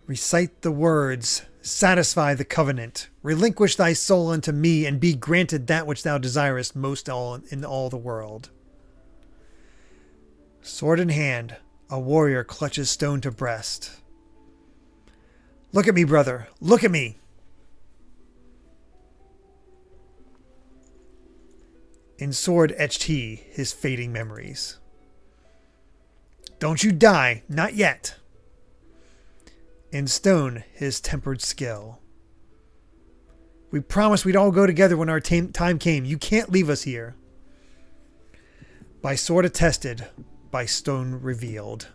Recite the words. Satisfy the covenant. Relinquish thy soul unto me, and be granted that which thou desirest most in all the world. Sword in hand, a warrior clutches stone to breast. Look at me, brother. Look at me. In sword etched he his fading memories. Don't you die. Not yet. in stone his tempered skill. We promised we'd all go together when our time came. You can't leave us here. By sword attested, by stone revealed.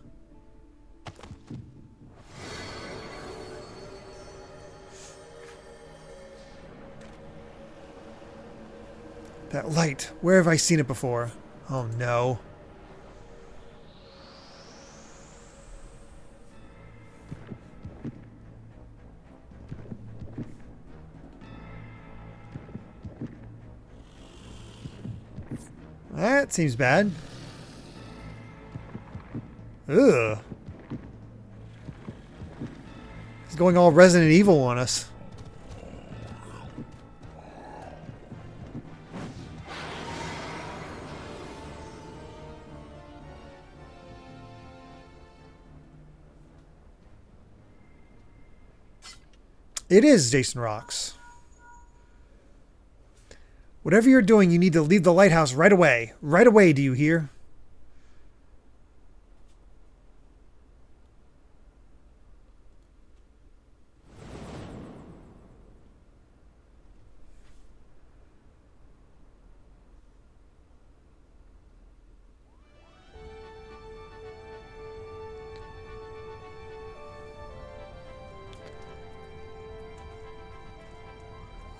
That light, where have I seen it before? Oh no. That seems bad. Ugh. He's going all Resident Evil on us. It is Jason Rocks. Whatever you're doing, you need to leave the lighthouse right away. Right away, do you hear?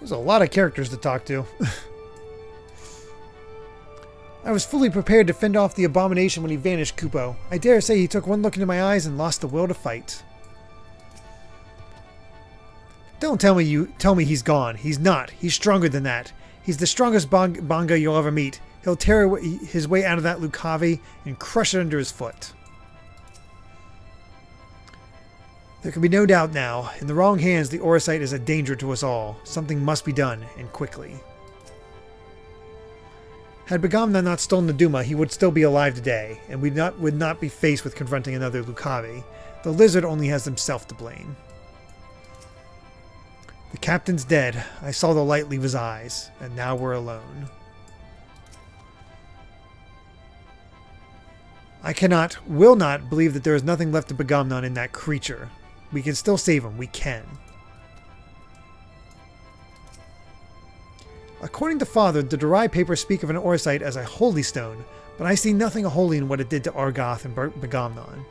There's a lot of characters to talk to. I was fully prepared to fend off the abomination when he vanished, Kupo. I dare say he took one look into my eyes and lost the will to fight. Don't tell me he's gone. He's not. He's stronger than that. He's the strongest Bonga you'll ever meet. He'll tear his way out of that Lucavi and crush it under his foot. There can be no doubt now. In the wrong hands, the Orosite is a danger to us all. Something must be done, and quickly. Had Begamna not stolen the Duma, he would still be alive today, and would not be faced with confronting another Lucavi. The lizard only has himself to blame. The captain's dead. I saw the light leave his eyes, and now we're alone. I will not believe that there is nothing left of Begamnon in that creature. We can still save him. We can. According to Father, the Durai papers speak of an Orosite as a holy stone, but I see nothing holy in what it did to Argoth and Begamnon.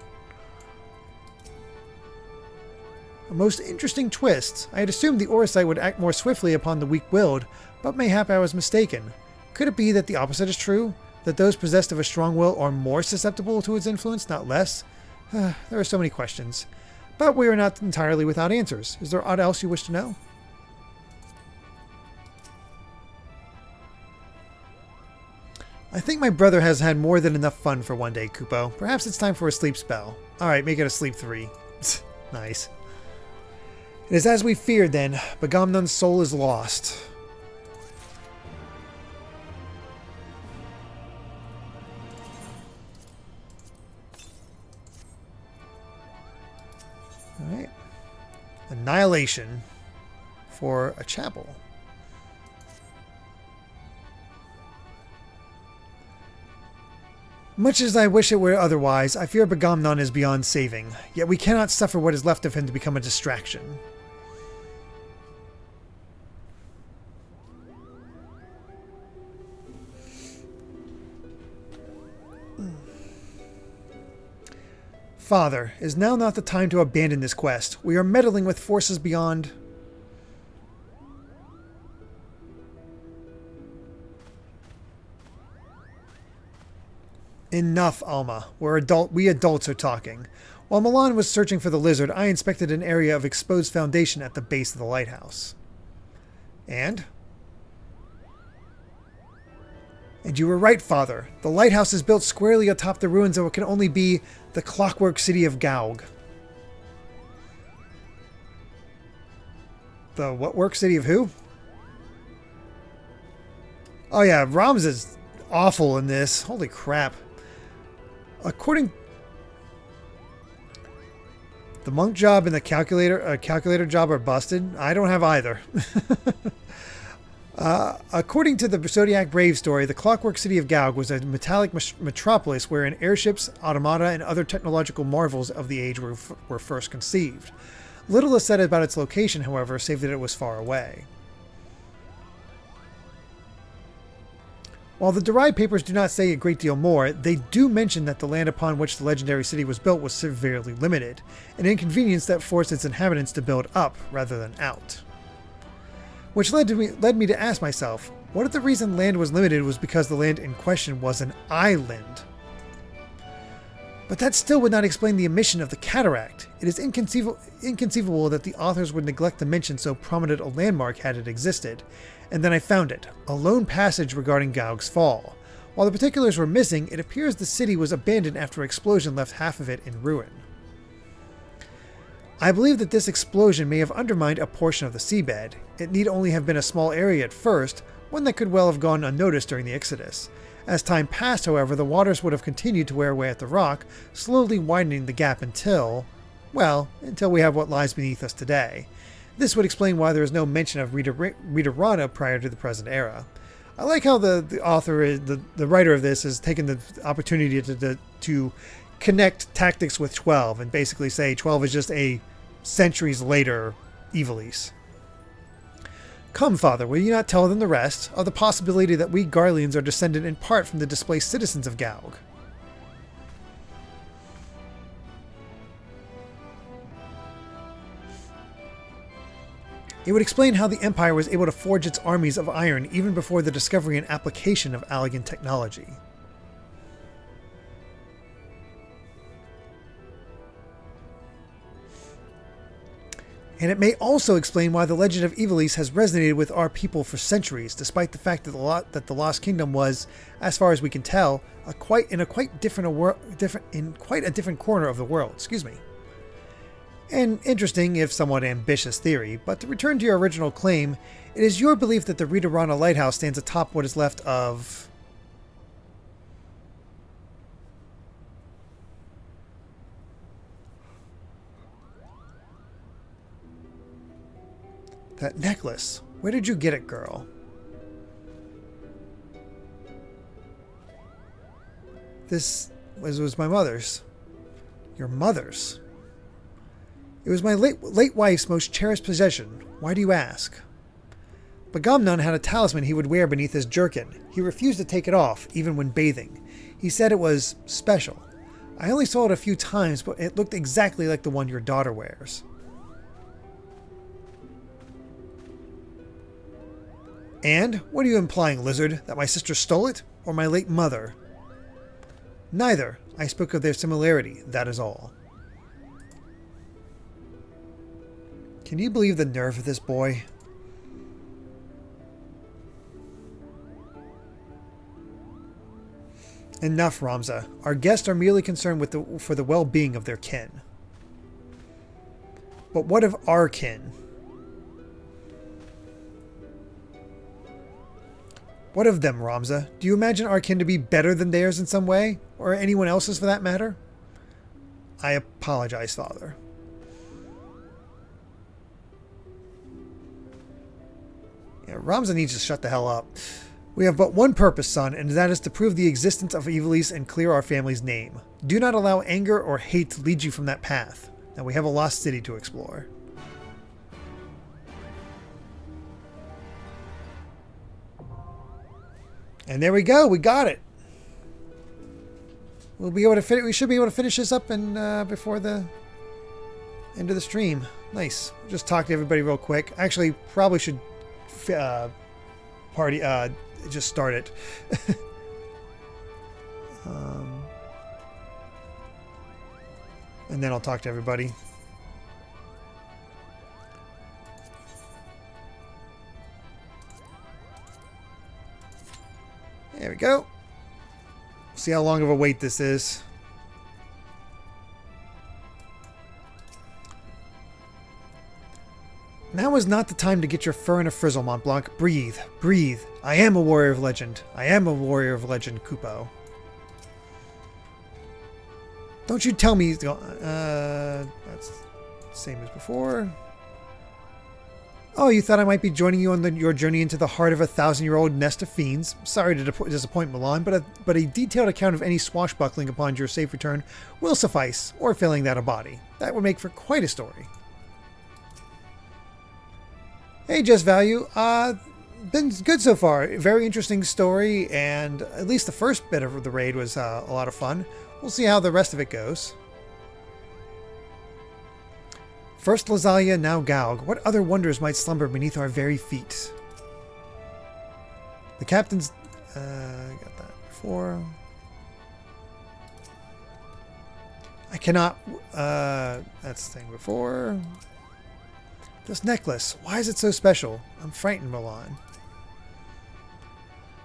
A most interesting twist. I had assumed the Orosite would act more swiftly upon the weak-willed, but mayhap I was mistaken. Could it be that the opposite is true? That those possessed of a strong will are more susceptible to its influence, not less? There are so many questions. But we are not entirely without answers. Is there aught else you wish to know? I think my brother has had more than enough fun for one day, Kupo. Perhaps it's time for a sleep spell. Alright, make it a sleep 3. Nice. It is as we feared then. Begamnon's soul is lost. Alright. Annihilation for a chapel. Much as I wish it were otherwise, I fear Begamnon is beyond saving. Yet we cannot suffer what is left of him to become a distraction. Father, is now not the time to abandon this quest. We are meddling with forces beyond... Enough, Alma. We adults are talking. While Milan was searching for the lizard, I inspected an area of exposed foundation at the base of the lighthouse. And? And you were right, Father. The lighthouse is built squarely atop the ruins of what can only be the clockwork city of Gaug. The what work city of who? Oh yeah, Rams is awful in this. Holy crap. According... The monk job and the calculator job are busted. I don't have either. According to the Zodiac Brave story, the Clockwork City of Gaug was a metallic metropolis wherein airships, automata, and other technological marvels of the age were first conceived. Little is said about its location, however, save that it was far away. While the derived papers do not say a great deal more, they do mention that the land upon which the legendary city was built was severely limited, an inconvenience that forced its inhabitants to build up rather than out. Which led me to ask myself, what if the reason land was limited was because the land in question was an island? But that still would not explain the omission of the cataract. It is inconceivable that the authors would neglect to mention so prominent a landmark had it existed. And then I found it, a lone passage regarding Gaug's fall. While the particulars were missing, it appears the city was abandoned after an explosion left half of it in ruin. I believe that this explosion may have undermined a portion of the seabed. It need only have been a small area at first, one that could well have gone unnoticed during the Exodus. As time passed, however, the waters would have continued to wear away at the rock, slowly widening the gap until we have what lies beneath us today. This would explain why there is no mention of Rita Rana prior to the present era. I like how the author, the writer of this, has taken the opportunity to connect tactics with 12 and basically say 12 is just a centuries later Ivalice. Come, Father, will you not tell them the rest of the possibility that we Garleans are descended in part from the displaced citizens of Gaug? It would explain how the Empire was able to forge its armies of iron even before the discovery and application of Allagan technology. And it may also explain why the legend of Ivalice has resonated with our people for centuries, despite the fact that the Lost Kingdom was, as far as we can tell, quite a different corner of the world. Excuse me. An interesting, if somewhat ambitious theory, but to return to your original claim, it is your belief that the Rita Rana Lighthouse stands atop what is left of that necklace. Where did you get it, girl? This was my mother's. Your mother's? It was my late wife's most cherished possession. Why do you ask? Bagamnon had a talisman he would wear beneath his jerkin. He refused to take it off, even when bathing. He said it was special. I only saw it a few times, but it looked exactly like the one your daughter wears. And? What are you implying, lizard? That my sister stole it? Or my late mother? Neither. I spoke of their similarity, that is all. Can you believe the nerve of this boy? Enough, Ramza. Our guests are merely concerned for the well-being of their kin. But what of our kin? What of them, Ramza? Do you imagine our kin to be better than theirs in some way? Or anyone else's for that matter? I apologize, Father. Yeah, Ramza needs to shut the hell up. We have but one purpose, son, and that is to prove the existence of Ivalice and clear our family's name. Do not allow anger or hate to lead you from that path. Now we have a lost city to explore. And there we go. We got it. We'll be able to we should be able to finish this up and before the end of the stream. Nice. Just talk to everybody real quick. Actually, probably should just start it. And then I'll talk to everybody. There we go. See how long of a wait this is. Now is not the time to get your fur in a frizzle, Mont Blanc. Breathe. Breathe. I am a warrior of legend. I am a warrior of legend, Kupo. Don't you tell me he's going... that's the same as before. Oh, you thought I might be joining you on your journey into the heart of a 1,000-year-old nest of fiends? Sorry to disappoint, Milan, but a detailed account of any swashbuckling upon your safe return will suffice, or failing that, a body. That would make for quite a story. Hey, Just Value. Been good so far. Very interesting story, and at least the first bit of the raid was a lot of fun. We'll see how the rest of it goes. First Lazalia, now Galg. What other wonders might slumber beneath our very feet? The captain's... got that before. I cannot... that's the thing before. This necklace. Why is it so special? I'm frightened, Milan.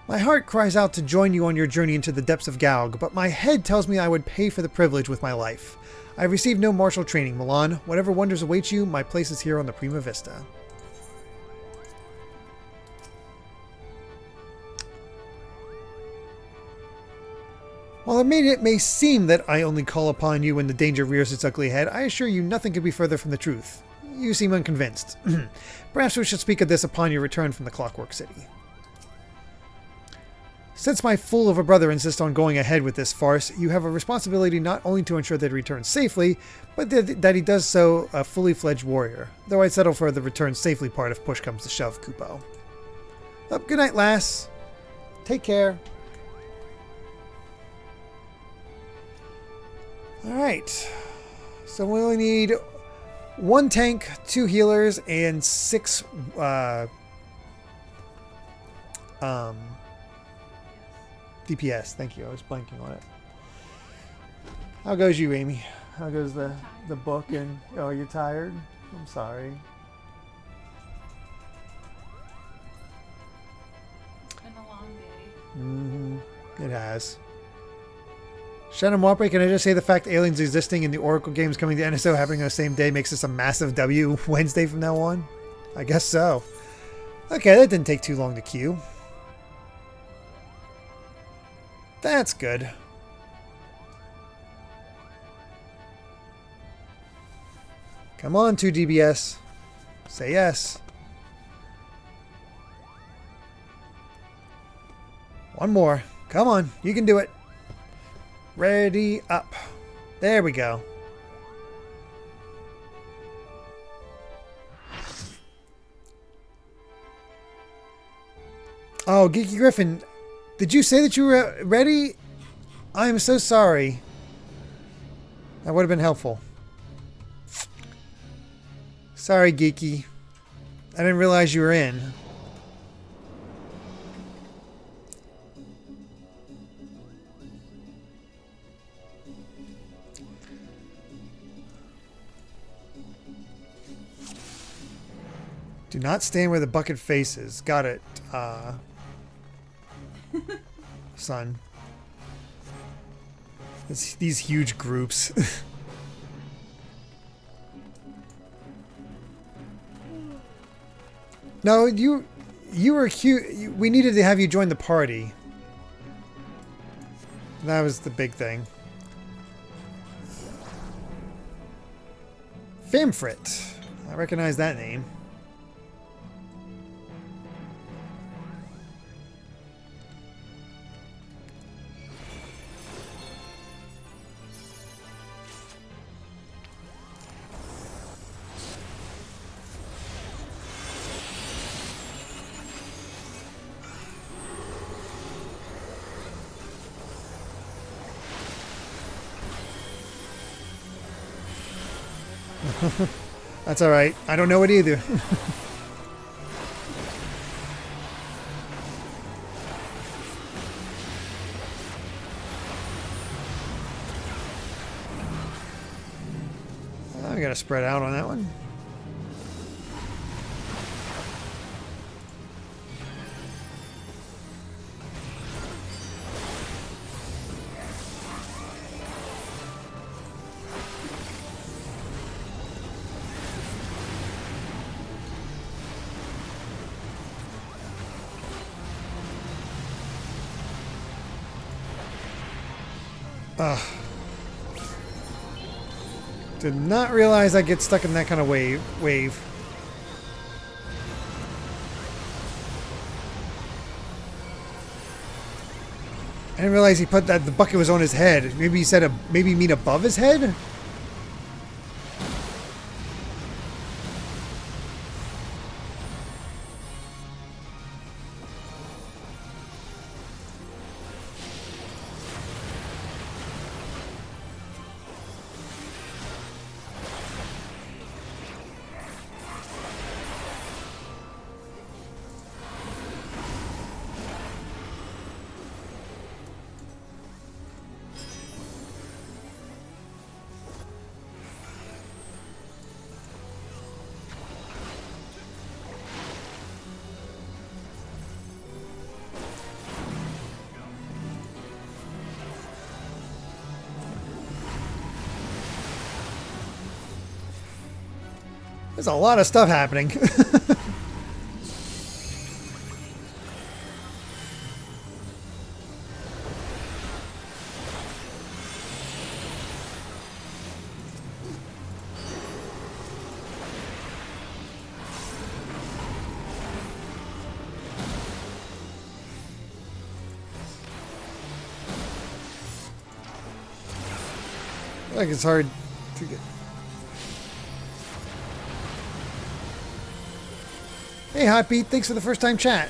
My heart cries out to join you on your journey into the depths of Galg, but my head tells me I would pay for the privilege with my life. I have received no martial training, Milan. Whatever wonders await you, my place is here on the Prima Vista. While it may seem that I only call upon you when the danger rears its ugly head, I assure you nothing could be further from the truth. You seem unconvinced. Perhaps we should speak of this upon your return from the Clockwork City. Since my fool of a brother insists on going ahead with this farce, you have a responsibility not only to ensure that he returns safely, but that he does so a fully fledged warrior. Though I'd settle for the return safely part if push comes to shove, Kupo. Oh, good night, lass. Take care. Alright. So we only need 1 tank, 2 healers, and 6 DPS. Thank you. I was blanking on it. How goes you, Amy? How goes the book? And oh, you're tired? I'm sorry. Been a long day. Mm-hmm. It has. Shannon Warpray, can I just say the fact aliens existing and the Oracle games coming to NSO happening on the same day makes this a massive W Wednesday from now on? I guess so. Okay, that didn't take too long to queue. That's good. Come on, 2DBS. Say yes. One more. Come on, you can do it. Ready, up. There we go. Oh, Geeky Griffin, did you say that you were ready? I'm so sorry. That would have been helpful. Sorry, Geeky. I didn't realize you were in. Do not stand where the bucket faces. Got it, son. These huge groups. No, you were cute. We needed to have you join the party. That was the big thing. Famfrit. I recognize that name. That's alright. I don't know it either. I gotta spread out on that one. Did not realize I'd get stuck in that kind of wave. I didn't realize he put that the bucket was on his head. Maybe he said maybe you mean above his head? There's a lot of stuff happening. Like it's hard to get. Hey, Hot Beat, thanks for the first time chat.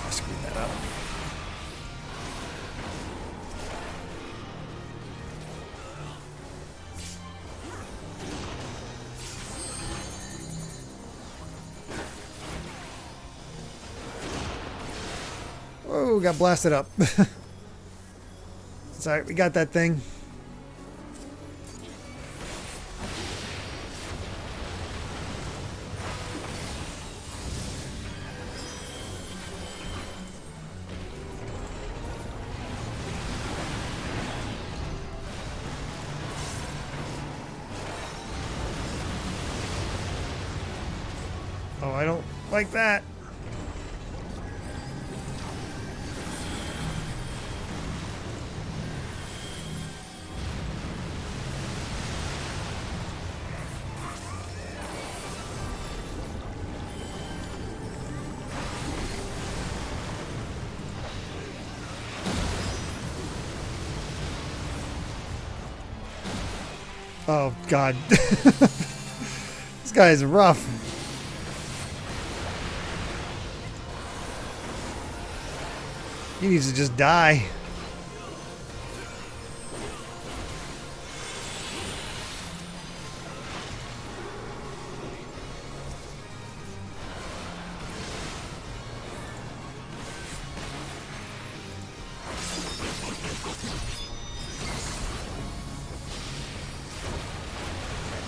I screwed that up. Oh, got blasted up. Sorry, we got that thing. Oh, I don't like that. Oh, God. This guy is rough. He needs to just die.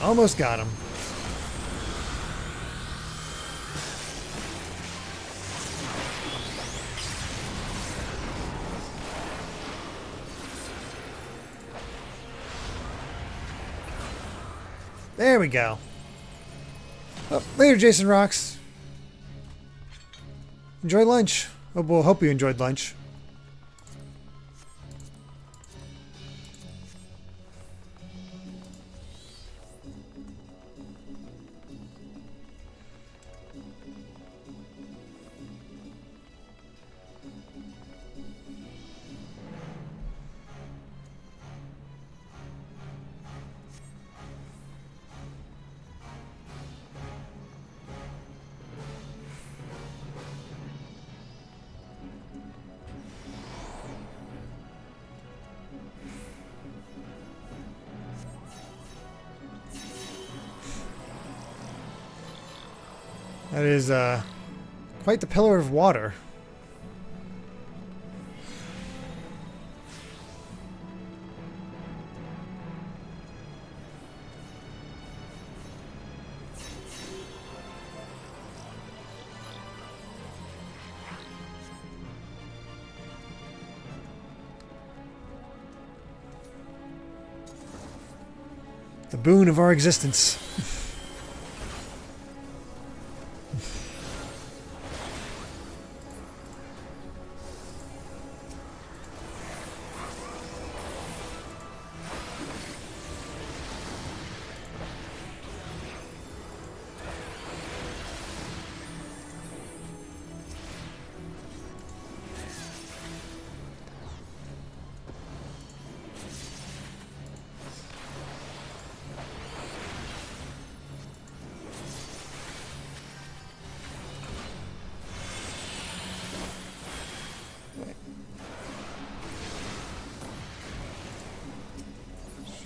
Almost got him. There we go. Oh, later, Jason Rocks. Enjoy lunch. Oh, well, hope you enjoyed lunch. That is quite the pillar of water. The boon of our existence.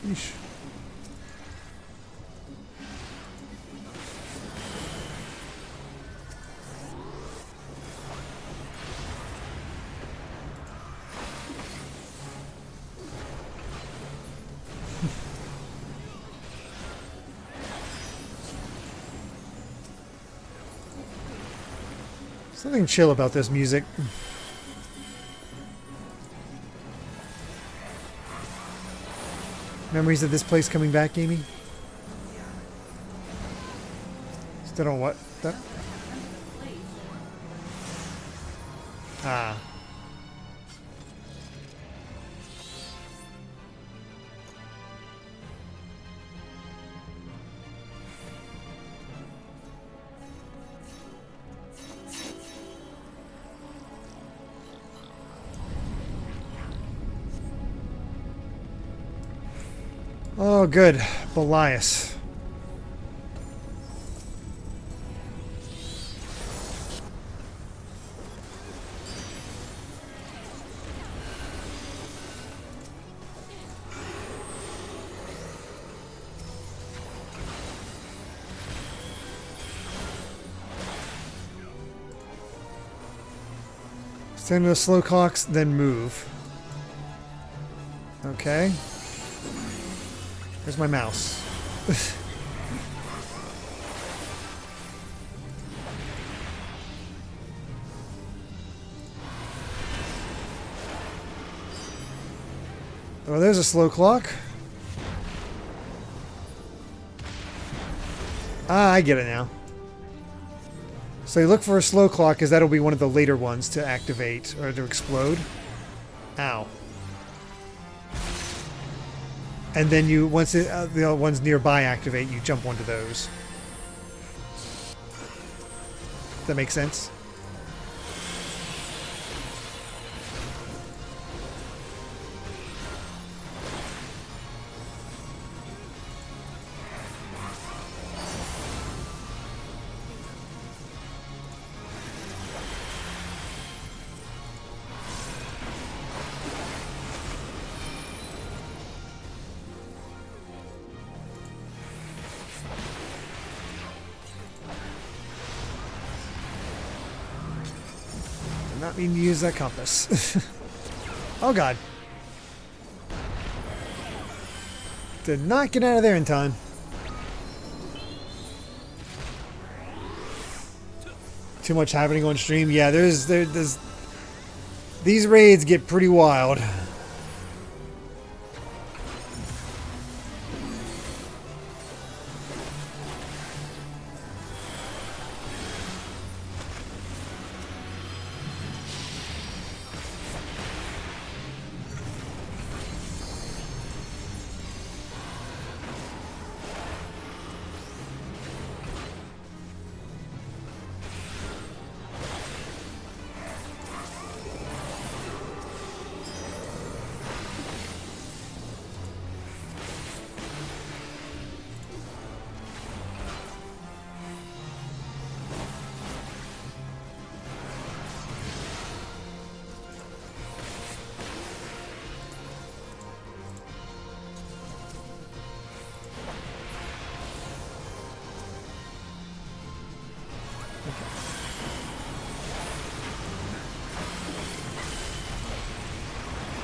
Yeesh. Something chill about this music. Memories of this place coming back, Amy? Still don't what? That? Ah. Oh, good. Belias. Send the slow clocks, then move. Okay. Where's my mouse? Oh, there's a slow clock. Ah, I get it now. So you look for a slow clock, because that'll be one of the later ones to activate or to explode. Ow. And then you, once it, the ones nearby activate, you jump onto those. Does that make sense? Not mean to use that compass. Oh god. Did not get out of there in time. Too much happening on stream. Yeah, there's these raids get pretty wild.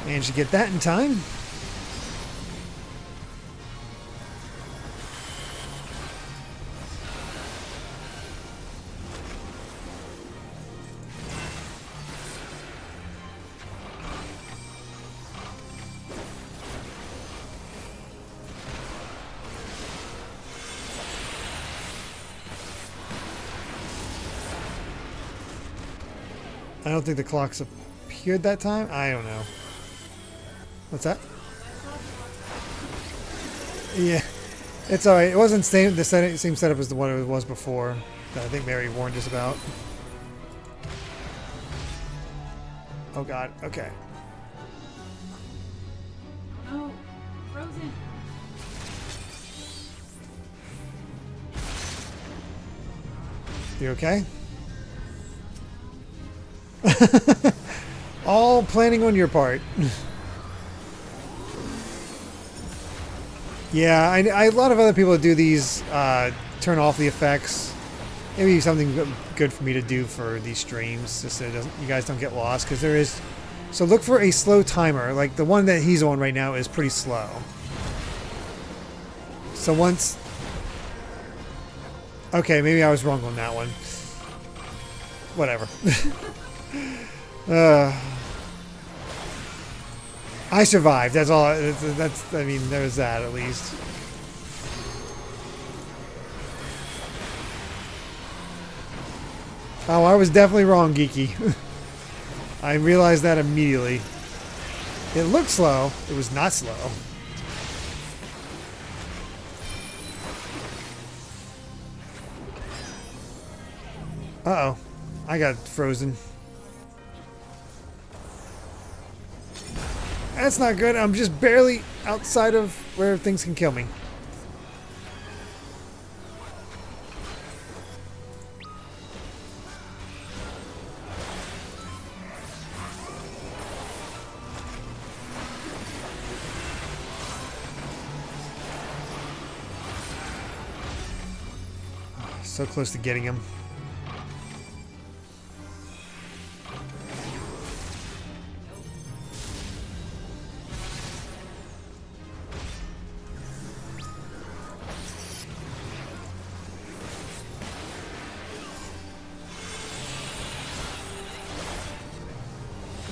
Managed to get that in time. I don't think the clocks appeared that time. I don't know. What's that? Yeah, it's alright. It wasn't the same setup as the one it was before that I think Mary warned us about. Oh god, okay. No, frozen. You okay? All planning on your part. Yeah, a lot of other people do these, turn off the effects. Maybe something good for me to do for these streams, just so you guys don't get lost, because there is... So look for a slow timer. Like, the one that he's on right now is pretty slow. So once... Okay, maybe I was wrong on that one. Whatever. I survived. That's all. I mean, there's that at least. Oh, I was definitely wrong, Geeky. I realized that immediately. It looked slow. It was not slow. Uh-oh. I got frozen. That's not good. I'm just barely outside of where things can kill me. So close to getting him.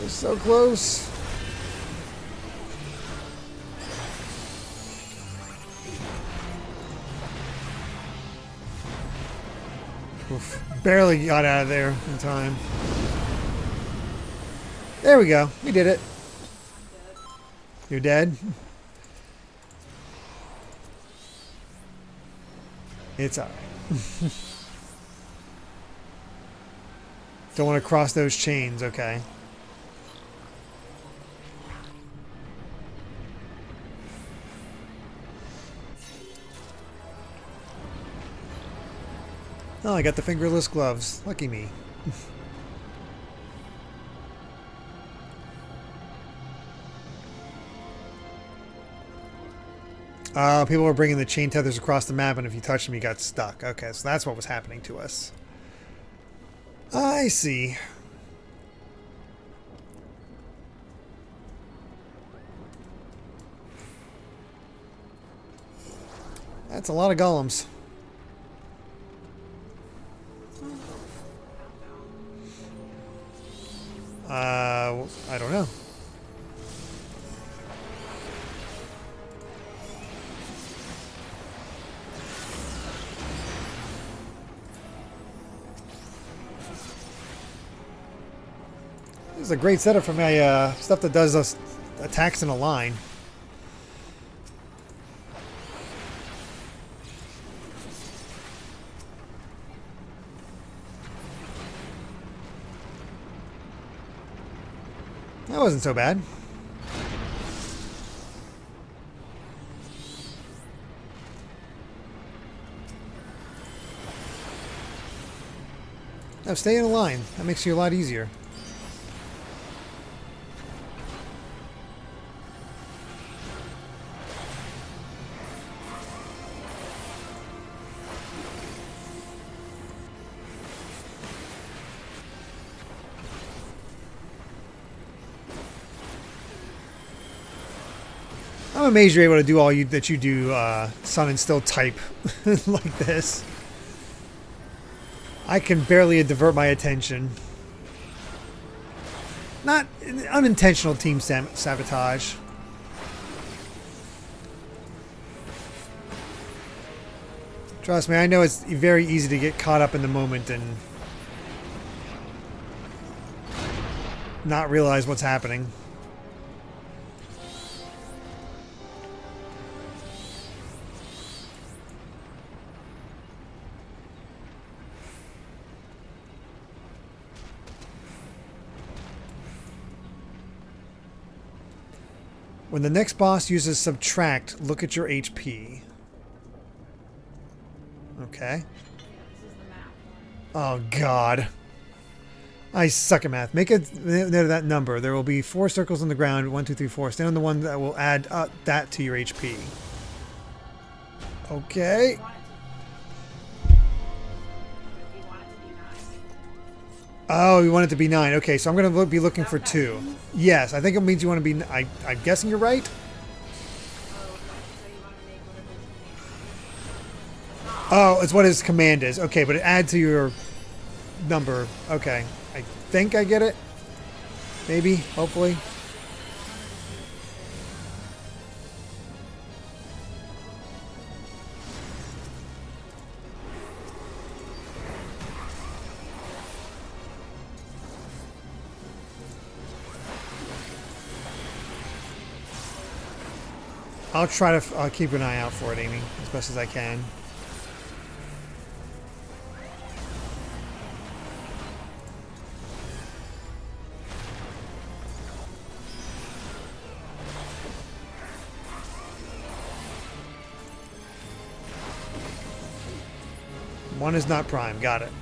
We're so close. Oof. Barely got out of there in time. There we go. We did it. You're dead? It's alright. Don't want to cross those chains, okay. Oh, I got the fingerless gloves. Lucky me. People were bringing the chain tethers across the map, and if you touched them, you got stuck. Okay, so that's what was happening to us. I see. That's a lot of golems. I don't know. This is a great setup for my stuff that does us attacks in a line. That wasn't so bad. Now stay in a line. That makes you a lot easier. I'm amazed you're able to do all that you do, Sun, and still type like this. I can barely divert my attention. Not unintentional team sabotage. Trust me, I know it's very easy to get caught up in the moment and not realize what's happening. When the next boss uses subtract, look at your HP. Okay. Oh, God. I suck at math. Make a note of that number. There will be 4 circles on the ground. 1, 2, 3, 4. Stand on the one that will add that to your HP. Okay. Oh, you want it to be 9. Okay, so I'm going to be looking for 2. Yes, I think it means you want to be... I'm guessing you're right. Oh, it's what his command is. Okay, but it adds to your number. Okay. I think I get it. Maybe. Hopefully. I'll keep an eye out for it, Amy, as best as I can. One is not prime. Got it.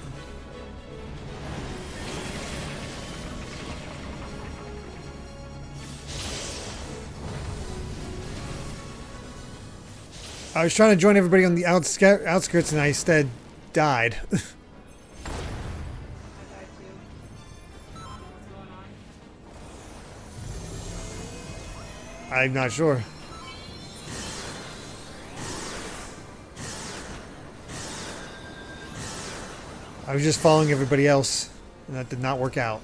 I was trying to join everybody on the outskirts and I instead died. I died too. I don't know what's going on. I'm not sure. I was just following everybody else, and that did not work out.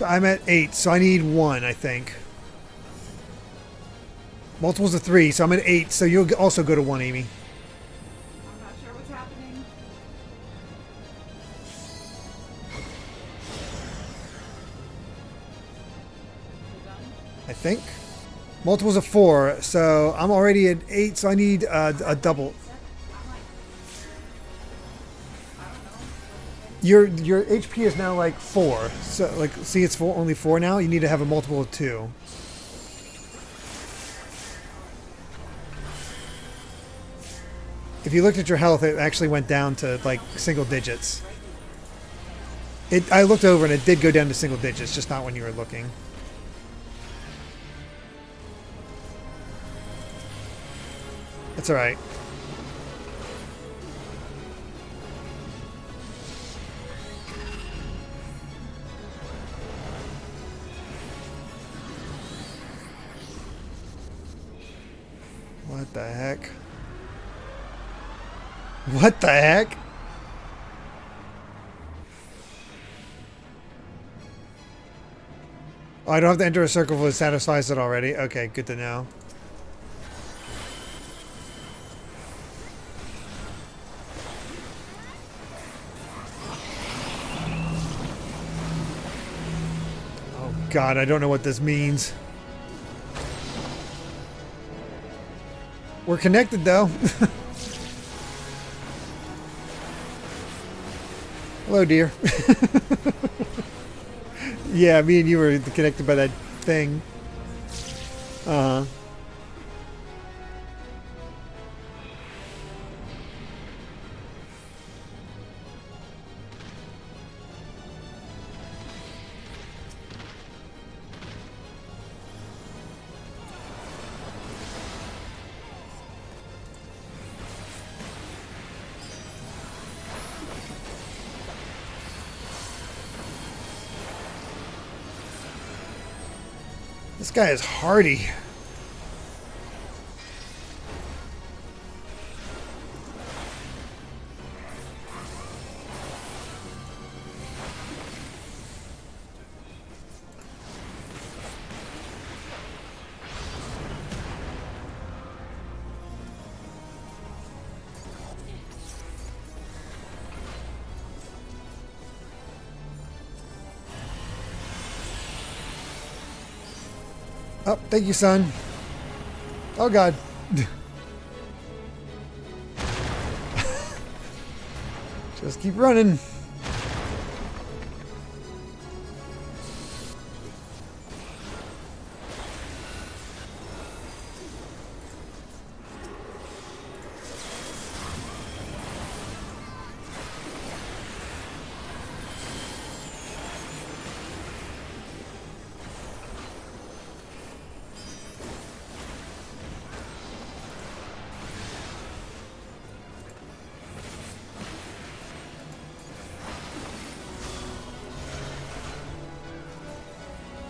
I'm at 8, so I need 1, I think. Multiples of 3, so I'm at 8, so you'll also go to 1, Amy. I'm not sure what's happening. You done? I think. Multiples of 4, so I'm already at 8, so I need a double. Your HP is now like 4. So like, see, it's only 4 now. You need to have a multiple of 2. If you looked at your health, it actually went down to like single digits. I looked over and it did go down to single digits, just not when you were looking. That's all right. What the heck? What the heck? Oh, I don't have to enter a circle if it satisfies it already. Okay, good to know. Oh God, I don't know what this means. We're connected though. Hello, dear. Yeah, me and you were connected by that thing. This guy is hardy. Oh, thank you, son. Oh, God. Just keep running.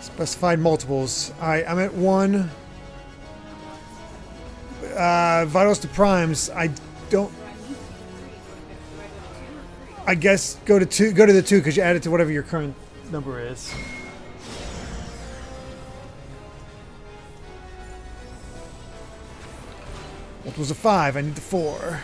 Specified multiples. Alright, I'm at 1. Vitals to primes. I don't. Do I need to be 3? Do I go to 2 or 3? I guess go to 2. Go to the 2 because you add it to whatever your current number is. Multiples of 5. I need the 4.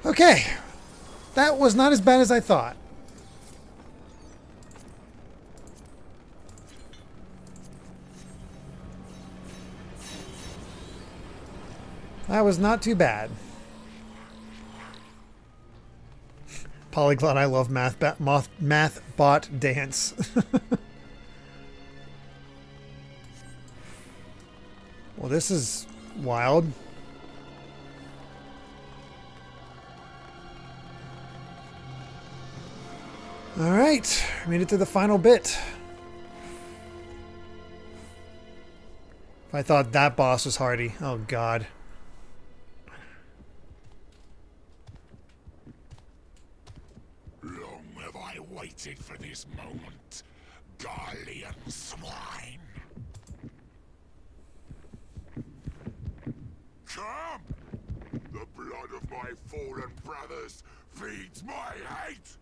Okay, that was not as bad as I thought. That was not too bad. Polyglot, I love math bot dance. Well, this is wild. All right, made it to the final bit. If I thought that boss was hardy, oh god. Long have I waited for this moment, Garlean swine. Come! The blood of my fallen brothers feeds my hate!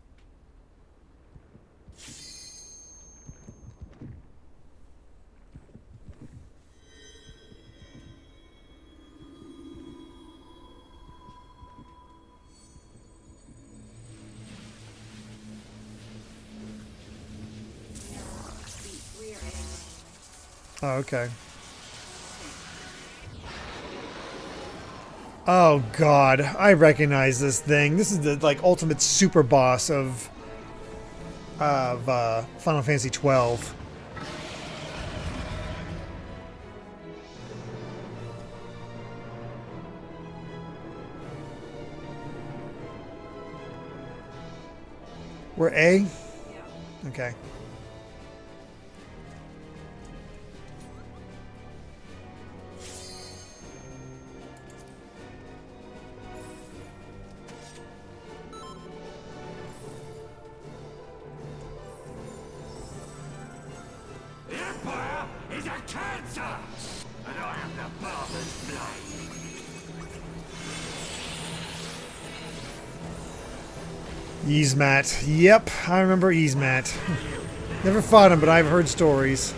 Oh, okay. Oh god, I recognize this thing. This is the like ultimate super boss of Final Fantasy XII. We're A? Yeah. Okay. Is a cancer! And I am the barber's blade. Yzmat. Yep, I remember Yzmat. Never fought him, but I've heard stories.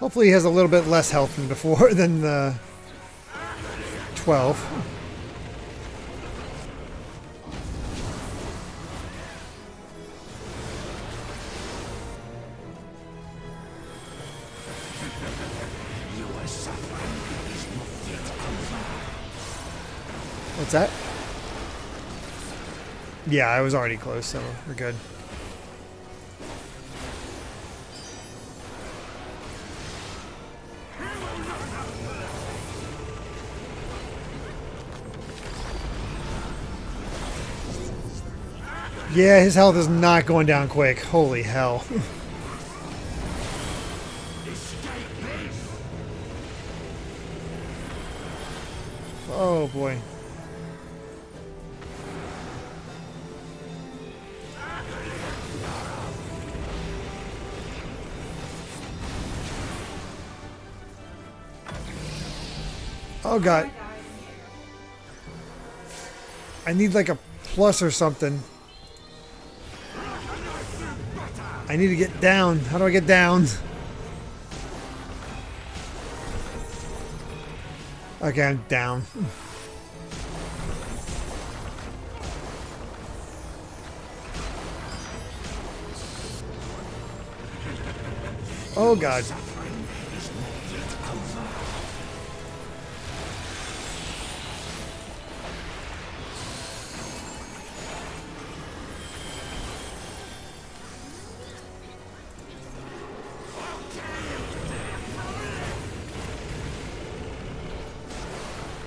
Hopefully he has a little bit less health than before, than the 12. What's that? Yeah, I was already close, so we're good. Yeah, his health is not going down quick. Holy hell. Oh boy. Oh god. I need like a plus or something. I need to get down. How do I get down? Okay, I'm down. Oh god.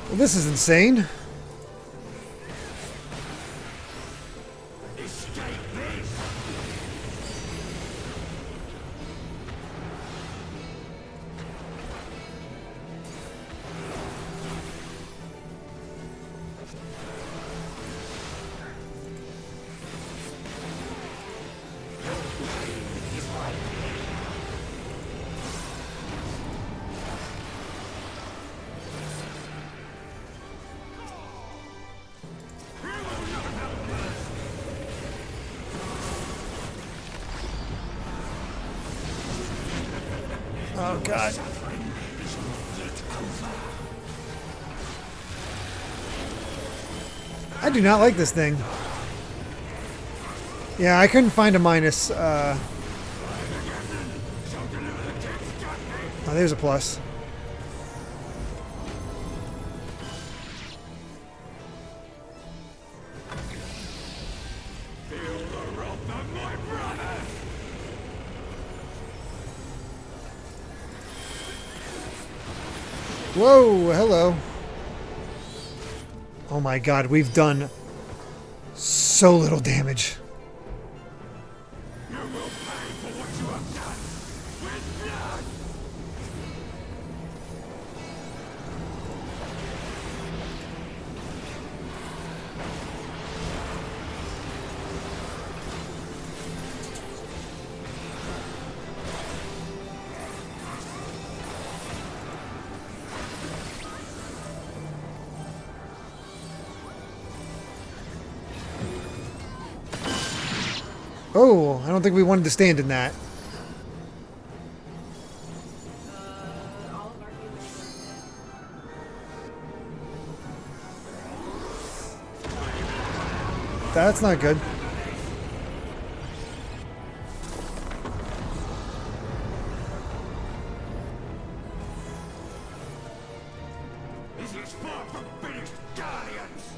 Well, this is insane. Oh god. I do not like this thing. Yeah, I couldn't find a minus. Oh, there's a plus. Whoa, hello. Oh my god, we've done so little damage. Oh, I don't think we wanted to stand in that. All of our healers are That's not good. This is far from finished, Guardians!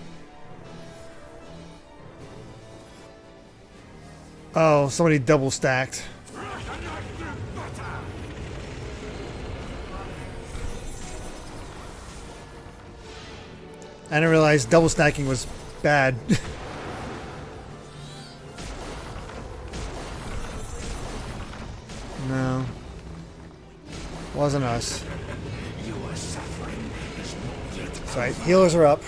Oh, somebody double stacked. I didn't realize double stacking was bad. No. Wasn't us. That's right, healers are up.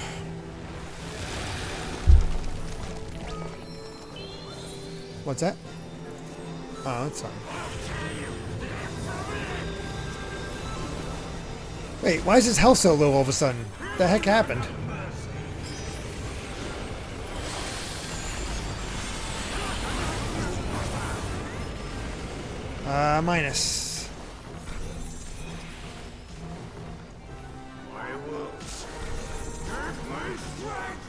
What's that? Oh, that's fine. Wait, why is his health so low all of a sudden? What the heck happened? Minus. My wolves, have my strength!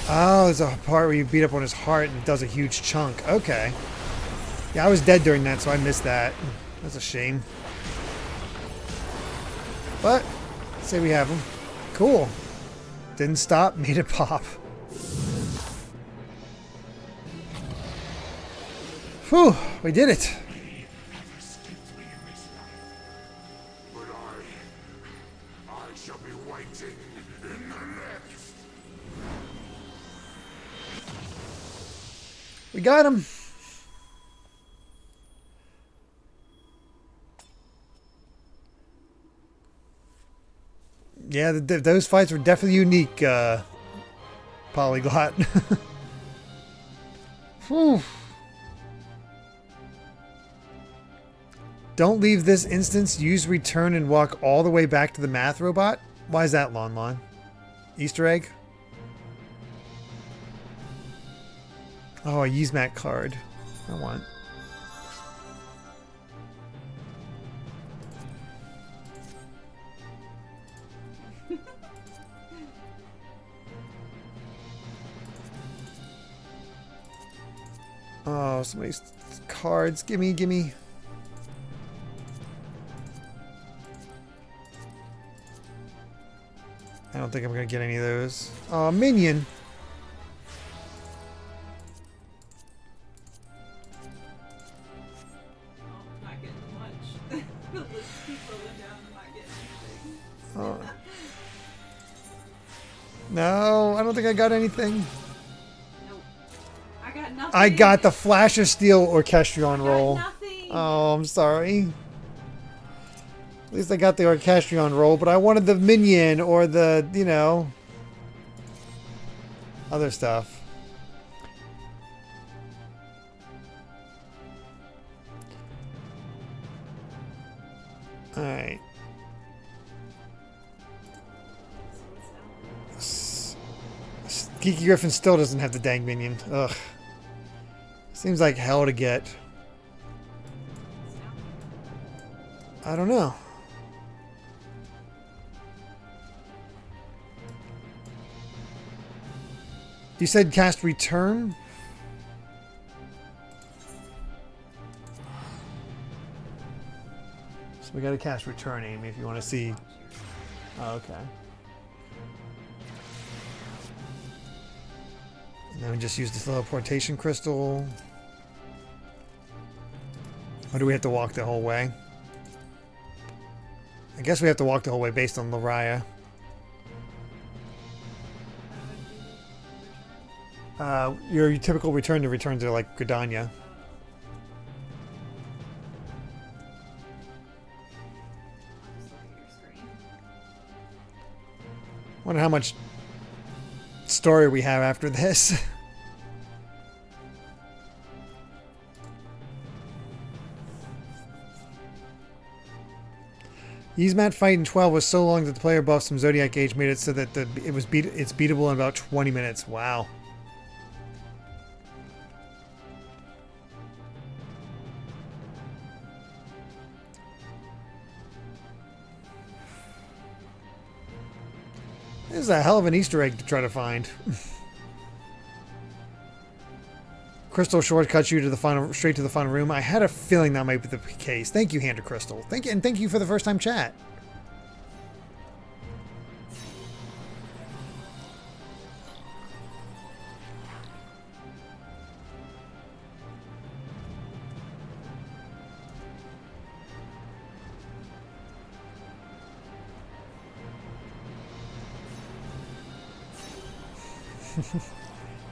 Oh, there's a part where you beat up on his heart and it does a huge chunk. Okay. Yeah, I was dead during that, so I missed that. That's a shame. But, say we have him. Cool. Didn't stop, made it pop. Whew, we did it. We got him. Yeah, those fights were definitely unique, Polyglot. Whew. Don't leave this instance. Use return and walk all the way back to the math robot. Why is that, Lon Lon? Easter egg? Oh, a Yzmat card. I want. Oh, somebody's cards. Gimme, gimme. I don't think I'm going to get any of those. Oh, minion. Oh, not getting much. The list keeps rolling down and not getting anything. Oh. No, I don't think I got anything. Nope. I got nothing. I got the Flash of Steel Orchestrion I roll. got nothing. Oh, I'm sorry. At least I got the Orchestrion roll, but I wanted the minion or the, you know, other stuff. Alright. Geeky Griffin still doesn't have the dang minion. Ugh. Seems like hell to get. I don't know. You said cast return? So we got to cast return, Amy, if you want to see. Oh, okay. And then we just use the teleportation crystal. Or do we have to walk the whole way? I guess we have to walk the whole way based on Lariah. Your typical return to return to like Gridania. Wonder how much story we have after this. Yzmat fight in 12 was so long that the player buffs from Zodiac Age made it so that it's beatable in about 20 minutes. Wow. This is a hell of an Easter egg to try to find. Crystal shortcuts you to the straight to the final room. I had a feeling that might be the case. Thank you, Hander Crystal. Thank you for the first time chat.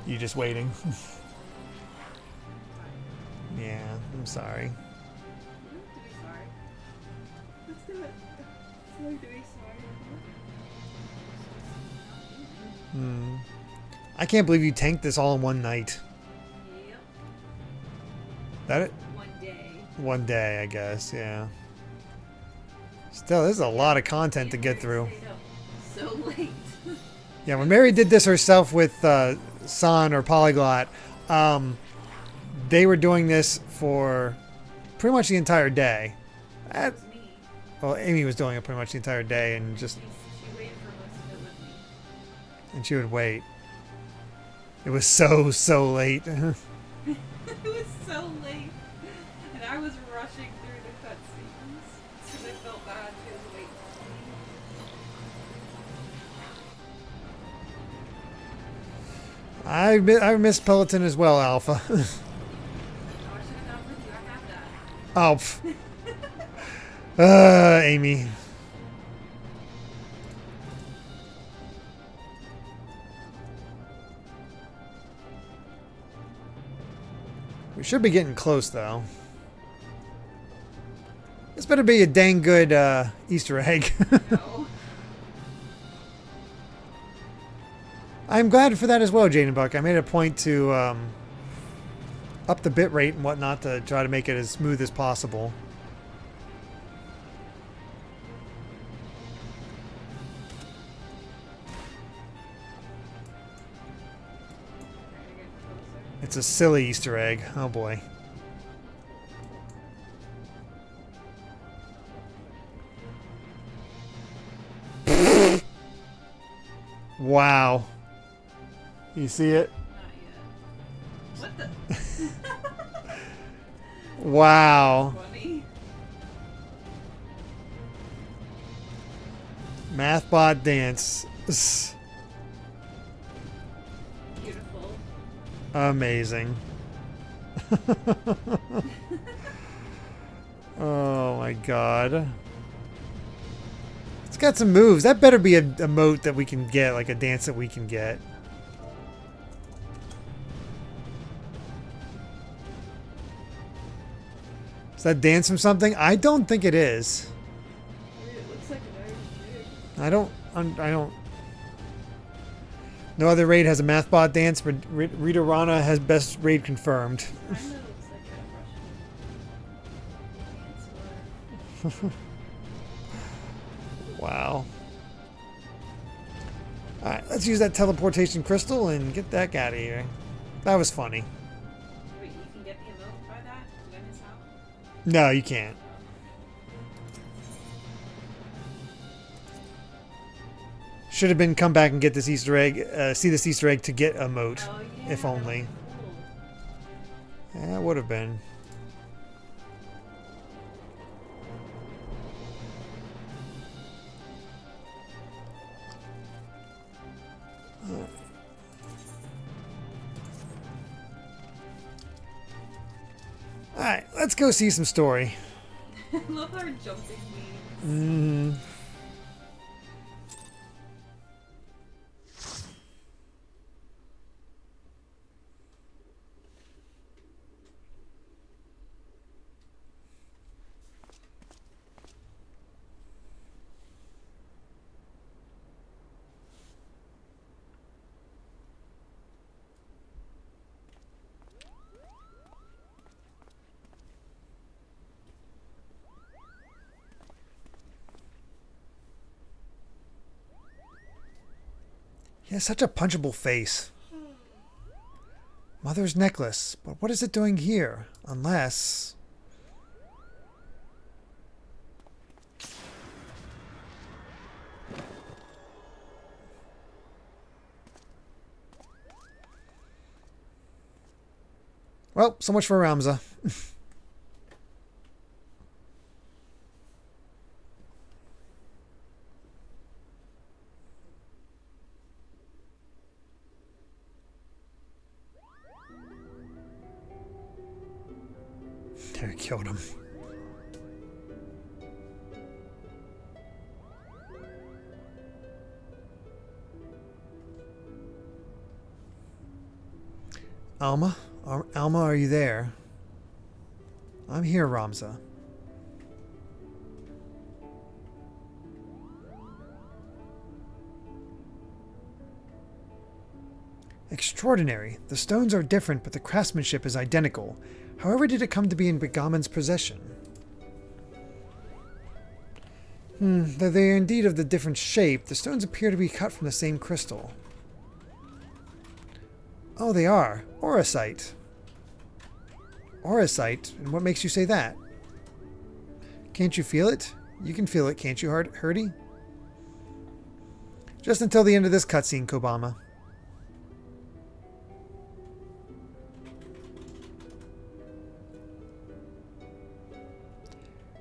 You just waiting. Yeah, I'm sorry. Let's do it. Let's do it. I can't believe you tanked this all in one night. Yep. That it? One day. One day, I guess, yeah. Still, this is a lot of content to get through. So late. Yeah, when Mary did this herself with San or Polyglot, they were doing this for pretty much the entire day. That was me. Well, Amy was doing it pretty much the entire day, and just She waited for most of it with me. and she would wait. It was so late. It was so late, and I was rushing through the cutscenes because I felt bad she was waiting for me. I miss Peloton as well, Alpha. Oh, I should have gone with you. I have that. Oh, Amy. We should be getting close, though. This better be a dang good Easter egg. No. I'm glad for that as well, Jaden Buck. I made a point to up the bit rate and whatnot to try to make it as smooth as possible. It's a silly Easter egg. Oh boy. Wow. You see it? Not yet. What the? Wow. Funny. Mathbot dance. Beautiful. Amazing. Oh my god. It's got some moves. That better be a mote that we can get, like a dance that we can get. Is that dance from something? I don't think it is. I mean, it looks like an Irish jig. I don't. No other raid has a Mathbot dance, but Rita Rana has best raid confirmed. Kinda looks like a Russian dance. Wow. Alright, let's use that teleportation crystal and get that out of here. That was funny. Wait, you can get the emote by that? Did I miss out? No, you can't. Should have been come back and get this Easter egg, see this Easter egg to get a mote, Oh, yeah, if only. cool. Yeah, it would have been. Alright, let's go see some story. I love our jumping memes. Mm. He has such a punchable face. Mother's necklace. But what is it doing here? Unless... Well, so much for Ramza. There, killed him. Alma? Alma, are you there? I'm here, Ramza. Extraordinary. The stones are different, but the craftsmanship is identical. However did it come to be in Begamon's possession? Though they are indeed of the different shape, the stones appear to be cut from the same crystal. Oh, they are. Auracite. Auracite? And what makes you say that? Can't you feel it? You can feel it, can't you, Hurdy? Just until the end of this cutscene, Kobama.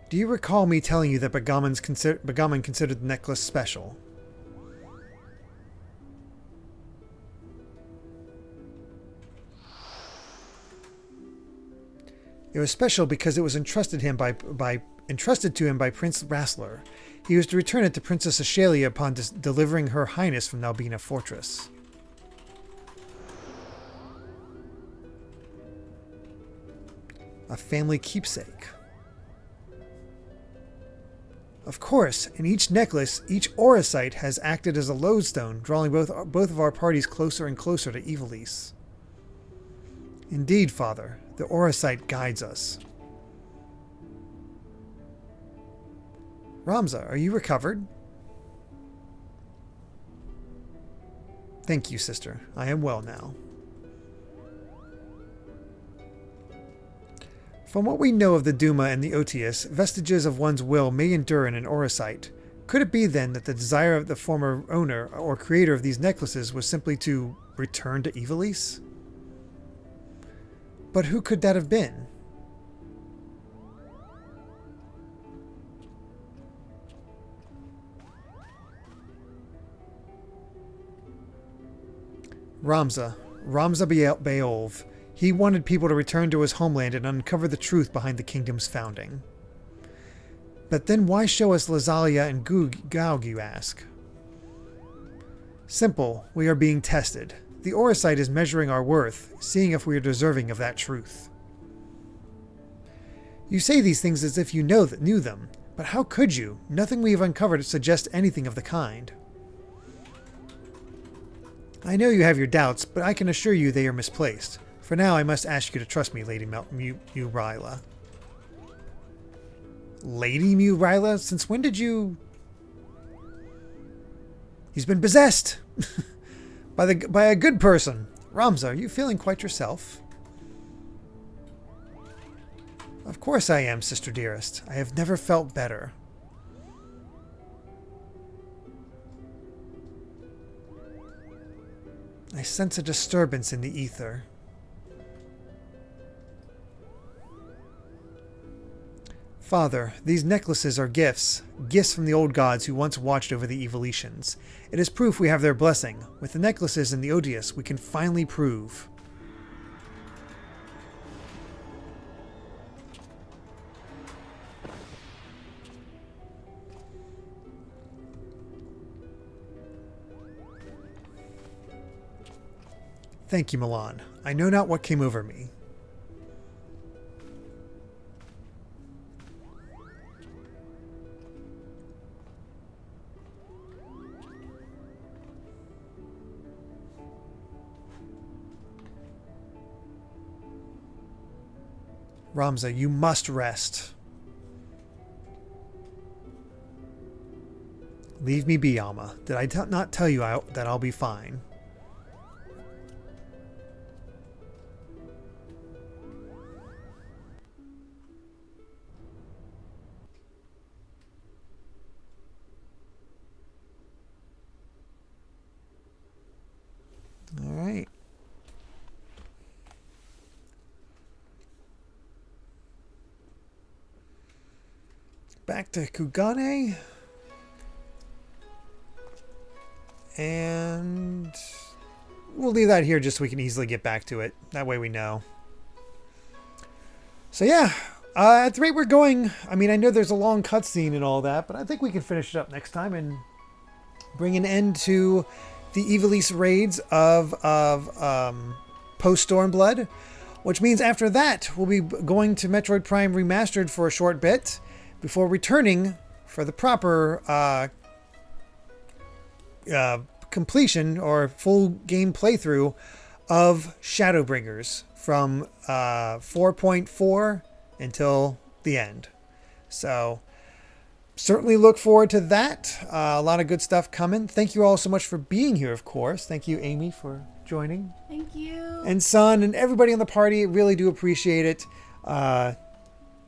Do you recall me telling you that Begamon considered the necklace special? It was special because it was entrusted to him by Prince Rassler. He was to return it to Princess Ashalia upon delivering Her Highness from Nalbina Fortress. A family keepsake. Of course, in each necklace, each aura site has acted as a lodestone, drawing both of our parties closer and closer to Ivalice. Indeed, Father, the aura site guides us. Ramza, are you recovered? Thank you, sister. I am well now. From what we know of the Duma and the Otius, vestiges of one's will may endure in an aura site. Could it be then that the desire of the former owner or creator of these necklaces was simply to return to Ivalice? But who could that have been? Ramza Beolv. He wanted people to return to his homeland and uncover the truth behind the kingdom's founding. But then why show us Lazalia and Gaug, you ask? Simple, we are being tested. The aura site is measuring our worth, seeing if we are deserving of that truth. You say these things as if you knew them, but how could you? Nothing we have uncovered suggests anything of the kind. I know you have your doubts, but I can assure you they are misplaced. For now, I must ask you to trust me, Lady Murayla. Lady Murayla? Since when did you... He's been possessed! by a good person. Ramza, are you feeling quite yourself? Of course I am, sister dearest. I have never felt better. I sense a disturbance in the ether. Father, these necklaces are gifts from the old gods who once watched over the Evilicians. It is proof we have their blessing. With the necklaces and the Odious, we can finally prove. Thank you, Milan. I know not what came over me. Ramza, you must rest. Leave me be, Alma. Did I not tell you that I'll be fine? All right. Back to Kugane. And we'll leave that here just so we can easily get back to it. That way we know. So yeah, at the rate we're going, I mean, I know there's a long cutscene and all that, but I think we can finish it up next time and bring an end to the Ivalice raids of post Stormblood, which means after that we'll be going to Metroid Prime Remastered for a short bit before returning for the proper completion or full game playthrough of Shadowbringers from 4.4 until the end. So certainly look forward to that. A lot of good stuff coming. Thank you all so much for being here, of course. Thank you, Amy, for joining. Thank you. And Son and everybody on the party. Really do appreciate it.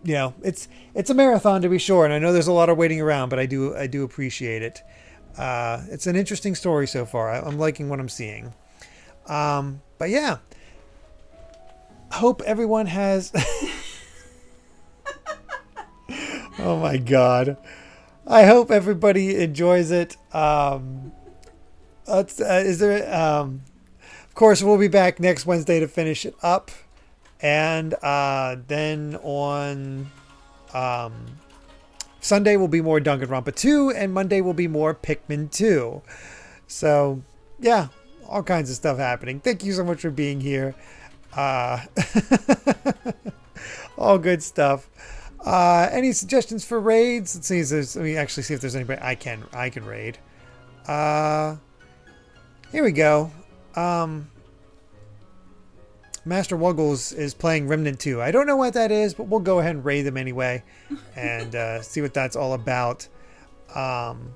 You know, it's a marathon to be sure, and I know there's a lot of waiting around, but I do appreciate it. It's an interesting story so far. I'm liking what I'm seeing. But yeah, hope everyone has. Oh my God. I hope everybody enjoys it. Of course, we'll be back next Wednesday to finish it up. And then on Sunday will be more Danganronpa 2, and Monday will be more Pikmin 2. So, yeah, all kinds of stuff happening. Thank you so much for being here. All All good stuff. Any suggestions for raids? Let's see. Let me actually see if there's anybody I can raid. Here we go. Master Wuggles is playing Remnant 2. I don't know what that is, but we'll go ahead and raid them anyway and see what that's all about. And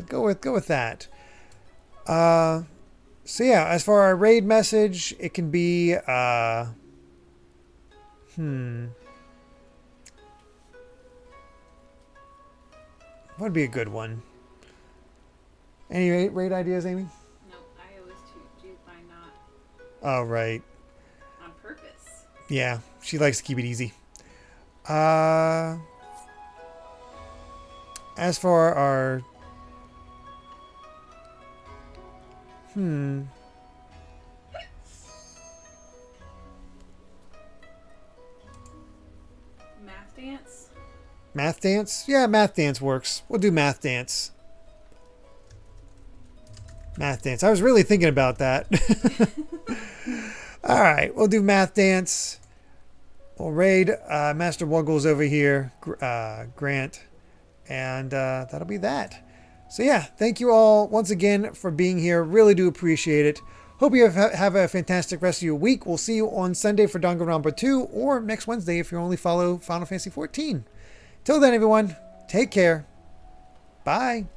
go with that. So yeah, as for our raid message, it can be what would be a good one? Any raid ideas, Amy? No, I always choose by not. Oh, right. On purpose. Yeah, she likes to keep it easy. As for our... Math dance? Math dance? Yeah, math dance works. We'll do math dance. Math dance. I was really thinking about that. All right, we'll do math dance. We'll raid Master Wuggles over here, Grant, and that'll be that. So yeah, thank you all once again for being here. Really do appreciate it. Hope you have a fantastic rest of your week. We'll see you on Sunday for Danganronpa 2 or next Wednesday if you only follow Final Fantasy XIV. Till then, everyone, take care. Bye.